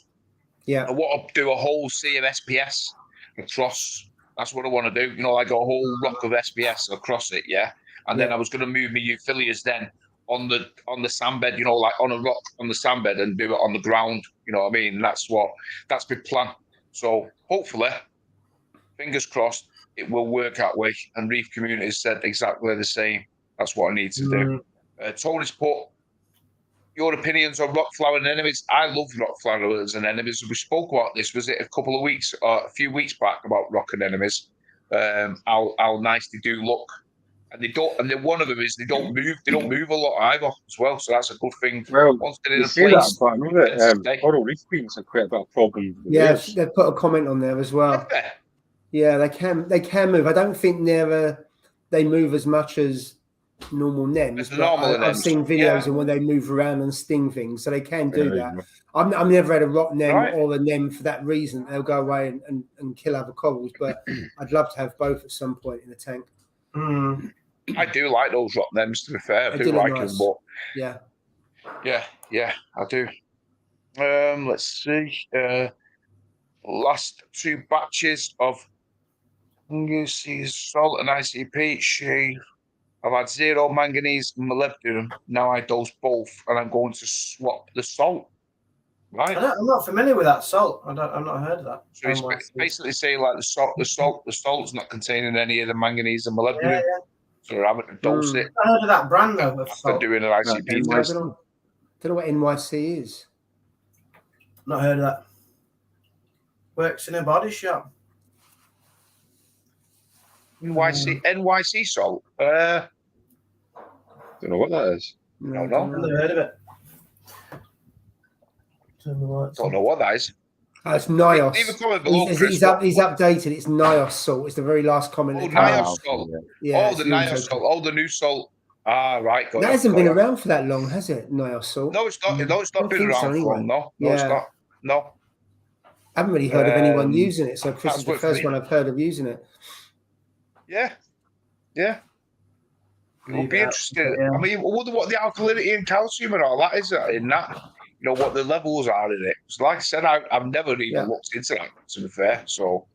Yeah, I want to do a whole sea of SPS across. That's what I want to do. Like a whole rock of SPS across it. Yeah, and then I was going to move my euphyllias then on the sandbed. Like on a rock on the sandbed and do it on the ground. You know what I mean? That's my plan. So hopefully, fingers crossed, it will work that way. And Reef Community has said exactly the same. That's what I need to do. Tony's put your opinions on rock flowering enemies. I love rock flowers and enemies. We spoke about this. Was it a few weeks back about rock and enemies? How nice they do look. And they don't. And then one of them is they don't move. They don't move a lot either as well. So that's a good thing. Well, once they're in a place, but I know that coral reef queens are quite a bit of a problem. Yeah, they put a comment on there as well. Yeah, they can move. I don't think they move as much as normal nems. I've seen videos of when they move around and sting things, so they can do that. I've never had a rock nem or a nem for that reason. They'll go away and kill other corals, but I'd love to have both at some point in the tank. I do like those rock nems, to be fair. I do like them, but yeah, I do. Let's see. Last 2 batches of salt and ICP. I've had 0 manganese and molybdenum. Now I dose both, and I'm going to swap the salt. Right. I'm not familiar with that salt. I've not heard of that. So it's basically saying like the salt's not containing any of the manganese and molybdenum. Yeah. So they're having to dose it. I heard of that brand though. After doing an ICP test. I don't know what NYC is. Not heard of that. Works in a body shop. NYC salt. Don't know what that is. No. I've never heard of it. Don't know what that is. It's Nios. Leave a comment below, he's updated. It's Nios salt. It's the very last comment. Oh, Nios salt. Yeah, the Nios salt. Oh, the new salt. Ah, right. That hasn't been around for that long, has it? Nios salt. No, it's not. No, it's not been around for long. No, it's not. No. I haven't really heard of anyone using it, so Chris is the first one I've heard of using it. Yeah. It'll be interesting. Yeah. I mean, I wonder what the alkalinity and calcium and all that is in that. You know what the levels are in it. So like I said, I've never even looked into that. To be fair, so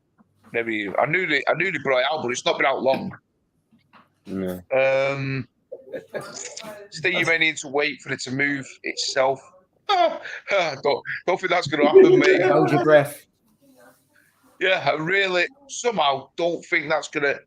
maybe I knew they brought it out, but it's not been out long. Yeah. Steve, you may need to wait for it to move itself. Don't think that's going to happen, mate. Hold your breath. Yeah, I really somehow don't think that's gonna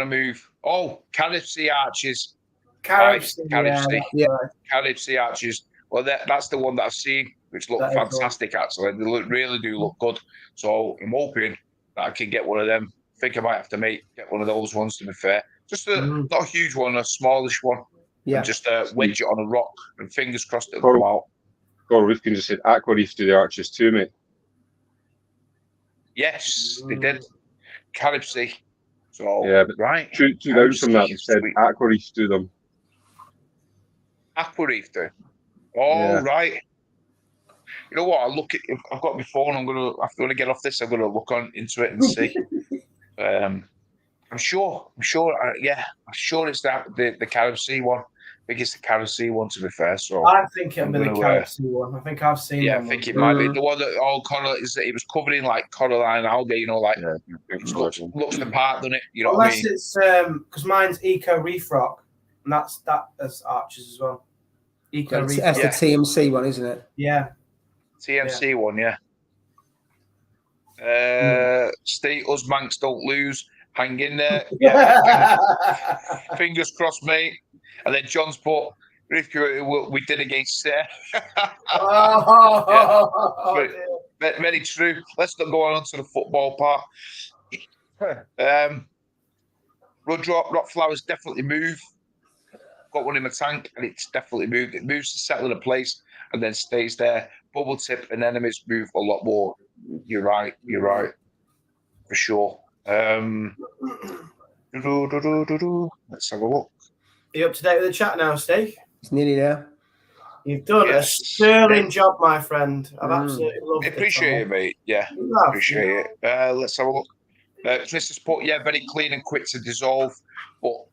move. Oh, Carib Sea arches. Carib Sea arches. Well, that's the one that I've seen, which look fantastic. Actually, they really do look good. So I'm hoping that I can get one of them. I think I might have to get one of those ones. To be fair, just not a huge one, a smallish one. Yeah, and just wedge it on a rock, and fingers crossed it'll come out. Reef can just said Aqua Reef do the arches too, mate. Yes, they did. Carib Sea. So yeah, but right. Two down from that, they said Aqua Reef do them. Aqua Reef do. Oh right. You know what? I've got my phone. I'm gonna get off this. I'm gonna look into it and see. I'm sure it's the Carib Sea one. I think it's the Carib Sea one, to be fair. So I think it'll be the Carib Sea one. I think I've seen. Yeah, I think it might be the one that it was covered in like Coraline algae. You know, like looks the part, doesn't it? You know what I mean? Unless it's because mine's Eco Reef Rock, and that as arches as well. Eco Reef. That's the TMC one, isn't it? Yeah. TMC one, yeah. Stay us Manx don't lose. Hang in there. Yeah. Fingers crossed, mate. And then John's put we did against Sarah. Very true. Let's not go on to the football part. Rock flowers definitely move. Got one in my tank and it's definitely moved. It moves to settle in a place and then stays there. Bubble tip anemones move a lot more. You're right. For sure. Let's have a look. Are you up to date with the chat now, Steve? It's nearly there. You've done a sterling job, my friend. I've absolutely loved it. Appreciate it, mate. Yeah, appreciate it. Let's have a look. Mr. Sport, very clean and quick to dissolve. But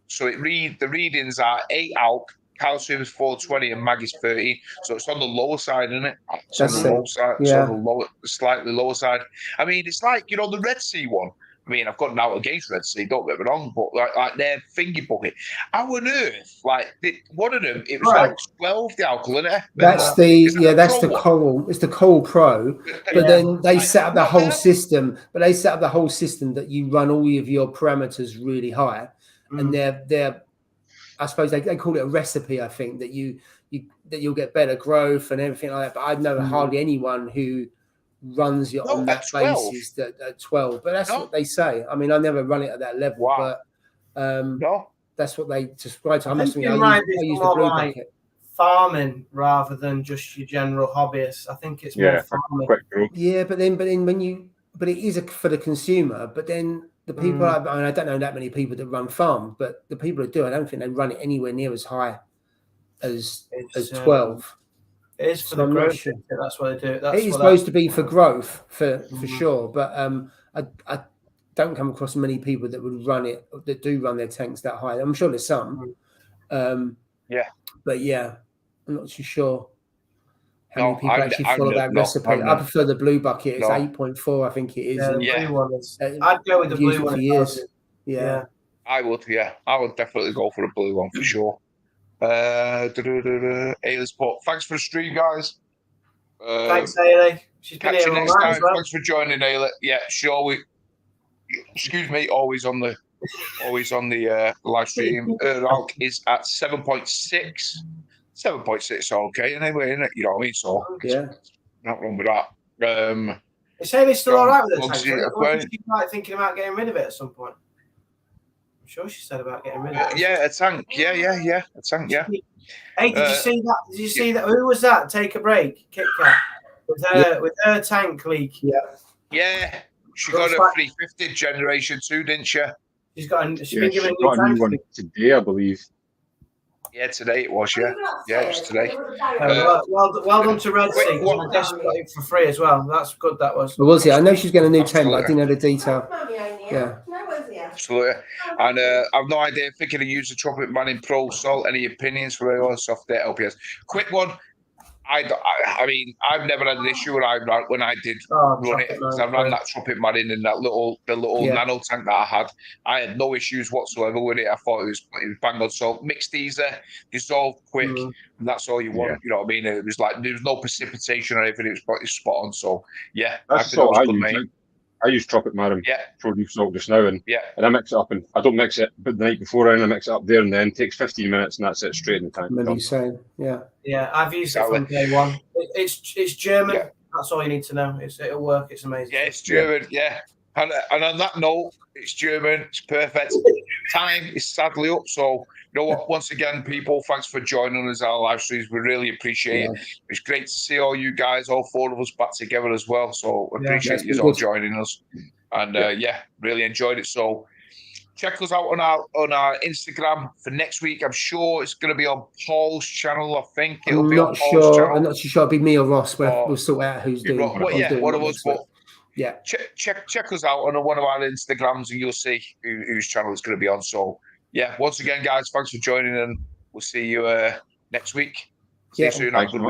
so the readings are 8 alk, calcium is 420, and mag is 13. So it's on the lower side, isn't it? It's on the low side. Yeah. It's on the slightly lower side. I mean, it's like the Red Sea one. I mean, I've got out against Red Sea, don't get me wrong, but like their finger bucket. How on earth? One of them, it was like 12, the alkalinity. That's the Coral. It's the Coral Pro. But then they set up the whole system. But they set up the whole system that you run all of your parameters really high, and they're I suppose they call it a recipe. I think that you'll get better growth and everything like that. But I've known hardly anyone who runs you on that basis at 12, but that's what they say. I mean, I never run it at that level, but that's what they describe. I must admit, I use the blue bucket. Farming rather than just your general hobbyist. I think it's more farming. Yeah, but it is for the consumer. But then the people, I don't know that many people that run farms, but the people that do, I don't think they run it anywhere near as high as 12. It is for the growth. Sure. That's what they do. It is supposed to be for growth, for sure. But I don't come across many people that would run it, that do run their tanks that high. I'm sure there's some. But I'm not too sure how many people actually follow that recipe. I prefer the blue bucket. It's 8.4, I think it is. Yeah, blue one is. I'd go with the blue one for years. Yeah. I would. Yeah, I would definitely go for the blue one for sure. Alice Port. Thanks for the stream, guys. Thanks, Hayley. She's been here all night as well. Thanks for joining, Hayley. Yeah, sure. Always on the live stream. Alk is at 7.6. 7.6, okay. Anyway, isn't it? You know what I mean? So yeah, not wrong with that. Is Hayley still all right with the tank? Or is she like thinking about getting rid of it at some point? I'm sure she said about getting rid of it. Yeah, a tank. Yeah, a tank. Yeah. Hey, did you see that? Did you see that? Who was that? Take a break, Kit Kat, with her tank leak. Yeah. She got a 350 generation 2, didn't she? She's been given a new one today, I believe. Yeah, today it was. Yeah, it was today. Well done to Red Sea. I guess she got it for free as well. That's good. That was. Well, was it? I know she's getting a new tank, but I didn't know the detail. Yeah. Absolutely. And I've no idea. Thinking of using Trumpet Man in Pro Salt. Any opinions from anyone? Soft there, LPS. Quick one. I mean, I've never had an issue when I did run it, because I ran that Trumpet Man in the little nano tank that I had. I had no issues whatsoever with it. I thought it was bang on salt, mixed easier, dissolved quick, and that's all you want. You know what I mean? It was like there was no precipitation or anything. It was spot on. So yeah, that's all I use. I use Trumpet Man and produce salt just now, and I mix it up, and I don't mix it but the night before, and I mix it up there and then. It takes 15 minutes, and that's it, straight in the tank. Maybe you say, yeah. I've used it from day one. It's German. Yeah. That's all you need to know. It'll work. It's amazing. Yeah, it's German. Yeah. And on that note, it's German. It's perfect. Time is sadly up. So, you know what? Once again, people, thanks for joining us on our live streams. We really appreciate it. It's great to see all you guys, all 4 of us, back together as well. So, appreciate you all joining us. And really enjoyed it. So, check us out on our Instagram for next week. I'm sure it's going to be on Paul's channel. I think it'll be on Paul's channel. I'm not too sure. It'll be me or Ross. We'll sort out who's doing it. One of us. But check us out on one of our Instagrams, and you'll see whose channel it's going to be on. So once again, guys, thanks for joining, and we'll see you next week. See you soon. Have a good week.